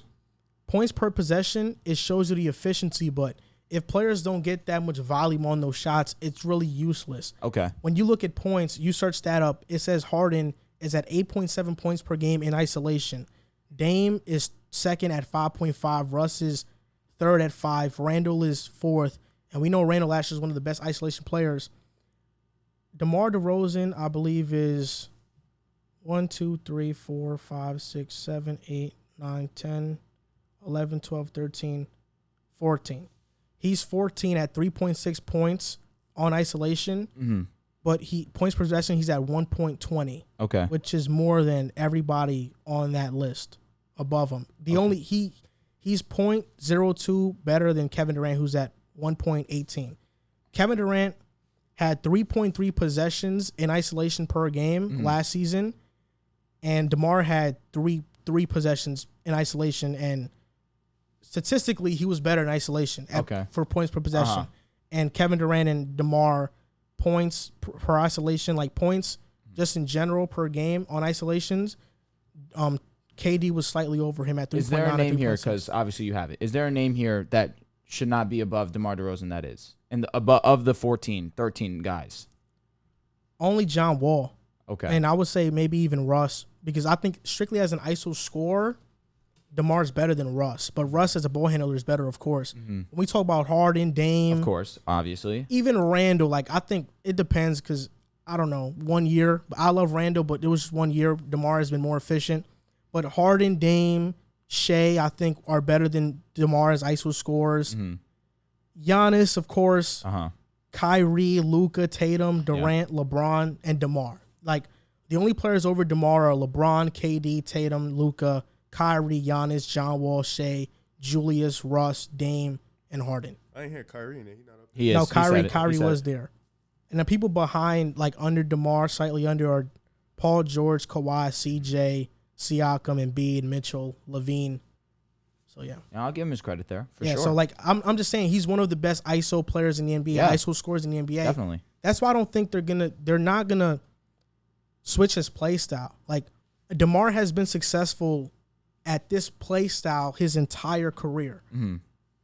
points per possession, it shows you the efficiency, but if players don't get that much volume on those shots, it's really useless. Okay. When you look at points, you search that up. It says Harden is at 8.7 points per game in isolation. Dame is second at 5.5. Russ is third at 5. Randall is fourth. And we know Randall Ash is one of the best isolation players. DeMar DeRozan, I believe, is 1, 2, 3, 4, 5, 6, 7, 8, 9, 10, 11, 12, 13, 14. He's 14 at 3.6 points on isolation. Mm-hmm. But points per possession, he's at 1.20. Okay. Which is more than everybody on that list above him. He's 0.02 better than Kevin Durant, who's at 1.18. Kevin Durant had 3.3 possessions in isolation per game last season, and DeMar had three possessions in isolation, and statistically he was better in isolation for points per possession. And Kevin Durant and DeMar points per isolation, like points just in general per game on isolations, KD was slightly over him at 3.9. Is there a name here, because obviously you have it, is there a name here that should not be above DeMar DeRozan that is? And of the 13 guys? Only John Wall. Okay. And I would say maybe even Russ, because I think strictly as an ISO scorer, DeMar's better than Russ. But Russ as a ball handler is better, of course. Mm-hmm. When we talk about Harden, Dame. Of course, obviously. Even Randall, I think it depends because, I don't know, 1 year. I love Randall, but it was just 1 year. DeMar has been more efficient. But Harden, Dame, Shea, I think, are better than DeMar as ISO scorers. Mm-hmm. Giannis, of course. Uh-huh. Kyrie, Luka, Tatum, Durant, LeBron, and DeMar. The only players over DeMar are LeBron, KD, Tatum, Luka, Kyrie, Giannis, John Wall, Shea, Julius, Russ, Dame, and Harden. I ain't hear Kyrie in there. He's not up there. He is. No, Kyrie was there. And the people behind, under DeMar, slightly under, are Paul George, Kawhi, CJ, Siakam, Embiid, Mitchell, Levine. So, yeah. I'll give him his credit there, for sure. Yeah, so, I'm just saying he's one of the best ISO players in the NBA, ISO scorers in the NBA. Definitely. That's why I don't think they're not going to switch his play style. DeMar has been successful at this play style his entire career. Mm-hmm.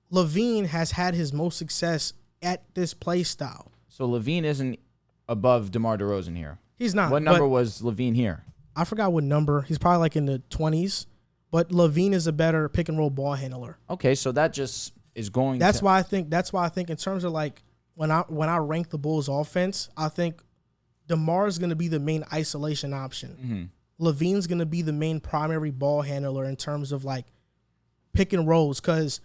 Levine has had his most success at this play style. So Levine isn't above DeMar DeRozan here. He's not. What number was Levine here? I forgot what number. He's probably in the 20s. But Levine is a better pick and roll ball handler. Okay, so that just is going. That's why I think in terms of when I rank the Bulls offense, I think DeMar is going to be the main isolation option. Mm-hmm. Levine's going to be the main primary ball handler in terms of pick and rolls. Because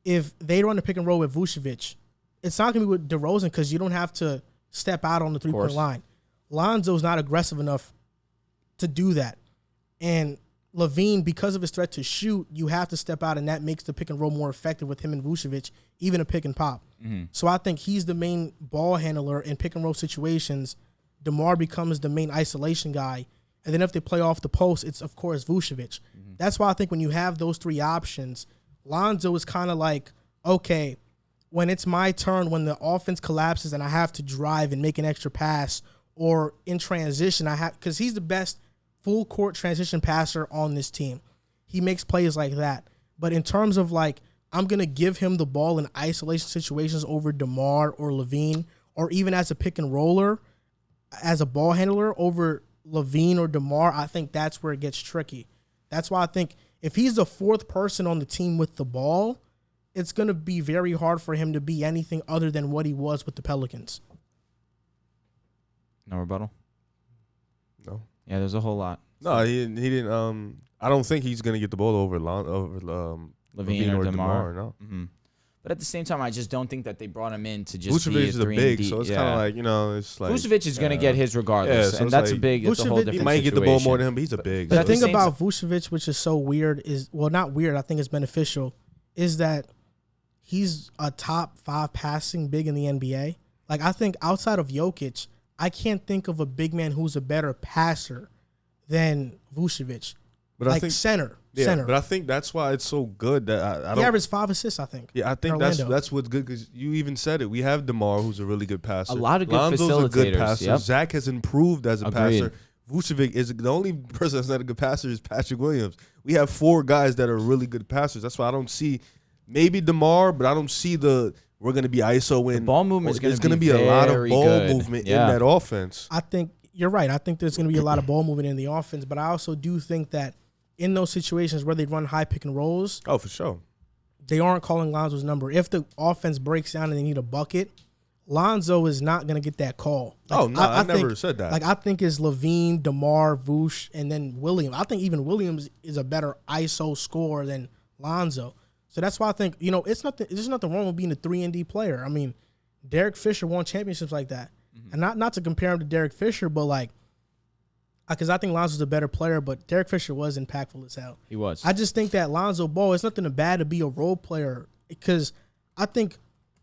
if they run the pick and roll with Vucevic, it's not going to be with DeRozan because you don't have to step out on the 3-point line. Lonzo's not aggressive enough to do that. And Levine, because of his threat to shoot, you have to step out, and that makes the pick and roll more effective with him and Vucevic, even a pick and pop. Mm-hmm. So I think he's the main ball handler in pick and roll situations. DeMar becomes the main isolation guy. And then if they play off the post, it's, of course, Vucevic. Mm-hmm. That's why I think when you have those three options, Lonzo is kind of okay, when it's my turn, when the offense collapses and I have to drive and make an extra pass, or in transition, because he's the best full court transition passer on this team. He makes plays like that. But in terms of I'm going to give him the ball in isolation situations over DeMar or Levine, or even as a pick and roller, as a ball handler over Levine or DeMar, I think that's where it gets tricky. That's why I think if he's the fourth person on the team with the ball, it's going to be very hard for him to be anything other than what he was with the Pelicans. No rebuttal? No. Yeah, there's a whole lot. No, he didn't. I don't think he's gonna get the ball over Levine or DeMar. No. Mm-hmm. But at the same time, I just don't think that they brought him in to just Vucevic be a is a 3 big, and D. so it's kind of like, it's like Vucevic is going to get his regardless, so and it's that's like a big. It's a whole Vucevic- different he might get the ball more than him, but he's a big. But So the thing same about Vucevic, which is so weird, is not weird. I think it's beneficial, is that he's a top 5 passing big in the NBA. Like I think outside of Jokic, I can't think of a big man who's a better passer than Vucevic. But like I think center. But I think that's why it's so good that I don't. He averaged 5 assists, I think. Yeah, I think that's what's good because you even said it. We have DeMar, who's a really good passer. A lot of good Lonzo's facilitators. a good passer. Yep. Zach has improved as a Agreed. passer. Vucevic is the only person that's not a good passer is Patrick Williams. We have 4 guys that are really good passers. That's why I don't see maybe DeMar, but I don't see we're going to be ISO in. The ball movement is There's going to be a lot of very ball good. movement Yeah. in that offense. I think you're right. I think there's going to be a lot of ball movement in the offense, but I also do think that in those situations where they run high pick and rolls, Oh, for sure. they aren't calling Lonzo's number. If the offense breaks down and they need a bucket, Lonzo is not going to get that call. Like, I never think, said that. Like I think it's Levine, DeMar, Vooch, and then Williams. I think even Williams is a better ISO scorer than Lonzo. So that's why I think, there's nothing wrong with being a 3-and-D player. I mean, Derek Fisher won championships like that. Mm-hmm. And not to compare him to Derek Fisher, but like, because I think Lonzo's a better player, but Derek Fisher was impactful as hell. He was. I just think that Lonzo Ball, it's nothing bad to be a role player because I think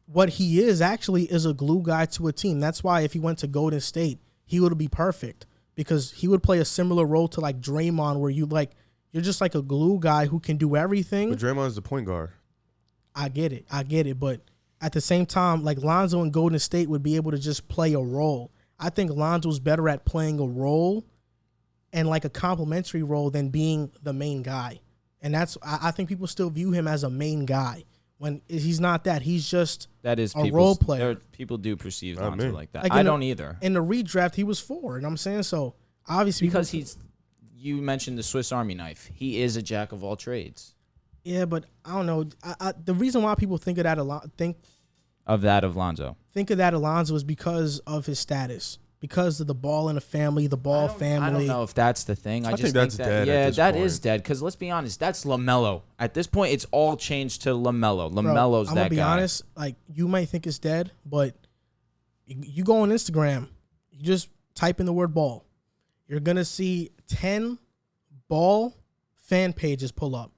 what he is actually is a glue guy to a team. That's why if he went to Golden State, he would be perfect because he would play a similar role to like Draymond where you're just like a glue guy who can do everything. But Draymond's the point guard. I get it. But at the same time, like Lonzo and Golden State would be able to just play a role. I think Lonzo's better at playing a role and like a complementary role than being the main guy. And I think people still view him as a main guy when he's not that. He's just that is a role player. People do perceive Lonzo like that. Like I don't either. In the redraft, he was 4. And I'm saying so. Obviously, because you mentioned the Swiss Army knife. He is a jack of all trades. Yeah, but I don't know. The reason why people think of that a lot, think of Lonzo is because of his status. Because of the ball in the family, the ball family. I don't know if that's the thing. I just think that's that, dead. Yeah, that is dead. Because let's be honest, that's LaMelo. At this point, it's all changed to LaMelo. LaMelo's I'm that guy. I'm gonna be honest. Like you might think it's dead, but you go on Instagram, you just type in the word ball, you're gonna see 10 ball fan pages pull up,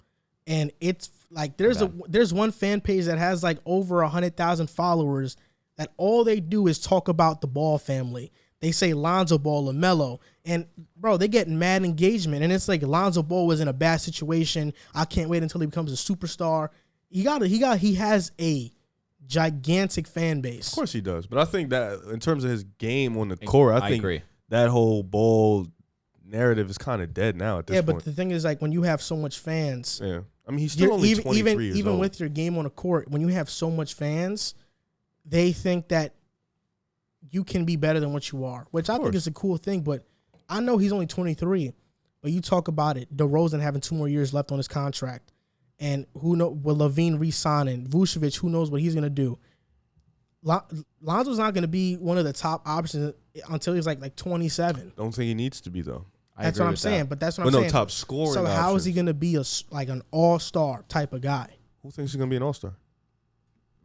and it's like there's one fan page that has like over 100,000 followers that all they do is talk about the Ball family. They say Lonzo Ball, LaMelo, and bro, they get mad engagement. And it's like Lonzo Ball was in a bad situation. I can't wait until he becomes a superstar. He has a gigantic fan base. Of course he does, but I think that in terms of his game on the court, I think agree. That whole Ball narrative is kind of dead now at this point. Yeah, but the thing is, like when you have so much fans, yeah, I mean he's still only 23 years even old. with your game on the court, when you have so much fans, they think that you can be better than what you are, which I think is a cool thing. But I know he's only 23, but you talk about it. DeRozan having 2 more years left on his contract, and who know with Levine re-signing, Vucevic, who knows what he's gonna do. Lonzo's not gonna be one of the top options until he's like 27. Don't think he needs to be though. That's what I'm saying. But that's what I'm saying. No top scoring. So how options. is he gonna be an all-star type of guy? Who thinks he's gonna be an all-star?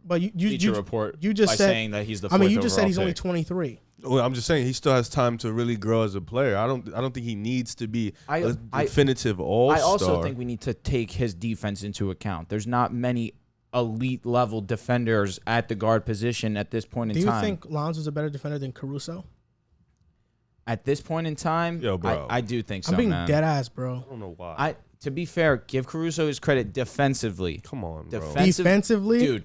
But Bleacher Report you just by said, saying that he's the fourth you just said he's overall only pick. 23. Well, I'm just saying he still has time to really grow as a player. I don't think he needs to be a definitive all-star. I also think we need to take his defense into account. There's not many elite level defenders at the guard position at this point in time. Do you think Lonzo's a better defender than Caruso? At this point in time, yo, bro. I do think so. I'm being man. dead ass, bro. I don't know why. To be fair, give Caruso his credit defensively. Come on, bro. Defensively, dude.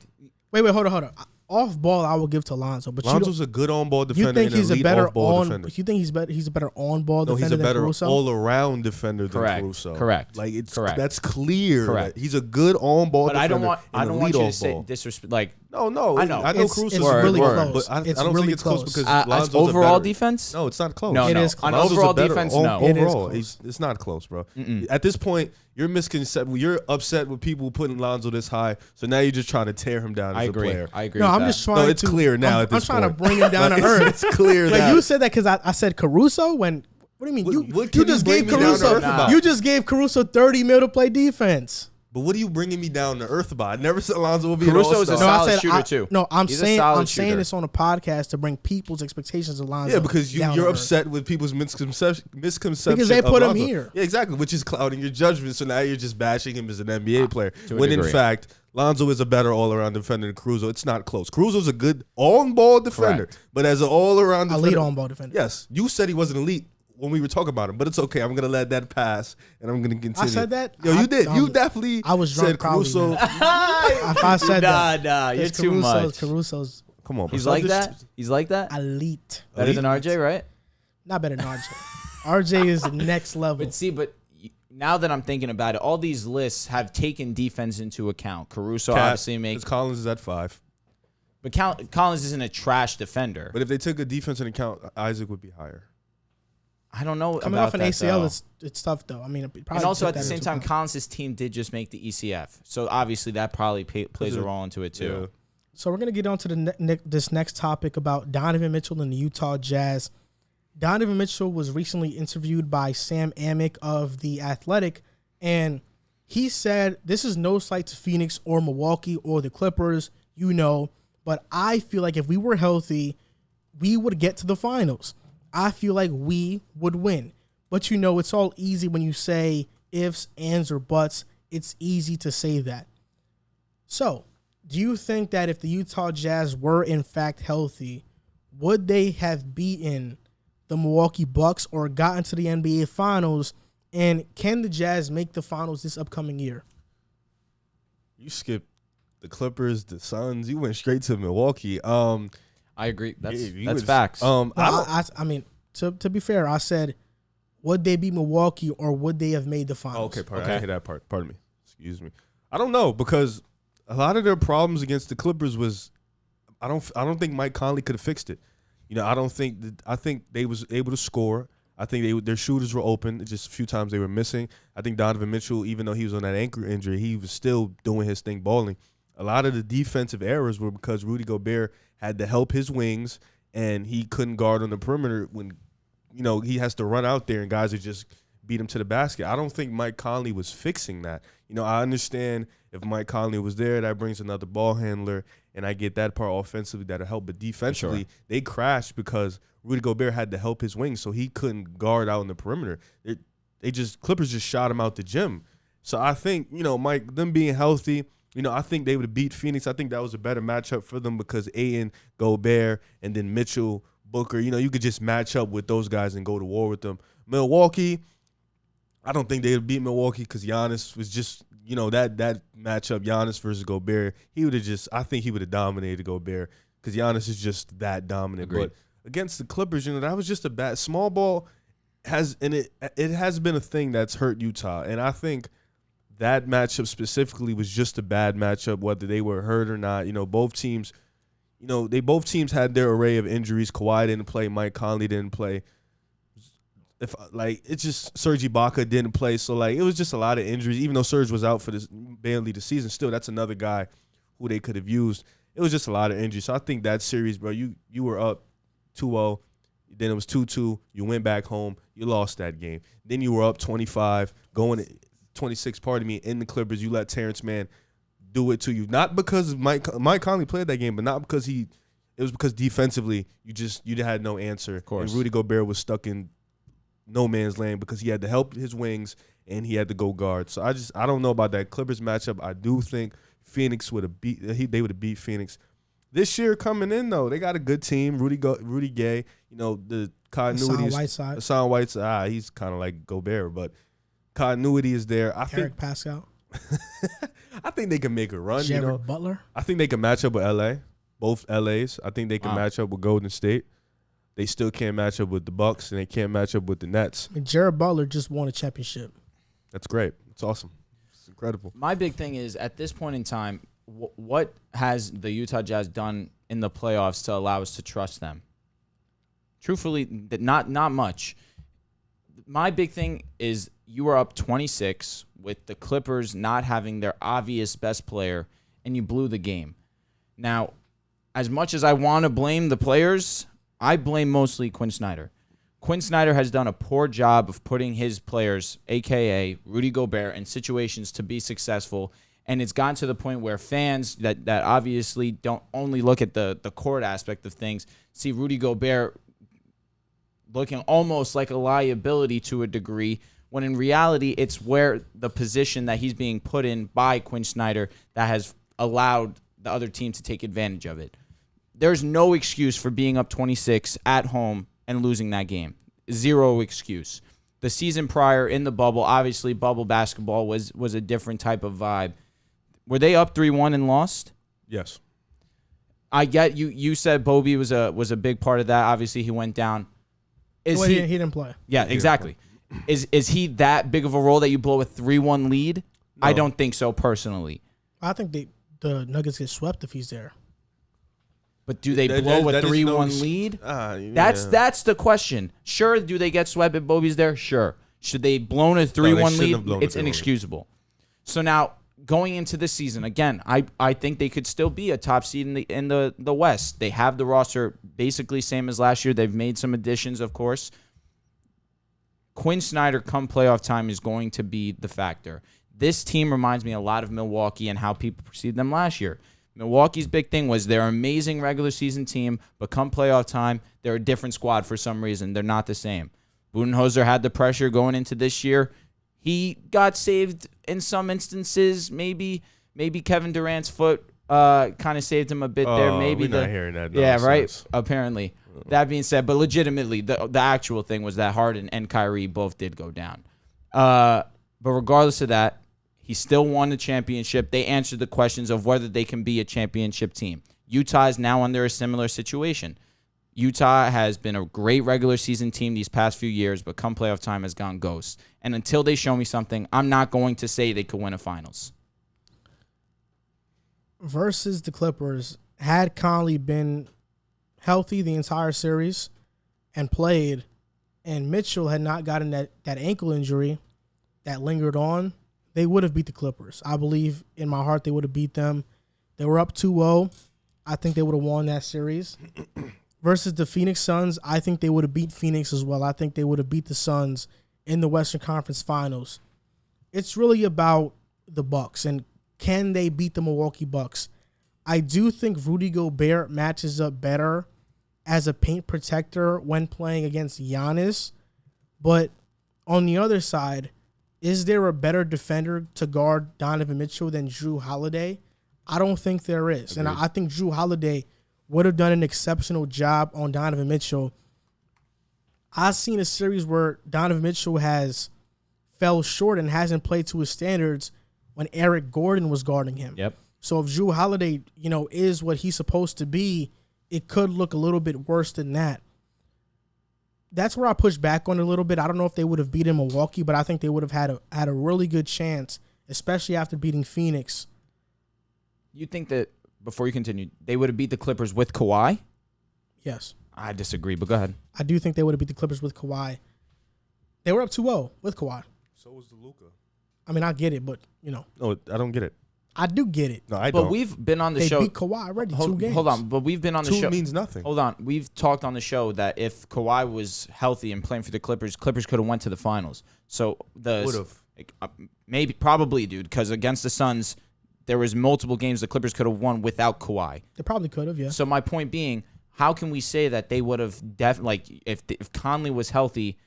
Wait, hold on. Off ball, I will give to Lonzo, but Lonzo's a good on-ball defender. You think he's a better defender. You think he's a better on-ball defender He's a better than Caruso? all-around defender than Caruso. Correct. Like it's correct. That's clear. Correct. He's a good on-ball defender. But I don't want you to say disrespect. Like No. I know. I know Caruso's really word. close. But I It's don't really think it's close close. because Lonzo's overall a better, defense? No, it's not close. No, It is close. On Lonzo's overall a better defense, no. It is Overall, close. it's not close, bro. Mm-mm. At this point, you're misconception. You're upset with people putting Lonzo this high, so now you're just trying to tear him down as a player. I agree. No, with I'm that. just trying. No, it's clear now. I'm at this trying point. to bring him down to earth. It's clear Like now. you said that because I said Caruso when. What do you mean? What You can just you bring gave me down to Caruso. earth about? You just gave Caruso $30 million to play defense. But what are you bringing me down to earth about? I never said Lonzo will be Caruso an is a all-star. solid shooter, too. No, I'm He's a saying solid I'm saying shooter. this on a podcast to bring people's expectations of Lonzo. Yeah, because down you're to earth. upset with people's misconception. Because they of put him Lonzo. here. Yeah, exactly, which is clouding your judgment. So now you're just bashing him as an NBA player. to a When in degree. fact, Lonzo is a better all-around defender than Caruso. It's not close. Caruso's a good on-ball defender, Correct. but as an all-around defender, Elite on-ball defender. Yes, you said he wasn't elite when we were talking about him, but it's okay. I'm gonna let that pass, and I'm gonna continue. I said that? Yo, you did. You I definitely. I was drunk said probably, Caruso. man. If I said that, Nah, you're it's too much. Caruso's Come on, bro. He's Stop like this- that. He's like that. elite. Better than RJ, right? Not better than RJ. RJ is the next level. But see, now that I'm thinking about it, all these lists have taken defense into account. Caruso Cat, obviously makes, Collins is at 5. but Collins isn't a trash defender. But if they took a defense into account, Isaac would be higher. I don't know Coming about off an that, ACL, though. it's tough though. I mean, And also at the same time, Collins' team did just make the ECF, so obviously that probably plays a role into it too. Yeah. So we're gonna get on to this next topic about Donovan Mitchell and the Utah Jazz. Donovan Mitchell was recently interviewed by Sam Amick of The Athletic, and he said, "This is no slight to Phoenix or Milwaukee or the Clippers, but I feel like if we were healthy, we would get to the finals. I feel like we would win. But it's all easy when you say ifs, ands, or buts. It's easy to say that." So, do you think that if the Utah Jazz were in fact healthy, would they have beaten the Milwaukee Bucks or gotten to the NBA Finals? And can the Jazz make the finals this upcoming year? You skipped the Clippers, the Suns. You went straight to Milwaukee. I agree. That's you that's was- facts. I mean, to be fair, I said, would they beat Milwaukee or would they have made the finals? okay, pardon. I hit that part. Pardon me. Excuse me. I don't know because a lot of their problems against the Clippers was I don't think Mike Conley could have fixed it. I think they was able to score. I think their shooters were open. Just a few times they were missing. I think Donovan Mitchell, even though he was on that ankle injury, he was still doing his thing, balling. A lot of the defensive errors were because Rudy Gobert had to help his wings, and he couldn't guard on the perimeter when, he has to run out there and guys would just beat him to the basket. I don't think Mike Conley was fixing that. I understand if Mike Conley was there, that brings another ball handler, and I get that part offensively that'll help. But defensively, they crashed because Rudy Gobert had to help his wings, so he couldn't guard out in the perimeter. Clippers just shot him out the gym. So I think, Mike, them being healthy, I think they would have beat Phoenix. I think that was a better matchup for them because Ayton, Gobert, and then Mitchell, Booker, you could just match up with those guys and go to war with them. Milwaukee, I don't think they would beat Milwaukee because Giannis was just, that matchup, Giannis versus Gobert, I think he would have dominated Gobert because Giannis is just that dominant. Agreed. But against the Clippers, that was just a bad small ball it has been a thing that's hurt Utah. And I think that matchup specifically was just a bad matchup, whether they were hurt or not. Both teams had their array of injuries. Kawhi didn't play, Mike Conley didn't play. It's just Serge Ibaka didn't play, so it was just a lot of injuries. Even though Serge was out for barely the season, still that's another guy who they could have used. It was just a lot of injuries. So I think that series, bro, you were up 2-0, then it was 2-2. You went back home, you lost that game. Then you were up 25, going 26. Pardon me, in the Clippers, you let Terrence Mann do it to you. Not because Mike Conley played that game, but not because it was because defensively you had no answer. Of course. And Rudy Gobert was stuck in no man's land because he had to help his wings and he had to go guard. So I don't know about that Clippers matchup. I do think Phoenix would have they would have beat Phoenix. This year coming in though, they got a good team. Rudy Gay, the continuity. Hassan Whiteside, he's kind of like Gobert, but continuity is there. Eric Pascal. I think they can make a run. Jared Butler. I think they can match up with LA, both LAs. I think they can match up with Golden State. They still can't match up with the Bucks, and they can't match up with the Nets. And Jared Butler just won a championship. That's great. It's awesome. It's incredible. My big thing is, at this point in time, what has the Utah Jazz done in the playoffs to allow us to trust them? Truthfully, not much. My big thing is you were up 26 with the Clippers not having their obvious best player, and you blew the game. Now, as much as I want to blame the players, I blame mostly Quinn Snyder. Quinn Snyder has done a poor job of putting his players, a.k.a. Rudy Gobert, in situations to be successful, and it's gotten to the point where fans that obviously don't only look at the court aspect of things see Rudy Gobert looking almost like a liability to a degree, when in reality, it's where the position that he's being put in by Quinn Snyder that has allowed the other team to take advantage of it. There's no excuse for being up 26 at home and losing that game. Zero excuse. The season prior in the bubble, obviously bubble basketball was a different type of vibe. Were they up 3-1 and lost? Yes. I get you said Bobby was a big part of that. Obviously he went down. He didn't play. Yeah, exactly. Is he that big of a role that you blow a 3-1 lead? No. I don't think so personally. I think the Nuggets get swept if he's there. But do they blow a 3-1 lead? Yeah. That's the question. Sure, do they get swept if Bobby's there? Sure. Should they blown a 3-1 lead? It's inexcusable. So now going into this season, again, I think they could still be a top seed in the West. They have the roster basically same as last year. They've made some additions, of course. Quinn Snyder come playoff time is going to be the factor. This team reminds me a lot of Milwaukee and how people perceived them last year. Milwaukee's big thing was they're an amazing regular season team, but come playoff time, they're a different squad for some reason. They're not the same. Budenholzer had the pressure going into this year. He got saved in some instances. Maybe Kevin Durant's foot kind of saved him a bit there. Maybe we're not hearing that nonsense. Yeah, right? Apparently. That being said, but legitimately, the actual thing was that Harden and Kyrie both did go down. But regardless of that, he still won the championship. They answered the questions of whether they can be a championship team. Utah is now under a similar situation. Utah has been a great regular season team these past few years, but come playoff time has gone ghost. And until they show me something, I'm not going to say they could win a finals. Versus the Clippers, had Conley been healthy the entire series and played, and Mitchell had not gotten that ankle injury that lingered on, they would have beat the Clippers. I believe in my heart they would have beat them. They were up 2-0. I think they would have won that series. Versus the Phoenix Suns, I think they would have beat Phoenix as well. I think they would have beat the Suns in the Western Conference Finals. It's really about the Bucks and can they beat the Milwaukee Bucks? I do think Rudy Gobert matches up better as a paint protector when playing against Giannis. But on the other side, is there a better defender to guard Donovan Mitchell than Jrue Holiday? I don't think there is. Agreed. And I think Jrue Holiday would have done an exceptional job on Donovan Mitchell. I've seen a series where Donovan Mitchell has fell short and hasn't played to his standards when Eric Gordon was guarding him. Yep. So if Jrue Holiday, is what he's supposed to be, it could look a little bit worse than that. That's where I push back on it a little bit. I don't know if they would have beaten Milwaukee, but I think they would have had a really good chance, especially after beating Phoenix. You think that, before you continue, they would have beat the Clippers with Kawhi? Yes. I disagree, but go ahead. I do think they would have beat the Clippers with Kawhi. They were up 2-0 with Kawhi. So was the Luka. I mean, I get it, but, No, I don't get it. I do get it. No, I don't. But we've been on the show. They beat Kawhi already, 2 games. Hold on, but we've been on the show. 2 means nothing. Hold on. We've talked on the show that if Kawhi was healthy and playing for the Clippers could have went to the finals. So would have. Maybe, probably, dude, because against the Suns, there was multiple games the Clippers could have won without Kawhi. They probably could have, yeah. So my point being, how can we say that they would have if Conley was healthy,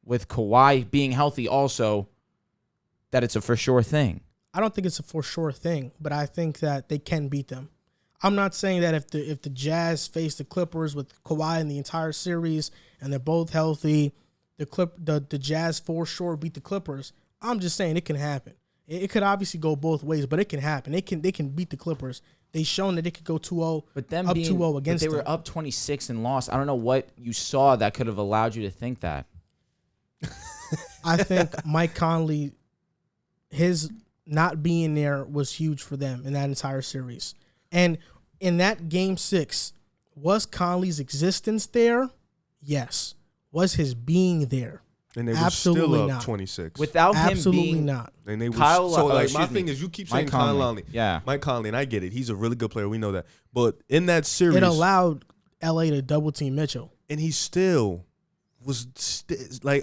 with Kawhi being healthy also, that it's a for sure thing? I don't think it's a for sure thing, but I think that they can beat them. I'm not saying that if the Jazz face the Clippers with Kawhi in the entire series and they're both healthy, the Jazz for sure beat the Clippers. I'm just saying it can happen. It could obviously go both ways, but it can happen. They can beat the Clippers. They've shown that they could go 2-0, but them up being, 2-0 against them. They were up 26 and lost. I don't know what you saw that could have allowed you to think that. I think Mike Conley, his not being there was huge for them in that entire series. And in that game 6, was Conley's existence there? Yes. Was his being there? And they were Absolutely still up not. 26. Without him Absolutely being not. And they were Kyle, so like excuse my me, thing is you keep Mike saying Kyle Conley. Conley. Yeah. Mike Conley, and I get it. He's a really good player. We know that. But in that series, It allowed LA to double team Mitchell. and he still was like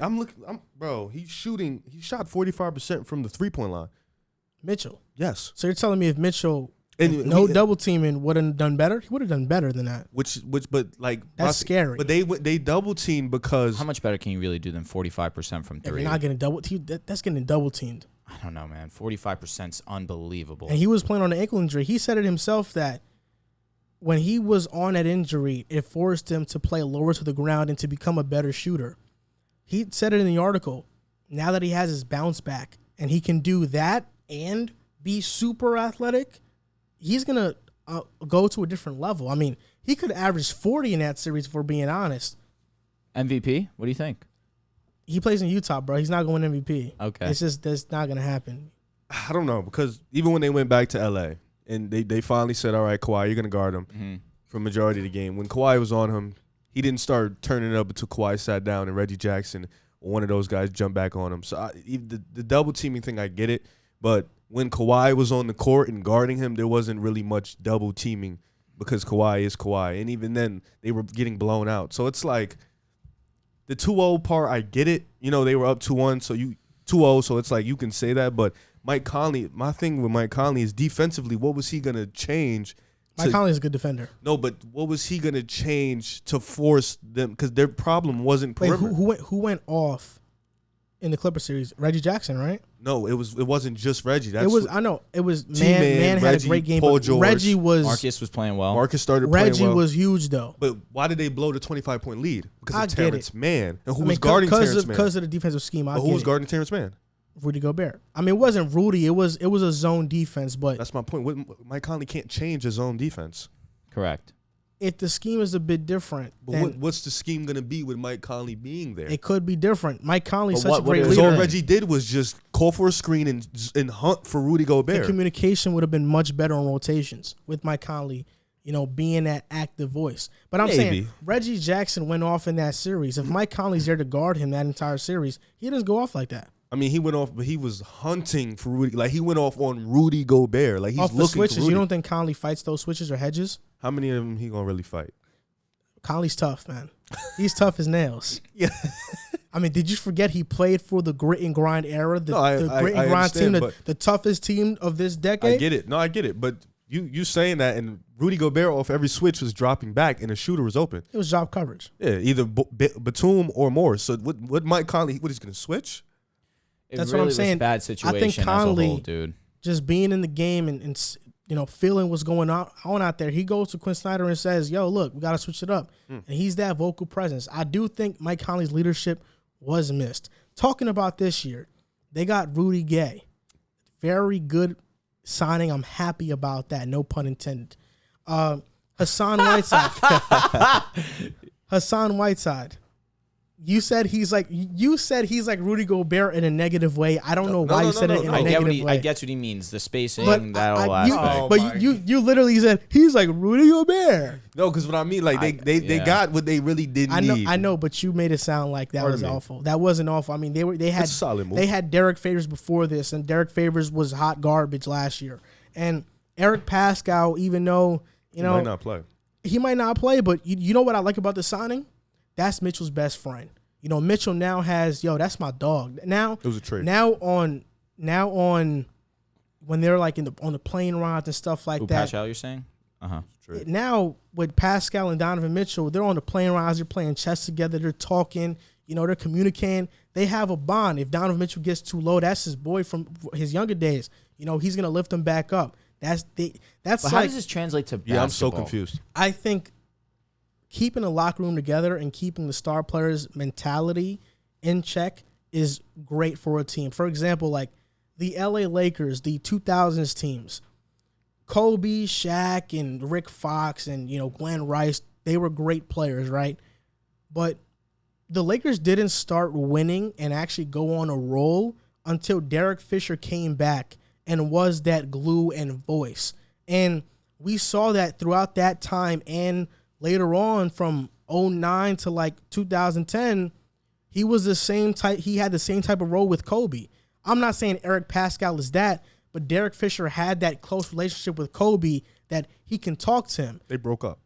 bro, he shot 45% from the 3-point line. Mitchell. Yes. So you're telling me if Mitchell And no double teaming would have done better? He would have done better than that. but like That's scary. But they double teamed because How much better can you really do than 45% from If 3? you're not getting double teamed, that's getting double teamed. I don't know, man. 45% is unbelievable. And he was playing on an ankle injury. He said it himself that when he was on that injury, it forced him to play lower to the ground and to become a better shooter. He said it in the article. Now that he has his bounce back and he can do that and be super athletic, he's going to go to a different level. I mean, he could average 40 in that series, if we're being honest. MVP? What do you think? He plays in Utah, bro. He's not going MVP. Okay. It's just that's not going to happen. I don't know, because even when they went back to LA and they finally said, all right, Kawhi, you're going to guard him for majority of the game. When Kawhi was on him, he didn't start turning it up until Kawhi sat down and Reggie Jackson or one of those guys jumped back on him. So the double teaming thing, I get it. But when Kawhi was on the court and guarding him, there wasn't really much double teaming because Kawhi is Kawhi. And even then, they were getting blown out. So it's like the 2-0 part, I get it. You know, they were up 2-1, so 2-0, so it's like you can say that. But Mike Conley, my thing with Mike Conley is defensively, what was he going to change? Mike Conley's a good defender. No, but what was he going to change to force them? Because their problem wasn't Wait, perimeter. who went off in the Clipper series? Reggie Jackson, right? No, it wasn't just Reggie. I know. It was T-Man, Man had Reggie, a great game. Paul But George, Reggie was Marcus was playing well. Marcus started playing Reggie well. was huge though. But why did they blow the 25-point lead? Because I of get Terrence Mann. And who I was mean, guarding Terrence Mann? because of the defensive scheme. But who was guarding Terrence Mann? Rudy Gobert. I mean, it wasn't Rudy. It was a zone defense. But That's my point. Mike Conley can't change his own defense. Correct. if the scheme is a bit different, But what's the scheme going to be with Mike Conley being there? it could be different. Mike Conley's But such a great what leader. All Reggie did was just call for a screen and hunt for Rudy The Gobert. communication would have been much better on rotations with Mike Conley, being that active voice. But I'm saying Reggie Jackson went off in that series. If Mike Conley's there to guard him that entire series, he doesn't go off like that. I mean, he went off, but he was hunting for Rudy. Like, he went off on Rudy Gobert. Like, he's Off the looking switches, for Rudy. you don't think Conley fights those switches or hedges? How many of them he going to really fight? Conley's tough, man. He's tough as nails. Yeah. I mean, did you forget he played for the grit and grind era? The grit and I grind team, understand, the toughest team of this decade? I get it. No, I get it. But you saying that, and Rudy Gobert off every switch was dropping back, and the shooter was open. It was job coverage. Yeah, either Batum or Morris. So what Mike Conley, what he's going to switch? That's really what I'm saying. Was a bad situation I think Conley, as a whole, dude. Just being in the game and feeling what's going on out there, he goes to Quinn Snyder and says, yo, look, we got to switch it up. And he's that vocal presence. I do think Mike Conley's leadership was missed. Talking about this year, they got Rudy Gay. Very good signing. I'm happy about that. No pun intended. Hassan Whiteside. Hassan Whiteside. You said he's like Rudy Gobert in a negative way. I don't know why you said it in a negative way. I get what he means. The spacing, But that whole aspect. But you literally said he's like Rudy Gobert. No, because what I mean, like they got what they really didn't need. I know, but you made it sound like that was awful. That wasn't awful. I mean, they had It's a solid move. They had Derek Favors before this, and Derek Favors was hot garbage last year. And Eric Pascal, even though He might not play. he might not play, but you know what I like about the signing? That's Mitchell's best friend. Mitchell now has, that's my dog. Now It was a trade. Now on when they're like on the plane rides and stuff like that. Pascal, you're saying? Now with Pascal and Donovan Mitchell, they're on the plane rides, they're playing chess together, they're talking, they're communicating. They have a bond. If Donovan Mitchell gets too low, that's his boy from his younger days. He's gonna lift him back up. That's But how does this translate to basketball? Yeah, I'm so confused. I think keeping the locker room together and keeping the star players' mentality in check is great for a team. For example, like the LA Lakers, the 2000s teams, Kobe, Shaq, and Rick Fox, and Glenn Rice, they were great players, right? But the Lakers didn't start winning and actually go on a roll until Derek Fisher came back and was that glue and voice. And we saw that throughout that time and later on from 2009 to like 2010, he was the same type. He had the same type of role with Kobe. I'm not saying Eric Pascal is that, but Derek Fisher had that close relationship with Kobe that he can talk to him. They broke up.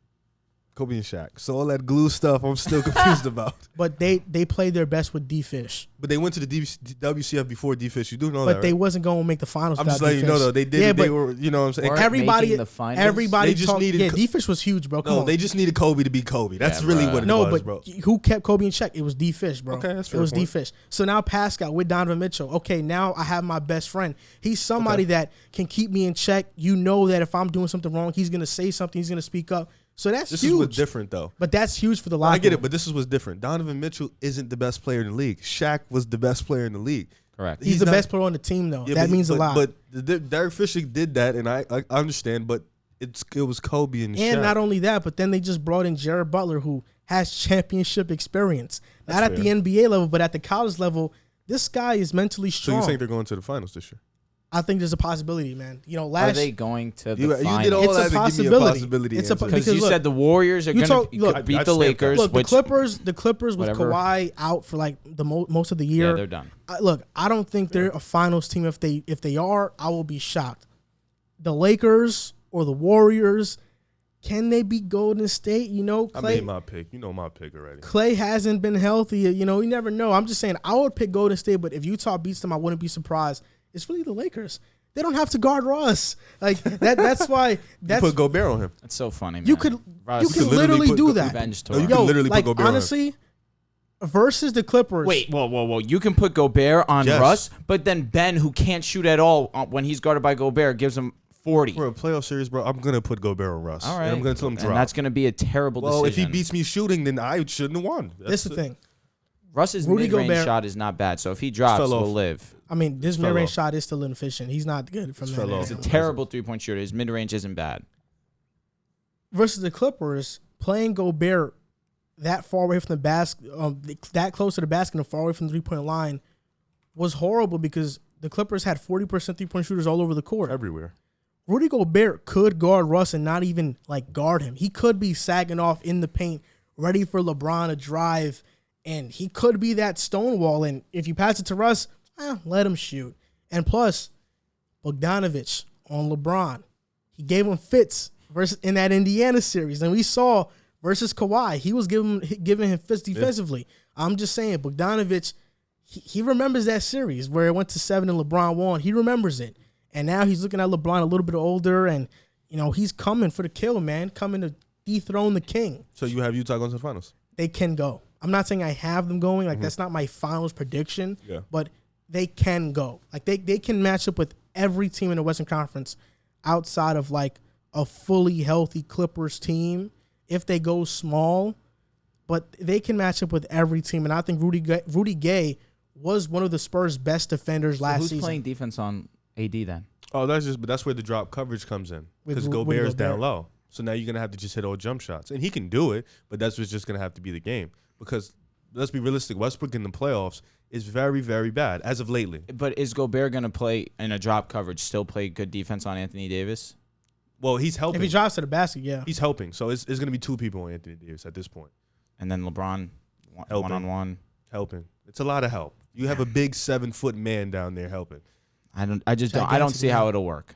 Kobe and Shaq. So all that glue stuff I'm still confused about. But they played their best with D-Fish. But they went to the WCF before D-Fish. You do know that, But right? they wasn't going to make the finals. I'm just letting you know, though. They did. Yeah, they but were, you know what I'm saying? everybody, the finals? everybody They just talked. needed Yeah, D-Fish was huge, bro. Come on. They just needed Kobe to be Kobe. That's Yeah, really bruh. what it No, was, but bro. who kept Kobe in check? It was D-Fish, bro. Okay, that's fair It was point. D-Fish. So now Pascal with Donovan Mitchell. Okay, now I have my best friend. He's somebody that can keep me in check. You know that if I'm doing something wrong, he's going to say something. He's going to speak up. So that's This huge. is what's different, though. But that's huge for the locker I get it, room. but this is what's different. Donovan Mitchell isn't the best player in the league. Shaq was the best player in the league. Correct. He's the not- best player on the team, though. Yeah, that means a lot. But Derek Fisher did that, and I understand, but it was Kobe and Shaq. And not only that, but then they just brought in Jared Butler, who has championship experience. Not That's at the fair. NBA level, but at the college level. This guy is mentally So strong. you think they're going to the finals this year? I think there's a possibility, man. You know, Are last they going to the You finals? did all It's a that to give me a possibility. possibility It's a answer. Because because you look, said the Warriors are you going talk- look, to beat I the stamp that. Lakers. look, which, the Clippers with whatever. Kawhi out for like the most of the yeah, year. they're done. Look, I don't think they're a finals team. If they are, I will be shocked. The Lakers or the Warriors, can they beat Golden State? You know, I Clay. made my pick. You know my pick already. Clay hasn't been healthy. You know, you never know. I'm just saying I would pick Golden State, but if Utah beats them, I wouldn't be surprised. It's really the Lakers. They don't have to guard Russ. Like that's why You that's put Gobert on him. That's so funny, man. you could Russ, you can literally literally put do Go- that. revenge No, you tour. could literally put like Gobert on him. honestly, versus the Clippers. Wait, whoa. You can put Gobert on Yes. Russ, but then Ben, who can't shoot at all when he's guarded by Gobert, gives him 40. For a playoff series, bro, I'm gonna put Gobert on Russ. All And right. I'm gonna tell him drop. And that's going to be a terrible well, if decision. he beats me shooting, then I shouldn't have won. This is the thing. Russ's Rudy mid-range Gobert- shot is not bad, so if he drops, fell we'll off. live. I mean, this Fell mid-range off. shot is still inefficient. He's not good from Just that. fell angle. off. He's a terrible three-point shooter. His mid-range isn't bad. Versus the Clippers, playing Gobert that far away from the basket, that close to the basket and far away from the three-point line was horrible because the Clippers had 40% three-point shooters all over the court. everywhere. Rudy Gobert could guard Russ and not even like guard him. He could be sagging off in the paint, ready for LeBron to drive, and he could be that stonewall. And if you pass it to Russ, let him shoot. And plus, Bogdanovich on LeBron, he gave him fits versus in that Indiana series, and we saw versus Kawhi, he was giving him fits defensively. I'm just saying, Bogdanovich, he remembers that series where it went to 7 and LeBron won. He remembers it. And now he's looking at LeBron a little bit older, and, you know, he's coming for the kill, man, coming to dethrone the king. So you have Utah going to the finals. They can go. I'm not saying I have them going. Like, that's not my finals prediction. Yeah. But they can go. Like, they can match up with every team in the Western Conference outside of, like, a fully healthy Clippers team if they go small. But they can match up with every team. And I think Rudy Gay was one of the Spurs' best defenders last Who's season. playing defense on AD then? Oh, that's where the drop coverage comes in With because Rudy Gobert's down Gobert. low. So now you're gonna have to just hit all jump shots, and he can do it, but that's what's just gonna have to be the game because let's be realistic. Westbrook in the playoffs is very, very bad as of lately. But is Gobert going to play in a drop coverage, still play good defense on Anthony Davis? Well, he's helping. If he drops to the basket, yeah. He's helping. So it's gonna be two people on Anthony Davis at this point. And then LeBron, Helping. one-on-one. Helping. It's a lot of help. You have a big 7-foot man down there helping. I don't Gigantic see how it'll work.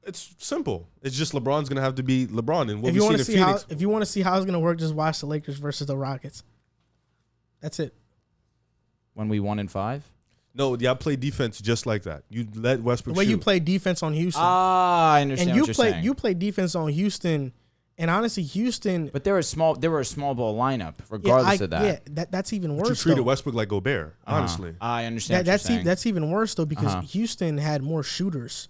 It's simple. It's just LeBron's gonna have to be LeBron, and what If we you seen want in to see how, Phoenix. if you want to see how it's gonna work, just watch the Lakers versus the Rockets. That's it. When we 1-5? No, y'all play defense just like that. You let The Westbrook way shoot. you play defense on Houston, I understand and what you're saying. you play defense on Houston, and honestly, Houston. But they were a small ball lineup, regardless of that. Yeah, that's even But you worse. treated though. Westbrook like Gobert, honestly. I understand what you're saying. That's even worse though because Uh-huh. Houston had more shooters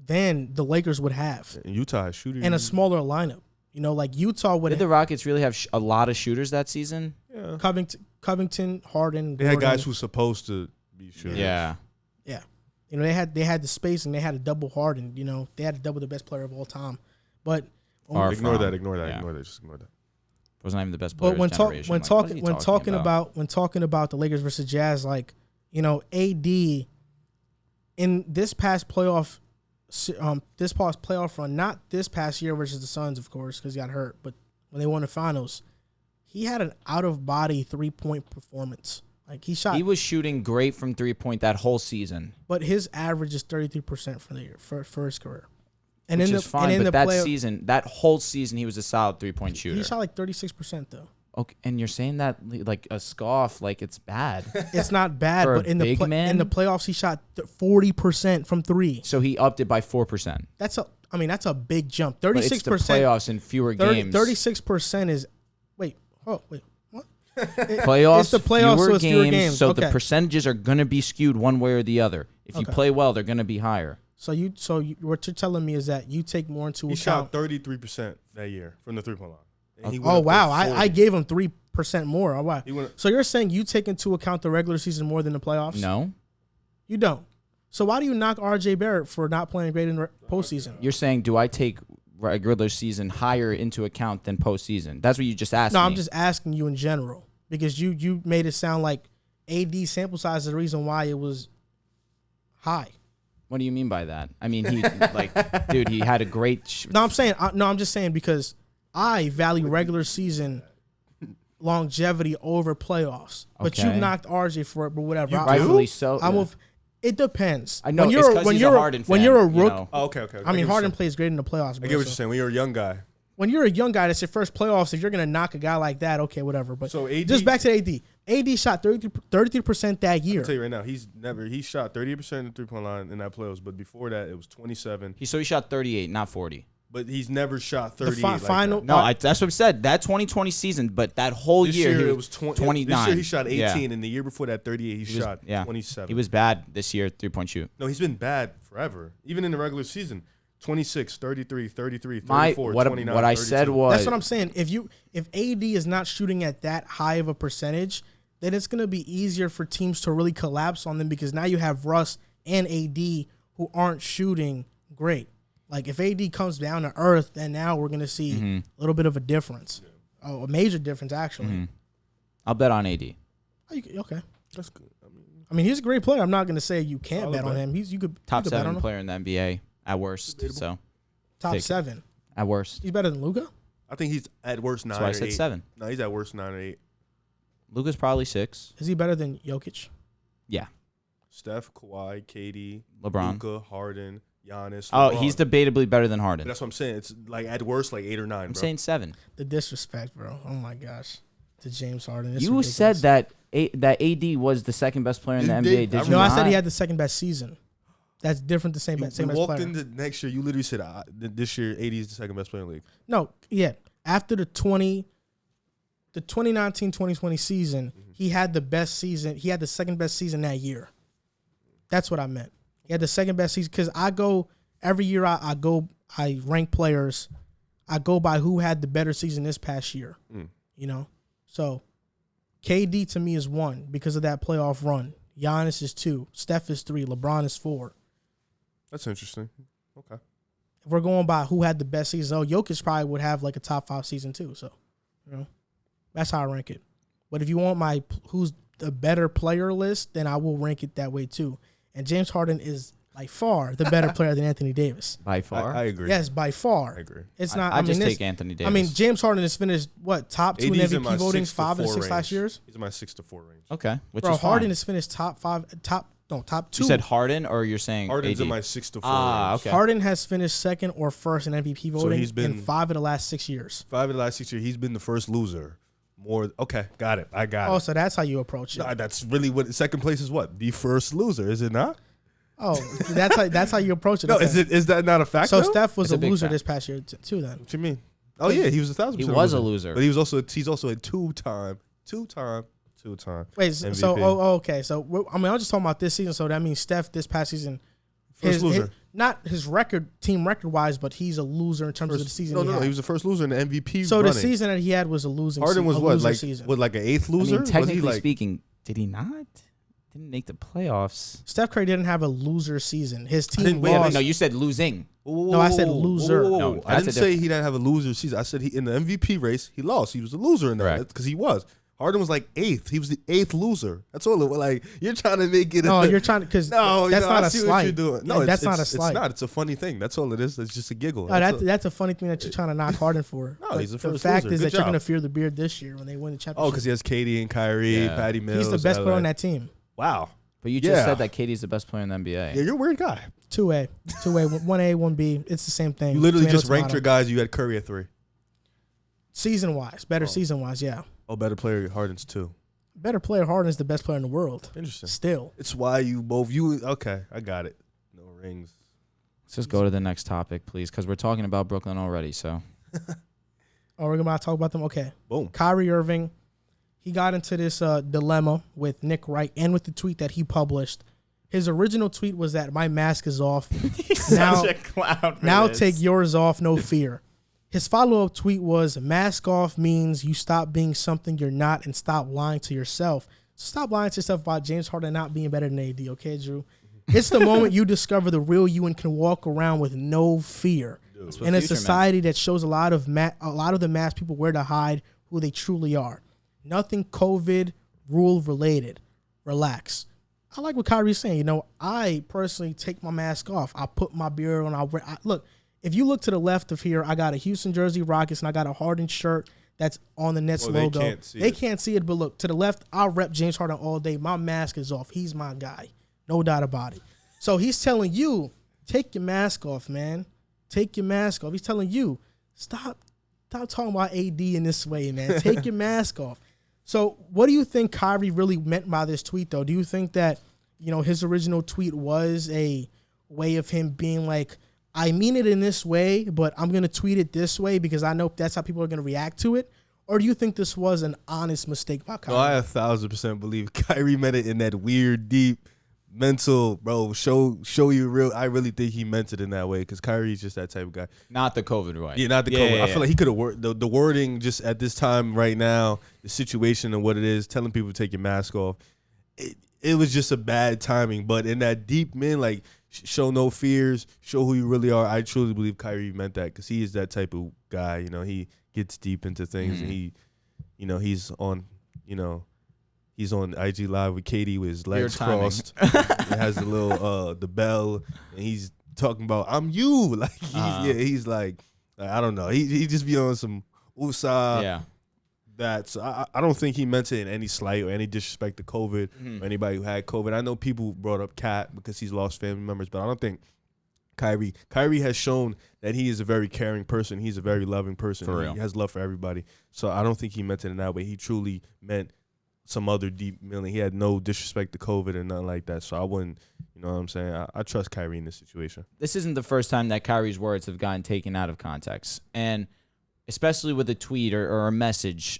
than the Lakers would have, And Utah is shooting. and a smaller lineup. You know, like Utah would Did the have Rockets really have a lot of shooters that season? yeah. Covington, Harden. They had Gordon. guys who supposed to be shooters. Yeah. Yeah. You know, they had the space and they had a double Harden. You know, they had to double the best player of all time. But Far Ignore from. that. Ignore that. Yeah. Ignore that. Just ignore that. Wasn't even the best player. but when talking about the Lakers versus Jazz, like, you know, AD in this past playoff this past playoff run, not this past year versus the Suns, of course, because he got hurt, but when they won the finals, he had an out-of-body 3-point performance. Like he was shooting great from 3-point that whole season. But his average is 33% for the year for his career. And which is fine, but that whole season, he was a solid 3-point shooter. He shot like 36% though. Okay, and you're saying that like a scoff, like it's bad. It's not bad, but in the playoffs, he shot 40% from 3. So he upped it by 4%. That's a big jump. 36%. It's the playoffs in fewer games. 36% is what? Playoffs, it's the playoffs, fewer so it's fewer games. So the percentages are going to be skewed one way or the other. If you play well, they're going to be higher. So what you're telling me is that you take more into account. He shot 33% that year from the 3-point line. Oh wow! I gave him 3% more. Oh, wow. So you're saying you take into account the regular season more than the playoffs? No, you don't. So why do you knock R.J. Barrett for not playing great in the postseason? You're saying, do I take regular season higher into account than postseason? That's what you just asked me. No, I'm just asking you in general because you made it sound like AD sample size is the reason why it was high. What do you mean by that? I mean, he dude, he had a great. I'm just saying because I value regular season longevity over playoffs. But you knocked RJ for it, but whatever. Rightfully so. It depends. I know when you're a Harden fan. When you're a rook, okay. I mean, Harden plays great in the playoffs. I get what you're saying. When you're a young guy. When you're a young guy, that's your first playoffs. If you're gonna knock a guy like that, okay, whatever. But so AD, just back to AD. AD shot 33% that year. I'll tell you right now, he shot 30% in the 3-point line in that playoffs, but before that it was 27. So he shot 38, not 40. But he's never shot 38. Final. No, that's what I said. That 2020 season, but that whole year it was 29. This year he shot 18, and the year before that 38, he shot 27. He was bad this year, 3-point shoot. No, he's been bad forever. Even in the regular season, 26, 33, 33, 34, 29, what I said was that's what I'm saying. If AD is not shooting at that high of a percentage, then it's gonna be easier for teams to really collapse on them because now you have Russ and AD who aren't shooting great. Like, if AD comes down to earth, then now we're going to see a little bit of a difference. Yeah. Oh, a major difference, actually. Mm-hmm. I'll bet on AD. Okay. That's good. I mean, he's a great player. I'm not going to say you can't bet on him. You could Top you could 7 player in the NBA at worst. Debatable. So Top 7. At worst. He's better than Luka? I think he's at worst 9 That's why or I said 8. 7. No, he's at worst 9 or 8. Luka's probably 6. Is he better than Jokic? Yeah. Steph, Kawhi, KD, LeBron, Luka, Harden, Giannis. LeBron. He's debatably better than Harden. But that's what I'm saying. It's like at worst like 8 or 9. I'm saying 7. The disrespect, bro. Oh my gosh, to James Harden. You said that AD was the second best player in the NBA. Did you no, not? I said he had the second best season. That's different. The same best player. You walked into next year. You literally said this year AD is the second best player in the league. No, yeah. After the 2019-2020 season, he had the best season. He had the second best season that year. That's what I meant. He had the second best season because I go every year. I rank players. I go by who had the better season this past year. You know, so KD to me is 1 because of that playoff run. Giannis is 2. Steph is 3. LeBron is 4. That's interesting. Okay. If we're going by who had the best season, Jokic probably would have like a top 5 season too. So, you know, that's how I rank it. But if you want my who's the better player list, then I will rank it that way too. And James Harden is by far the better player than Anthony Davis. By far? I agree. Yes, by far. I agree. It's not. I just take Anthony Davis. I mean, James Harden has finished top 2 in MVP voting, 5 and 6 last years. He's in my 6 to 4 range. Okay, which bro, is Harden fine. has finished top 2. You said Harden, or you're saying Harden's AD? in my 6 to 4 range. Okay. Harden has finished second or first in MVP voting he's been in 5 of the last 6 years. 5 of the last 6 years, he's been the first loser. Okay, got it. I got it. Oh, so that's how you approach it. No, that's really what second place is. What the first loser is it not? Oh, that's how you approach it. No, okay. is that not a fact? So though? Steph was a loser fact. this past year too. Then What you mean? Oh yeah, he was 1,000%. He was a loser, but he's also a two-time wait. MVP. So okay. So I'm just talking about this season. So that means Steph this past season, first loser. Not his team record wise, but he's a loser in terms of the season. No, he was the first loser in the MVP. So running. the season that he had was a losing. Harden was what, like season. like an 8th loser? I mean, technically was he speaking, did he not? Didn't make the playoffs. Steph Curry didn't have a loser season. His team lost. No, you said losing. No, I said loser. No, I didn't say he didn't have a loser season. I said he in the MVP race he lost. He was a loser in that because he was. Harden was like 8th. He was the 8th loser. That's all it was. Like, you're trying to make it. No, you're trying to, because that's not I a see slight. what you're doing. No, that's not a slight. It's not. It's a funny thing. That's all it is. It's just a giggle. No, that's a funny thing that you're trying to knock Harden for. No, he's the first fact loser. is Good that you're job. going to fear the beard this year when they win the championship. Oh, because he has Katie and Kyrie, Patty Mills. He's the best player on that team. Wow. But you just said that KD's the best player in the NBA. Yeah, you're a weird guy. 2A, 1A, 1B. It's the same thing. You literally Tomato, just ranked tomato. your guys. You had Curry at 3. Season-wise. Better season-wise, yeah. Oh, better player Harden's 2. Better player Harden is the best player in the world. Interesting. Still. It's why okay, I got it. No rings. Let's just go to the next topic, please, because we're talking about Brooklyn already. So, Oh, we're going to talk about them? Okay. Boom. Kyrie Irving, he got into this dilemma with Nick Wright and with the tweet that he published. His original tweet was that my mask is off. such a clown. Now take yours off, no fear. His follow-up tweet was, mask off means you stop being something you're not and stop lying to yourself. So stop lying to yourself about James Harden not being better than AD, okay, Drew? It's the moment you discover the real you and can walk around with no fear. In a society that shows a lot of the masks people wear to hide who they truly are. Nothing COVID rule related. Relax. I like what Kyrie's saying. You know, I personally take my mask off. I put my beard on. Look, if you look to the left of here, I got a Houston jersey, Rockets, and I got a Harden shirt that's on the Nets logo. They can't see it, but look, to the left, I'll rep James Harden all day. My mask is off. He's my guy. No doubt about it. So he's telling you, take your mask off, man. Take your mask off. He's telling you, stop talking about AD in this way, man. Take your mask off. So what do you think Kyrie really meant by this tweet, though? Do you think that, you know, his original tweet was a way of him being like, I mean it in this way, but I'm going to tweet it this way because I know that's how people are going to react to it? Or do you think this was an honest mistake by Kyrie? No, I 1,000% believe Kyrie meant it in that weird, deep, mental, bro, show you real. I really think he meant it in that way because Kyrie's just that type of guy. Not the COVID way. Yeah, not the COVID. I feel like he could have worked the wording just at this time right now, the situation and what it is, telling people to take your mask off. It was just a bad timing. But in that deep like, show no fears, show who you really are. I truly believe Kyrie meant that because he is that type of guy. You know, he gets deep into things and he, you know, he's on IG Live with Katie with his legs crossed. He has the little the bell, and he's talking about I'm you. Like he's like I don't know. He just be on some USA. That so I don't think he meant it in any slight or any disrespect to COVID or anybody who had COVID. I know people brought up Kat because he's lost family members, but I don't think Kyrie has shown that he is a very caring person. He's a very loving person. For real. He has love for everybody. So I don't think he meant it in that way. He truly meant some other deep meaning. He had no disrespect to COVID and nothing like that. So I wouldn't, you know what I'm saying? I trust Kyrie in this situation. This isn't the first time that Kyrie's words have gotten taken out of context. And especially with a tweet or a message,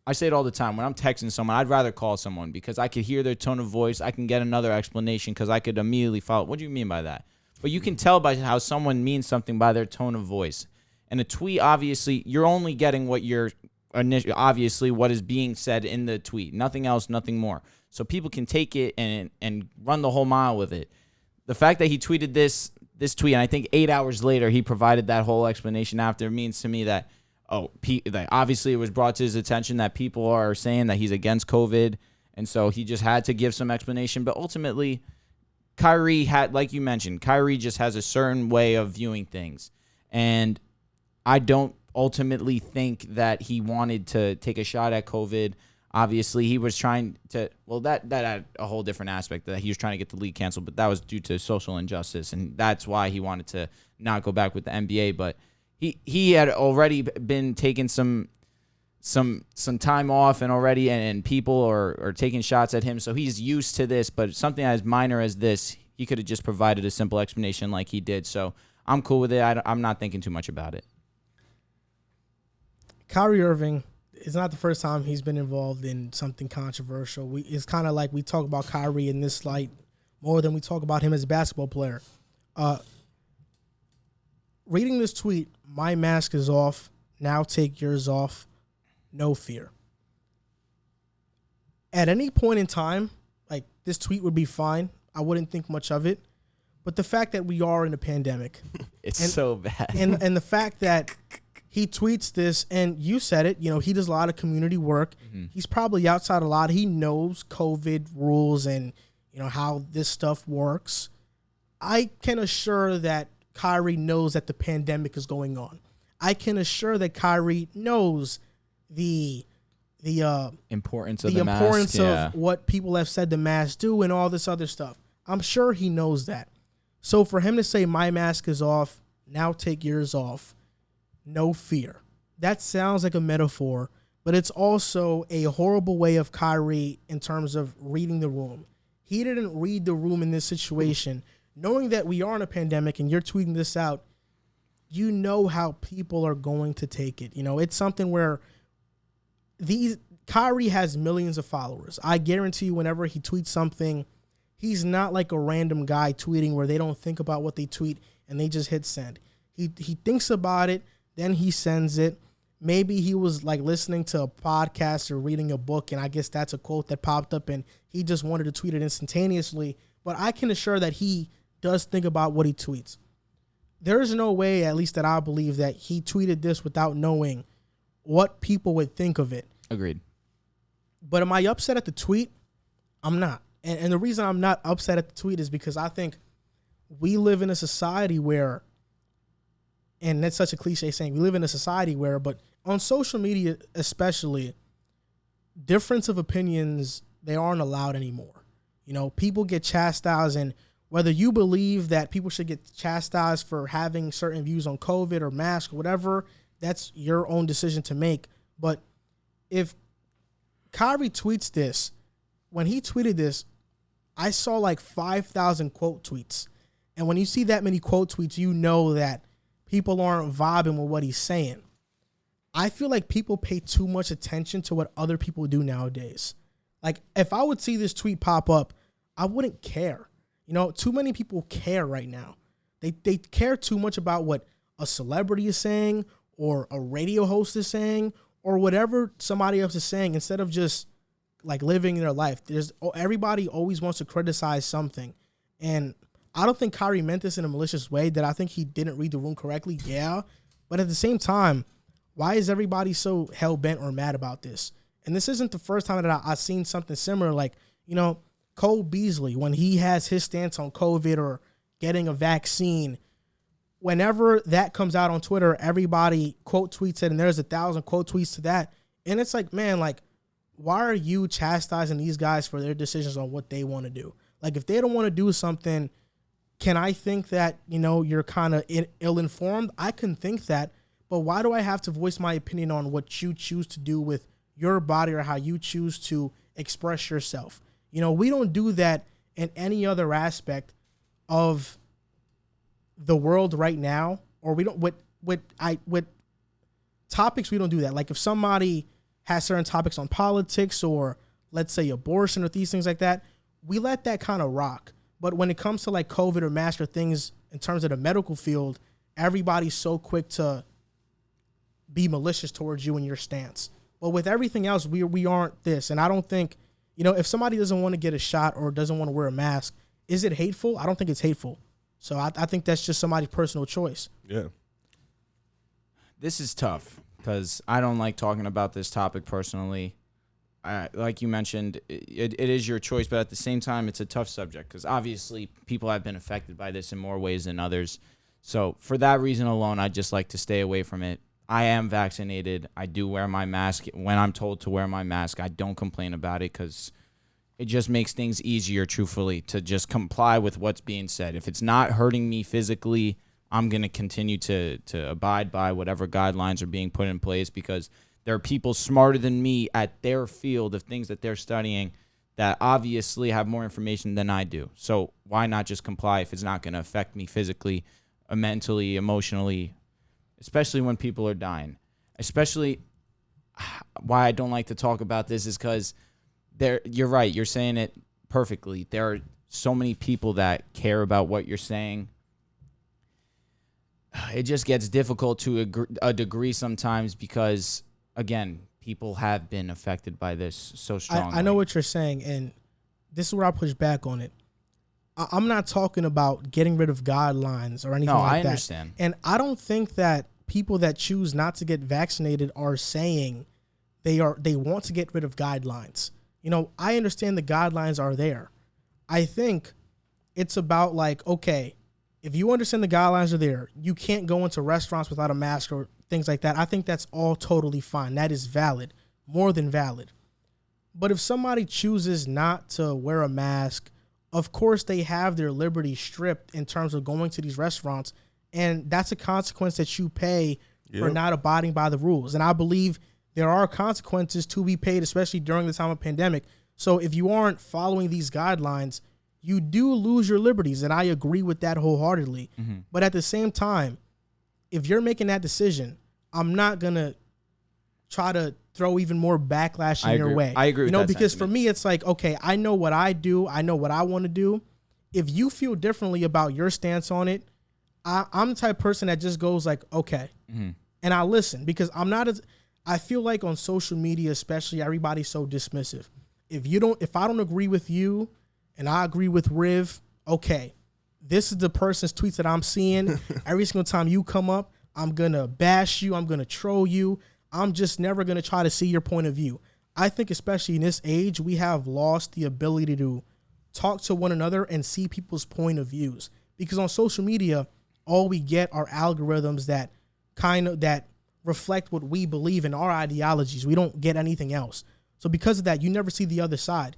I say it all the time. When I'm texting someone, I'd rather call someone because I could hear their tone of voice. I can get another explanation because I could immediately follow. What do you mean by that? But you can tell by how someone means something by their tone of voice. And a tweet, obviously, you're only getting what you're obviously what is being said in the tweet. Nothing else, nothing more. So people can take it and run the whole mile with it. The fact that he tweeted this tweet, and I think 8 hours later he provided that whole explanation after, means to me that, that obviously it was brought to his attention that people are saying that he's against COVID, and so he just had to give some explanation. But ultimately, Kyrie had, like you mentioned, Kyrie just has a certain way of viewing things. And I don't ultimately think that he wanted to take a shot at COVID. Obviously, he was trying to, that had a whole different aspect, that he was trying to get the league canceled, but that was due to social injustice, and that's why he wanted to not go back with the NBA. But he had already been taking some time off and people are taking shots at him, so he's used to this. But something as minor as this, he could have just provided a simple explanation like he did. So I'm cool with it. I'm not thinking too much about it. Kyrie Irving, it's not the first time he's been involved in something controversial. It's kind of like we talk about Kyrie in this light more than we talk about him as a basketball player. Reading this tweet, my mask is off, now take yours off, no fear. At any point in time, like, this tweet would be fine. I wouldn't think much of it. But the fact that we are in a pandemic. It's so bad. And the fact that he tweets this, and you said it, you know, he does a lot of community work. Mm-hmm. He's probably outside a lot. He knows COVID rules and, you know, how this stuff works. I can assure that Kyrie knows that the pandemic is going on. I can assure that Kyrie knows the importance of of what people have said the masks do and all this other stuff. I'm sure he knows that. So for him to say my mask is off, now take yours off, no fear. That sounds like a metaphor, but it's also a horrible way of Kyrie in terms of reading the room. He didn't read the room in this situation. Knowing that we are in a pandemic and you're tweeting this out, you know how people are going to take it. You know, it's something where Kyrie has millions of followers. I guarantee you whenever he tweets something, he's not like a random guy tweeting where they don't think about what they tweet and they just hit send. He thinks about it, then he sends it. Maybe he was like listening to a podcast or reading a book, and I guess that's a quote that popped up and he just wanted to tweet it instantaneously. But I can assure that he does think about what he tweets. There's no way, at least that I believe, that he tweeted this without knowing what people would think of it. Agreed. But am I upset at the tweet? I'm not. And the reason I'm not upset at the tweet is because I think we live in a society where, and that's such a cliche saying, we live in a society where, but on social media especially, difference of opinions, they aren't allowed anymore. You know, people get chastised, and whether you believe that people should get chastised for having certain views on COVID or masks or whatever, that's your own decision to make. But if Kyrie tweets this, when he tweeted this, I saw like 5,000 quote tweets. And when you see that many quote tweets, you know that people aren't vibing with what he's saying. I feel like people pay too much attention to what other people do nowadays. Like, if I would see this tweet pop up, I wouldn't care. You know, too many people care right now. They care too much about what a celebrity is saying or a radio host is saying or whatever somebody else is saying instead of just like living their life. Everybody always wants to criticize something. And I don't think Kyrie meant this in a malicious way. That I think he didn't read the room correctly. Yeah. But at the same time, why is everybody so hell-bent or mad about this? And this isn't the first time that I've seen something similar. Like, you know, Cole Beasley, when he has his stance on COVID or getting a vaccine, whenever that comes out on Twitter, everybody quote tweets it, and there's 1,000 quote tweets to that. And it's like, man, like, why are you chastising these guys for their decisions on what they want to do? Like, if they don't want to do something, can I think that, you know, you're kind of ill-informed? I can think that, but why do I have to voice my opinion on what you choose to do with your body or how you choose to express yourself? You know, we don't do that in any other aspect of the world right now, or we don't with topics. We don't do that. Like if somebody has certain topics on politics or let's say abortion or these things like that, we let that kind of rock. But when it comes to like COVID or mask or things in terms of the medical field, everybody's so quick to be malicious towards you and your stance. But with everything else, we aren't this. And I don't think, you know, if somebody doesn't want to get a shot or doesn't want to wear a mask, is it hateful? I don't think it's hateful. So I think that's just somebody's personal choice. Yeah. This is tough because I don't like talking about this topic personally. Like you mentioned, it is your choice, but at the same time, it's a tough subject because obviously people have been affected by this in more ways than others. So for that reason alone, I just like to stay away from it. I am vaccinated. I do wear my mask when I'm told to wear my mask. I don't complain about it because it just makes things easier, truthfully, to just comply with what's being said. If it's not hurting me physically, I'm going to continue to abide by whatever guidelines are being put in place because there are people smarter than me at their field of things that they're studying that obviously have more information than I do. So why not just comply if it's not going to affect me physically, mentally, emotionally, especially when people are dying. Especially why I don't like to talk about this is because you're right. You're saying it perfectly. There are so many people that care about what you're saying. It just gets difficult to a degree sometimes because, again, people have been affected by this so strongly. I know what you're saying, and this is where I push back on it. I'm not talking about getting rid of guidelines or anything like that. No, I understand. And I don't think that people that choose not to get vaccinated are saying they want to get rid of guidelines. You know, I understand the guidelines are there. I think it's about like, okay, if you understand the guidelines are there, you can't go into restaurants without a mask or things like that. I think that's all totally fine. That is valid, more than valid. But if somebody chooses not to wear a mask, of course they have their liberty stripped in terms of going to these restaurants, and that's a consequence that you pay for not abiding by the rules. And I believe there are consequences to be paid, especially during the time of pandemic. So if you aren't following these guidelines, you do lose your liberties, and I agree with that wholeheartedly. Mm-hmm. But at the same time, if you're making that decision, I'm not going to try to throw even more backlash in your way. I agree with that because sentiment. for me, it's like, okay, I know what I do. I know what I want to do. If you feel differently about your stance on it, I'm the type of person that just goes like, okay. Mm-hmm. And I listen, because I feel like on social media, especially, everybody's so dismissive. If I don't agree with you and I agree with Riv, okay, this is the person's tweets that I'm seeing. Every single time you come up, I'm going to bash you. I'm going to troll you. I'm just never going to try to see your point of view. I think especially in this age, we have lost the ability to talk to one another and see people's point of views. Because on social media, all we get are algorithms that reflect what we believe in, our ideologies. We don't get anything else. So because of that, you never see the other side.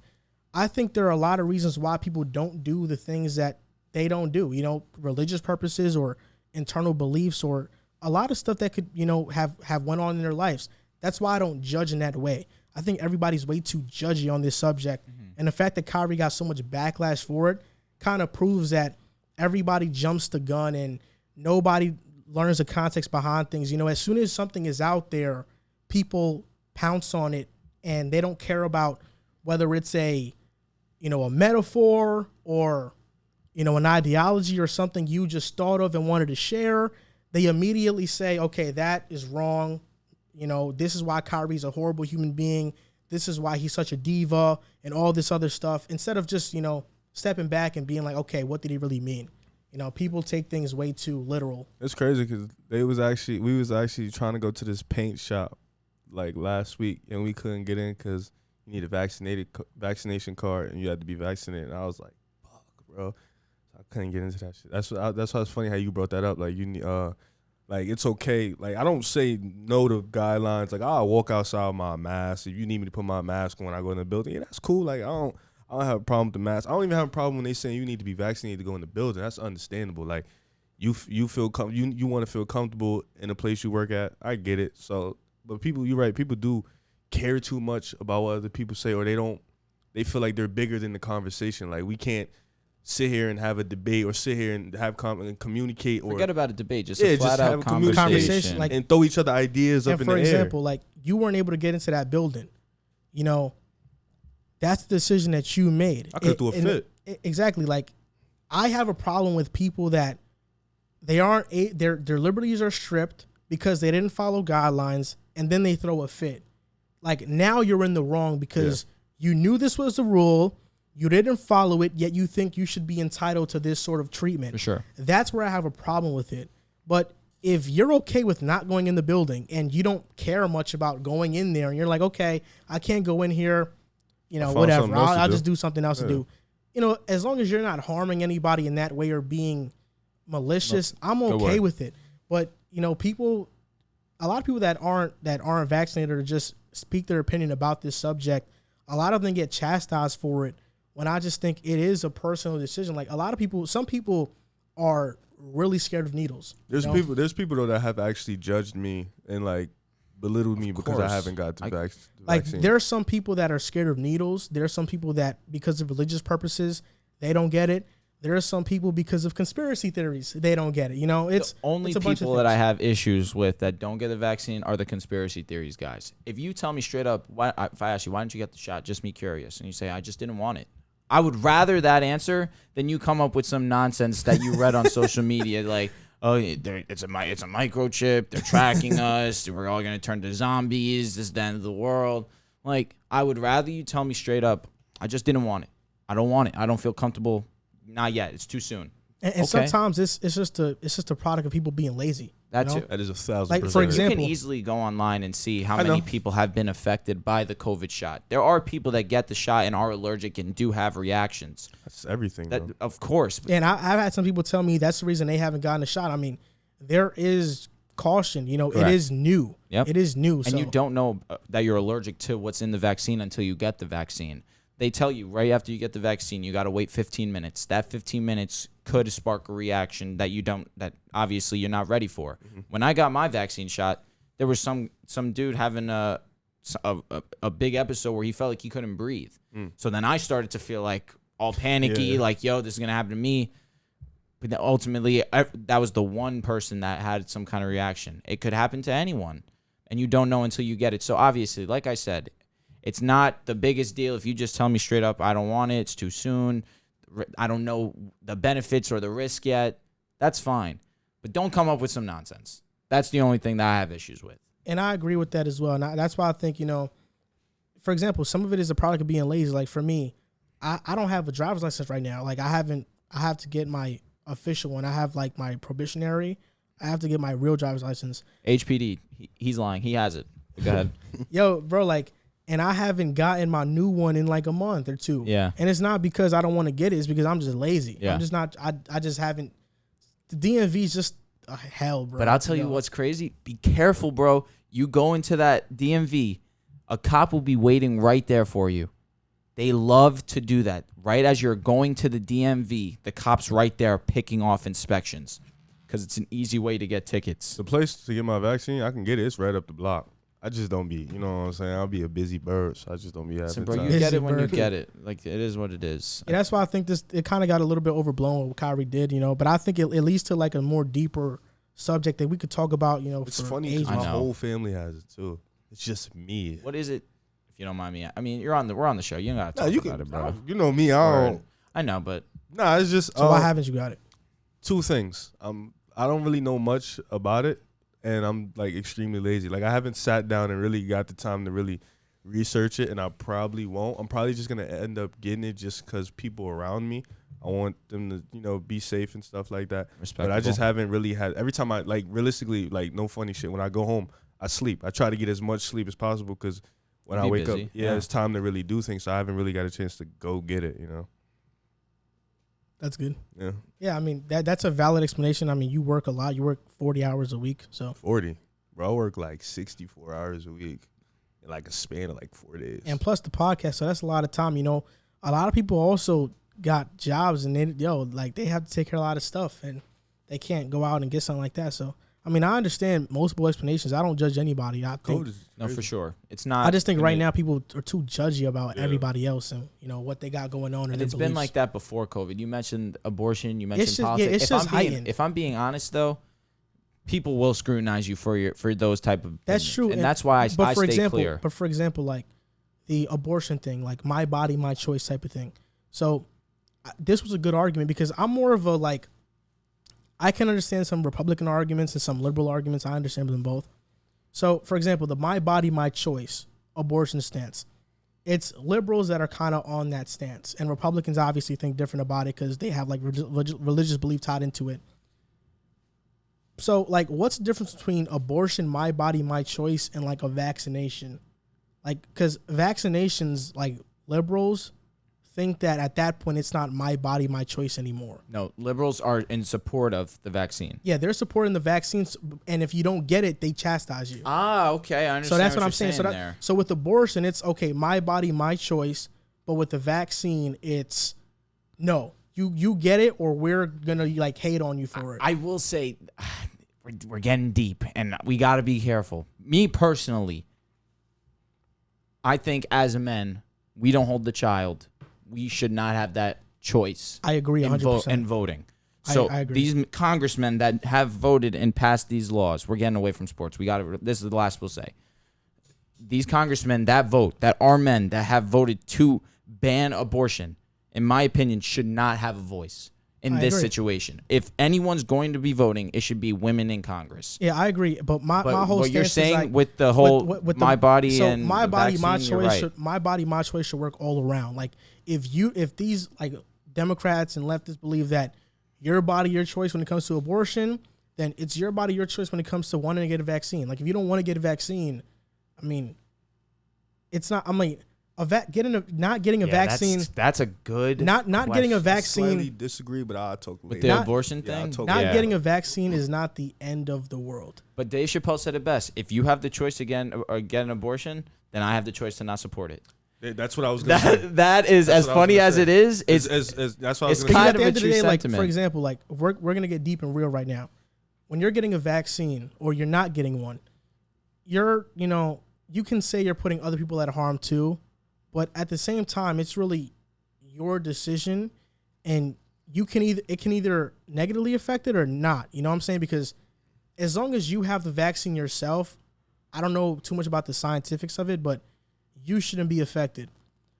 I think there are a lot of reasons why people don't do the things that they don't do, you know, religious purposes or internal beliefs or a lot of stuff that could, you know, have went on in their lives. That's why I don't judge in that way. I think everybody's way too judgy on this subject. Mm-hmm. And the fact that Kyrie got so much backlash for it kind of proves that everybody jumps the gun and nobody learns the context behind things. You know, as soon as something is out there, people pounce on it and they don't care about whether it's a metaphor or, you know, an ideology or something you just thought of and wanted to share. They immediately say, okay, that is wrong. You know, this is why Kyrie's a horrible human being. This is why he's such a diva and all this other stuff. Instead of just, you know, stepping back and being like, okay, what did he really mean? You know, people take things way too literal. It's crazy because we was actually trying to go to this paint shop like last week and we couldn't get in because you need a vaccination card and you had to be vaccinated. And I was like, fuck, bro. I couldn't get into that shit. That's why it's funny how you brought that up. Like like it's okay. Like I don't say no to guidelines. Like I'll walk outside with my mask. If you need me to put my mask on when I go in the building, yeah, that's cool. Like I don't have a problem with the mask. I don't even have a problem when they saying you need to be vaccinated to go in the building. That's understandable. Like you feel you want to feel comfortable in the place you work at. I get it. So, but you're right. People do care too much about what other people say, or they feel like they're bigger than the conversation. Like we can't sit here and have a debate or sit here and have and communicate or forget about a debate, just a flat out conversation, like, and throw each other ideas up in the air. For example, like you weren't able to get into that building, you know, that's the decision that you made. I could do a fit. Exactly. Like I have a problem with people that their liberties are stripped because they didn't follow guidelines and then they throw a fit. Like now you're in the wrong because you knew this was the rule. You didn't follow it, yet you think you should be entitled to this sort of treatment. For sure. That's where I have a problem with it. But if you're okay with not going in the building and you don't care much about going in there and you're like, okay, I can't go in here, you know, whatever. I'll just do something else to do. You know, as long as you're not harming anybody in that way or being malicious, I'm okay with it. But, you know, a lot of people that aren't vaccinated or just speak their opinion about this subject, a lot of them get chastised for it. When I just think it is a personal decision. Like some people are really scared of needles. There's people though that have actually judged me and like belittled me because I haven't got the vaccine. Like there are some people that are scared of needles. There are some people that because of religious purposes, they don't get it. There are some people because of conspiracy theories, they don't get it. You know, it's the only people that I have issues with that don't get the vaccine are the conspiracy theories guys. If you tell me straight up, if I ask you, why didn't you get the shot? Just me curious. And you say, I just didn't want it. I would rather that answer than you come up with some nonsense that you read on social media like, oh, it's a microchip. They're tracking us. We're all going to turn to zombies. This is the end of the world. Like, I would rather you tell me straight up, I just didn't want it. I don't want it. I don't feel comfortable. Not yet. It's too soon. And sometimes it's just a product of people being lazy. That you know? too. That is 1,000%. Like, for You example- can easily go online and see how I many know. people have been affected by the COVID shot. There are people that get the shot and are allergic and do have reactions. That's everything, That, bro. of course. And I've had some people tell me that's the reason they haven't gotten a shot. I mean, there is caution. You know, Correct. it is new. Yep. It is new. And so you don't know that you're allergic to what's in the vaccine until you get the vaccine. They tell you right after you get the vaccine, you got to wait 15 minutes. That 15 minutes could spark a reaction that obviously you're not ready for. When I got my vaccine shot, there was some dude having a big episode where he felt like he couldn't breathe. So then I started to feel like all panicky, like, yo, this is going to happen to me. But then ultimately, that was the one person that had some kind of reaction. It could happen to anyone, and you don't know until you get it. So obviously, like I said, it's not the biggest deal if you just tell me straight up, I don't want it, it's too soon, I don't know the benefits or the risk yet. That's fine. But don't come up with some nonsense. That's the only thing that I have issues with. And I agree with that as well. And that's why I think, for example, some of it is a product of being lazy. Like for me, I don't have a driver's license right now. Like I have to get my official one. I have like my probationary. I have to get my real driver's license. HPD, he's lying. He has it. Go ahead. Yo, bro, like, and I haven't gotten my new one in like a month or two. Yeah. And it's not because I don't want to get it. It's because I'm just lazy. Yeah. I'm just not, I just haven't. The DMV is just hell, bro. But I'll tell you what's crazy. Be careful, bro. You go into that DMV, a cop will be waiting right there for you. They love to do that. Right as you're going to the DMV, the cop's right there picking off inspections because it's an easy way to get tickets. The place to get my vaccine, I can get it. It's right up the block. I just don't be, you know what I'm saying? I'll be a busy bird, so I just don't be having So, bro, time. you get it when you Busy bird. get it. Like, it is what it is. Yeah, that's why I think it kind of got a little bit overblown what Kyrie did, But I think it leads to like a more deeper subject that we could talk about, It's for funny ages. because my I know. whole family has it too. It's just me. What is it, if you don't mind me? I mean, we're on the show. You don't got to Nah, talk you about can, it, bro. you know me. I Word. don't. I know, but Nah, it's just So why haven't you got it? two things. I don't really know much about it, and I'm like extremely lazy. Like I haven't sat down and really got the time to really research it, and I probably won't. I'm probably just gonna end up getting it just because people around me. I want them to be safe and stuff like that. But I just haven't really had. Every time I realistically no funny shit. When I go home, I sleep. I try to get as much sleep as possible because when I wake busy. up, Yeah. it's time to really do things. So I haven't really got a chance to go get it. That's good. Yeah. Yeah, I mean, that's a valid explanation. I mean, you work a lot. You work 40 hours a week. So 40. Bro, I work like 64 hours a week in like a span of like 4 days. and plus the podcast, so that's a lot of time. A lot of people also got jobs and they have to take care of a lot of stuff and they can't go out and get something like that. So I mean, I understand multiple explanations. I don't judge anybody. I think Code is no, crazy. for sure. It's not. I just think right mean, now people are too judgy about Yeah. everybody else and what they got going on. And in it's their been beliefs. like that before COVID. You mentioned abortion. You mentioned It's just- politics. yeah, it's just heightened. If I'm being honest, though, people will scrutinize you for those type of. That's opinions. true, and that's why I stay example, clear. But for example, like the abortion thing, like my body, my choice type of thing. So this was a good argument because I'm more of a I can understand some Republican arguments and some liberal arguments. I understand them both. So, for example, the my body, my choice abortion stance. It's liberals that are kind of on that stance. And Republicans obviously think different about it because they have religious belief tied into it. So, what's the difference between abortion, my body, my choice, and a vaccination? Because vaccinations, liberals think that at that point it's not my body, my choice anymore. No, liberals are in support of the vaccine. Yeah, they're supporting the vaccines, and if you don't get it, they chastise you. Ah, okay, I understand. So that's what I'm you're saying. there. So with abortion, it's okay, my body, my choice. But with the vaccine, it's no, you get it, or we're gonna hate on you for it. I will say, we're getting deep, and we got to be careful. Me personally, I think as men, we don't hold the child. We should not have that choice. I agree 100%. In voting. So I agree. these congressmen that have voted and passed these laws, we're getting away from sports. This is the last we'll say. These congressmen that vote, that are men that have voted to ban abortion, in my opinion, should not have a voice in I this agree. situation. If anyone's going to be voting, it should be women in Congress. Yeah, I agree. But my whole what stance you're is saying with the whole with my body so and my the body, my vaccine, you're choice. right. My body, my choice should work all around. If these Democrats and leftists believe that your body, your choice when it comes to abortion, then it's your body, your choice when it comes to wanting to get a vaccine. Like if you don't want to get a vaccine, I mean, it's not. I mean, not getting a vaccine. That's a good. Not getting a vaccine. I slightly disagree, but I'll talk later. With the abortion thing. Getting a vaccine is not the end of the world. But Dave Chappelle said it best. If you have the choice to get an abortion, then I have the choice to not support it. That's what I was going to say. That is as funny as it is. That's what I was going to say. At the end of the day, like for example, like we're gonna get deep and real right now. When you're getting a vaccine or you're not getting one, you can say you're putting other people at harm too, but at the same time, it's really your decision, and it can either negatively affect it or not. You know what I'm saying? Because as long as you have the vaccine yourself, I don't know too much about the scientifics of it, but you shouldn't be affected.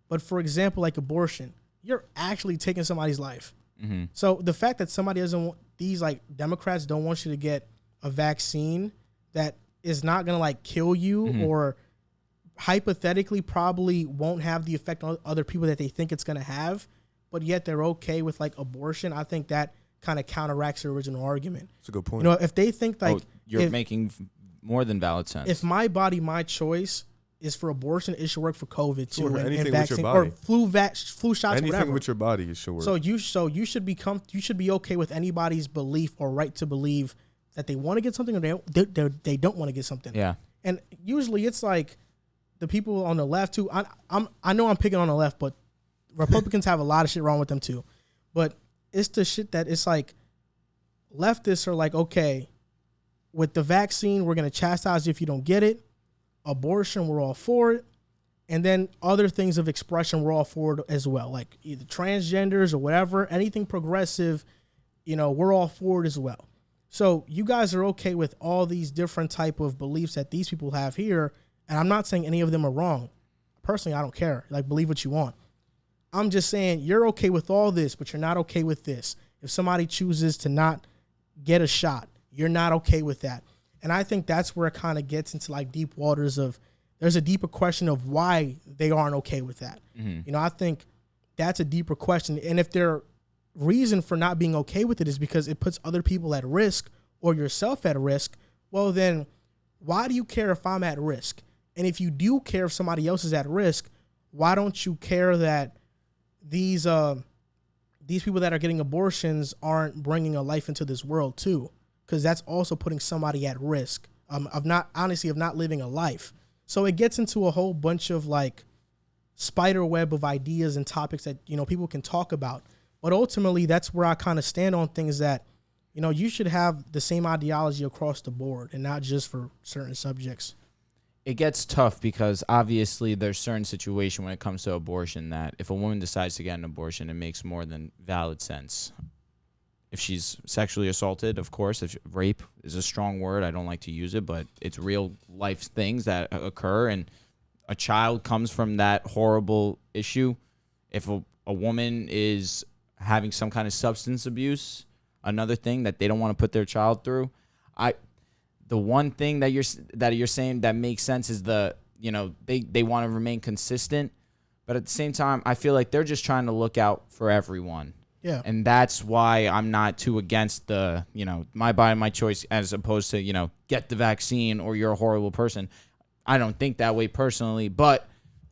But for example, like abortion, you're actually taking somebody's life. Mm-hmm. So the fact that somebody doesn't want, these like Democrats don't want you to get a vaccine that is not going to like kill you or hypothetically probably won't have the effect on other people that they think it's going to have, but yet they're okay with like abortion, I think that kind of counteracts the original argument. That's a good point. If they think like... you're making more than valid sense. If my body, my choice is for abortion, it should work for COVID too, sure, and anything vaccine with your body. or flu shots, anything whatever. with your body, it should work. So you should be okay with anybody's belief or right to believe that they want to get something or they don't want to get something. Yeah. And usually it's like the people on the left too. I know I'm picking on the left, but Republicans have a lot of shit wrong with them too. But it's the shit that it's like leftists are like, okay, with the vaccine, we're gonna chastise you if you don't get it. Abortion, we're all for it. And then other things of expression, we're all for it as well. Like either transgenders or whatever, anything progressive, we're all for it as well. So you guys are okay with all these different type of beliefs that these people have here. And I'm not saying any of them are wrong. Personally, I don't care. Like, believe what you want. I'm just saying you're okay with all this, but you're not okay with this. If somebody chooses to not get a shot, you're not okay with that. And I think that's where it kind of gets into like deep waters of, there's a deeper question of why they aren't okay with that. Mm-hmm. I think that's a deeper question. And if their reason for not being okay with it is because it puts other people at risk or yourself at risk, well then why do you care if I'm at risk? And if you do care if somebody else is at risk, why don't you care that these people that are getting abortions aren't bringing a life into this world too? Because that's also putting somebody at risk of not living a life. So it gets into a whole bunch of like spider web of ideas and topics that, people can talk about. But ultimately, that's where I kind of stand on things that, you should have the same ideology across the board and not just for certain subjects. It gets tough because obviously there's certain situation when it comes to abortion that if a woman decides to get an abortion, it makes more than valid sense. If she's sexually assaulted, of course, if rape is a strong word, I don't like to use it, but it's real life things that occur, and a child comes from that horrible issue. If a woman is having some kind of substance abuse, another thing that they don't want to put their child through, the one thing that you're saying that makes sense is they want to remain consistent, but at the same time, I feel like they're just trying to look out for everyone. Yeah. And that's why I'm not too against the, my body, my choice, as opposed to, get the vaccine or you're a horrible person. I don't think that way personally, but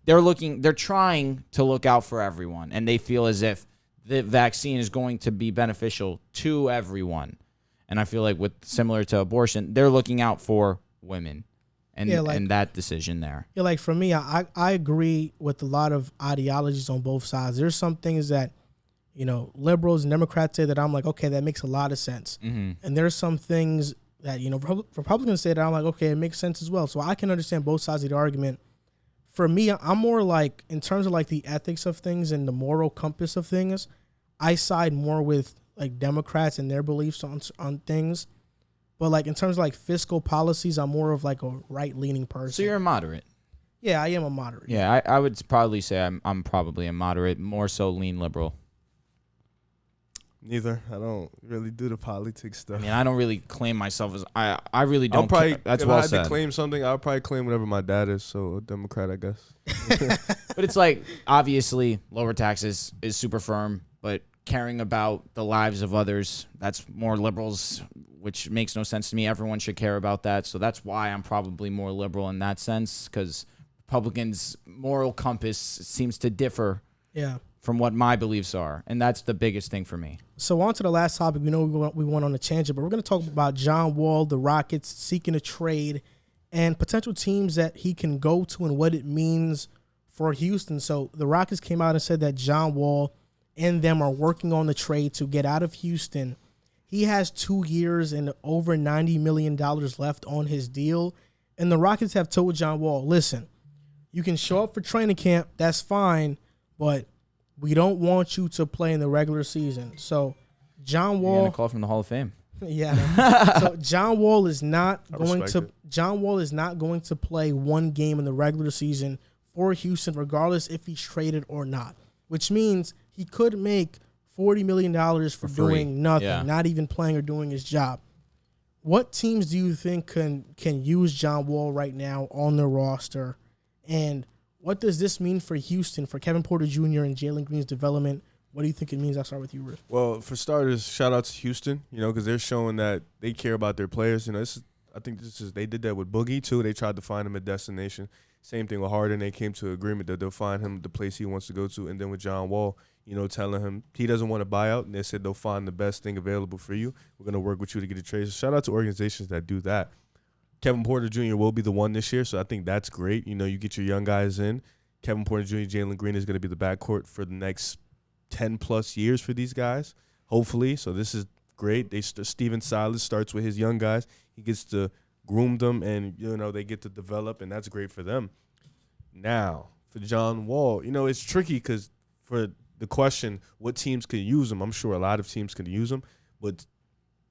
they're trying to look out for everyone, and they feel as if the vaccine is going to be beneficial to everyone. And I feel like similar to abortion, they're looking out for women and that decision there. Yeah, like for me, I agree with a lot of ideologies on both sides. There's some things that, liberals and Democrats say that I'm like, okay, that makes a lot of sense. Mm-hmm. And there's some things that, Republicans say that I'm like, okay, it makes sense as well. So I can understand both sides of the argument. For me, I'm more like, in terms of like the ethics of things and the moral compass of things, I side more with like Democrats and their beliefs on things. But like in terms of like fiscal policies, I'm more of like a right-leaning person. So you're a moderate. Yeah, I am a moderate. Yeah, I would probably say I'm probably a moderate, more so lean liberal. Neither. I don't really do the politics stuff. I mean, I don't really claim myself as I really don't. That's if well I had said. to claim something, I'll probably claim whatever my dad is. So a Democrat, I guess. But it's like obviously lower taxes is super firm, but caring about the lives of others. That's more liberals, which makes no sense to me. Everyone should care about that. So that's why I'm probably more liberal in that sense, because Republicans' moral compass seems to differ from what my beliefs are. And that's the biggest thing for me. So on to the last topic. We know we went on a tangent, but we're going to talk about John Wall, the Rockets seeking a trade, and potential teams that he can go to and what it means for Houston. So the Rockets came out and said that John Wall and them are working on the trade to get out of Houston. He has 2 years and over $90 million left on his deal. And the Rockets have told John Wall, listen, you can show up for training camp, that's fine, but we don't want you to play in the regular season. So John Wall, You're gonna call from the Hall of Fame. Yeah. So John Wall is not going to play one game in the regular season for Houston, regardless if he's traded or not. Which means he could make $40 million for doing nothing, not even playing or doing his job. What teams do you think can use John Wall right now on their roster? And what does this mean for Houston, for Kevin Porter Jr. and Jalen Green's development? What do you think it means? I'll start with you, Riff. Well, for starters, shout out to Houston, because they're showing that they care about their players. They did that with Boogie, too. They tried to find him a destination. Same thing with Harden. They came to an agreement that they'll find him the place he wants to go to. And then with John Wall, telling him he doesn't want to buy out. And they said they'll find the best thing available for you. We're going to work with you to get a trade. So shout out to organizations that do that. Kevin Porter Jr. will be the one this year, so I think that's great. You get your young guys in. Kevin Porter Jr., Jalen Green is going to be the backcourt for the next 10-plus years for these guys, hopefully. So this is great. Steven Silas starts with his young guys. He gets to groom them, and, they get to develop, and that's great for them. Now, for John Wall, it's tricky because for the question, what teams can use him, I'm sure a lot of teams can use him, but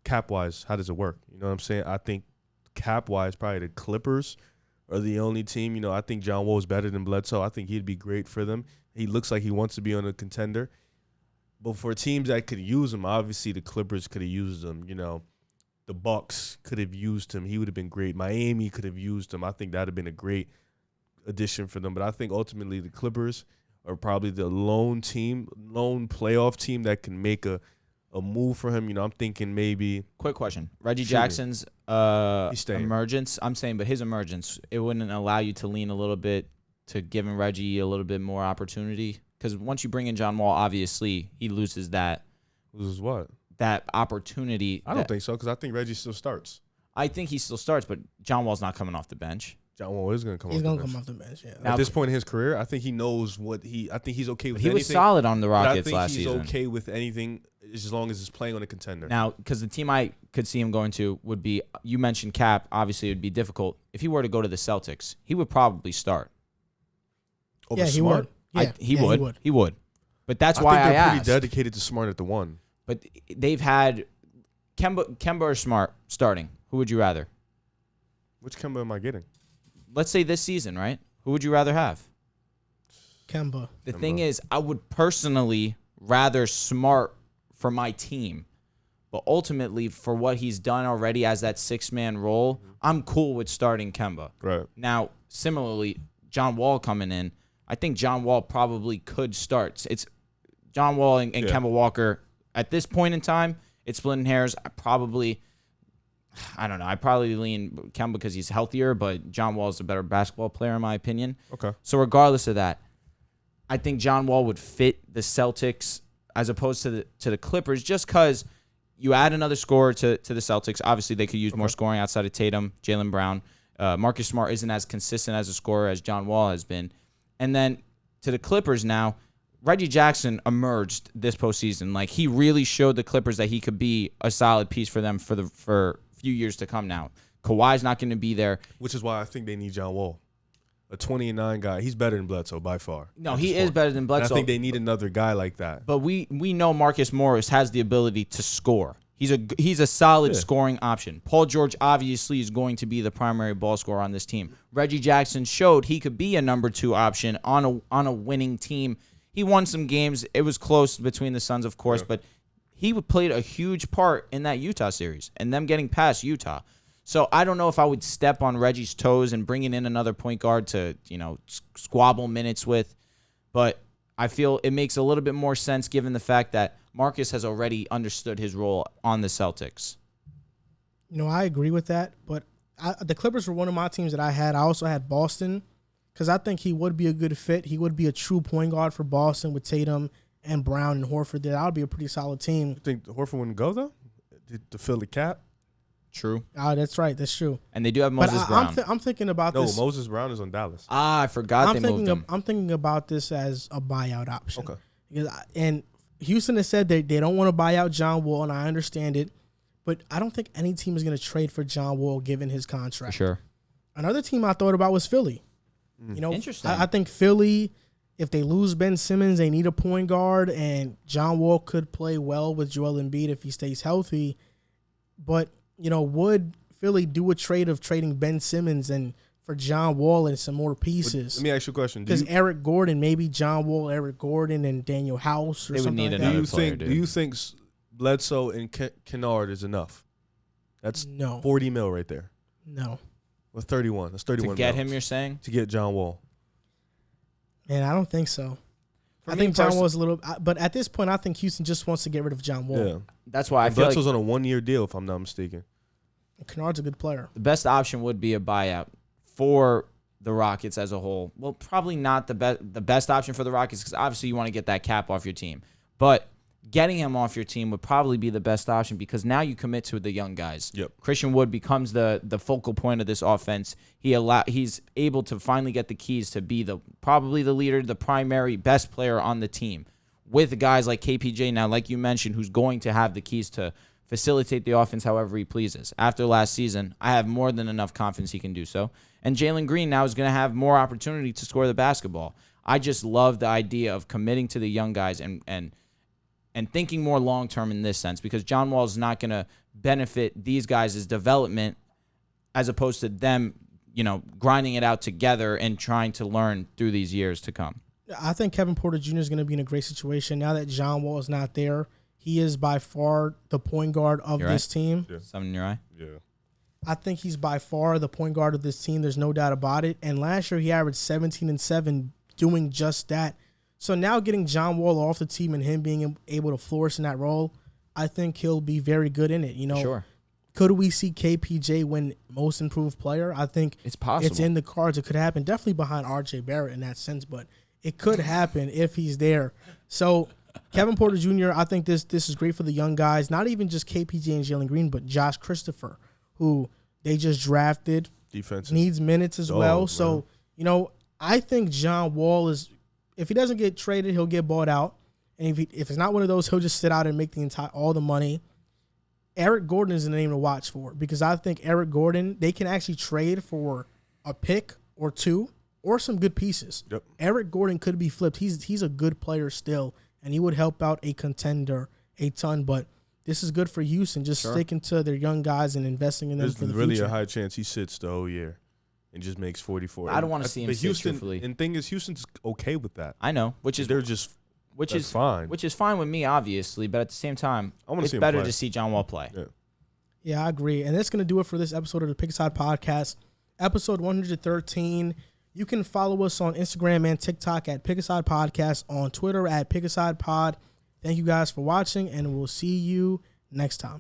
cap-wise, how does it work? You know what I'm saying? I think cap-wise, probably the Clippers are the only team. I think John Wall is better than Bledsoe. I think he'd be great for them. He looks like he wants to be on a contender. But for teams that could use him, obviously the Clippers could have used him. The Bucks could have used him. He would have been great. Miami could have used him. I think that would have been a great addition for them. But I think ultimately the Clippers are probably the lone playoff team that can make a move for him. I'm thinking maybe. Quick question. Reggie Jackson's emergence, I'm saying, but his emergence, it wouldn't allow you to lean a little bit to giving Reggie a little bit more opportunity? Because once you bring in John Wall, obviously, he loses that. Loses what? That opportunity. I don't think so, because I think Reggie still starts. I think he still starts, but John Wall's not coming off the bench. John Wall is going to come off the bench. He's going to come off the bench, yeah. At this point in his career, I think he knows I think he's okay with anything. He was solid on the Rockets last season. I think he's okay with anything as long as he's playing on a contender. Now, because the team I could see him going to would be, you mentioned Cap, obviously it would be difficult. If he were to go to the Celtics, he would probably start. Over Smart? He would. But that's why I think they're asked. pretty dedicated to Smart at the one. But they've had Kemba or Smart starting. Who would you rather? Which Kemba am I getting? Let's say this season, right? Who would you rather have? Kemba. The thing is, I would personally rather Smart for my team. But ultimately, for what he's done already as that six-man role, I'm cool with starting Kemba. Right. Now, similarly, John Wall coming in, I think John Wall probably could start. It's John Wall and Kemba Walker. At this point in time, it's splitting hairs. I probably lean Kemba because he's healthier, but John Wall is a better basketball player in my opinion. Okay. So regardless of that, I think John Wall would fit the Celtics as opposed to the Clippers, just because you add another scorer to the Celtics. Obviously, they could use more scoring outside of Tatum, Jaylen Brown. Marcus Smart isn't as consistent as a scorer as John Wall has been. And then to the Clippers now, Reggie Jackson emerged this postseason. Like, he really showed the Clippers that he could be a solid piece for them for a few years to come now. Kawhi's not going to be there. Which is why I think they need John Wall. A 20-9 guy. He's better than Bledsoe by far. No, he is better than Bledsoe. And I think they need another guy like that. But we know Marcus Morris has the ability to score. He's a solid scoring option. Paul George obviously is going to be the primary ball scorer on this team. Reggie Jackson showed he could be a number 2 option on a winning team. He won some games. It was close between the Suns, of course, but he played a huge part in that Utah series and them getting past Utah. So I don't know if I would step on Reggie's toes and bringing in another point guard to, squabble minutes with, but I feel it makes a little bit more sense given the fact that Marcus has already understood his role on the Celtics. I agree with that, but the Clippers were one of my teams that I had. I also had Boston because I think he would be a good fit. He would be a true point guard for Boston with Tatum and Brown and Horford there. That would be a pretty solid team. You think Horford wouldn't go, though, to fill the cap? True. Oh, that's right. That's true. And they do have Moses Brown. I'm thinking about this. No, Moses Brown is on Dallas. I forgot they moved him. I'm thinking about this as a buyout option. Okay. And Houston has said they don't want to buy out John Wall, and I understand it. But I don't think any team is going to trade for John Wall given his contract. For sure. Another team I thought about was Philly. Interesting. I think Philly, if they lose Ben Simmons, they need a point guard, and John Wall could play well with Joel Embiid if he stays healthy. But, would Philly do a trade of trading Ben Simmons and for John Wall and some more pieces? Let me ask you a question. Because Eric Gordon, maybe John Wall, Eric Gordon, and Daniel House or they would something need like another that. player, dude. Do you think Bledsoe and Kennard is enough? That's No. 40 mil right there. No. Or 31. That's 31 To get mil. him, you're saying? To get John Wall. Man, I don't think so. For I me think John Wall's a little, but at this point, I think Houston just wants to get rid of John Wall. Yeah. That's why I feel like Bledsoe's on a 1-year deal, if I'm not mistaken. Kennard's a good player. the best option would be a buyout for the Rockets as a whole. Well, probably not the best option for the Rockets because obviously you want to get that cap off your team. But getting him off your team would probably be the best option because now you commit to the young guys. Yep. Christian Wood becomes the focal point of this offense. He's able to finally get the keys to be probably the leader, the primary best player on the team. With guys like KPJ now, like you mentioned, who's going to have the keys to facilitate the offense however he pleases. After last season, I have more than enough confidence he can do so. And Jalen Green now is going to have more opportunity to score the basketball. I just love the idea of committing to the young guys and thinking more long-term in this sense because John Wall is not going to benefit these guys' development as opposed to them, grinding it out together and trying to learn through these years to come. I think Kevin Porter Jr. is going to be in a great situation now that John Wall is not there. He is by far the point guard of this team. Yeah. Something in your eye? Yeah. I think he's by far the point guard of this team. There's no doubt about it. And last year he averaged 17 and 7 doing just that. So now getting John Wall off the team and him being able to flourish in that role, I think he'll be very good in it. Sure. Could we see KPJ win Most Improved Player? I think It's possible. It's in the cards. It could happen. Definitely behind RJ Barrett in that sense, but it could happen if he's there. So Kevin Porter Jr., I think this is great for the young guys. Not even just KPJ and Jalen Green, but Josh Christopher, who they just drafted. Defensive. Needs minutes as well. So, I think John Wall is, if he doesn't get traded, he'll get bought out. And if it's not one of those, he'll just sit out and make all the money. Eric Gordon is the name to watch for because I think Eric Gordon, they can actually trade for a pick or two or some good pieces. Yep. Eric Gordon could be flipped. He's a good player still, and he would help out a contender a ton. But this is good for Houston, just sticking to their young guys and investing in them for the really future. a high chance he sits the whole year and just makes 44. I don't want to see him sit, Houston, truthfully. and thing is, Houston's okay with that. I know, which is fine. Which is fine with me, obviously, but at the same time, it's see him better play. to see John Wall play. Yeah, I agree. And that's going to do it for this episode of the Pick Aside Podcast, episode 113. You can follow us on Instagram and TikTok at Pick Aside Podcast, on Twitter at Pick Aside Pod. Thank you guys for watching, and we'll see you next time.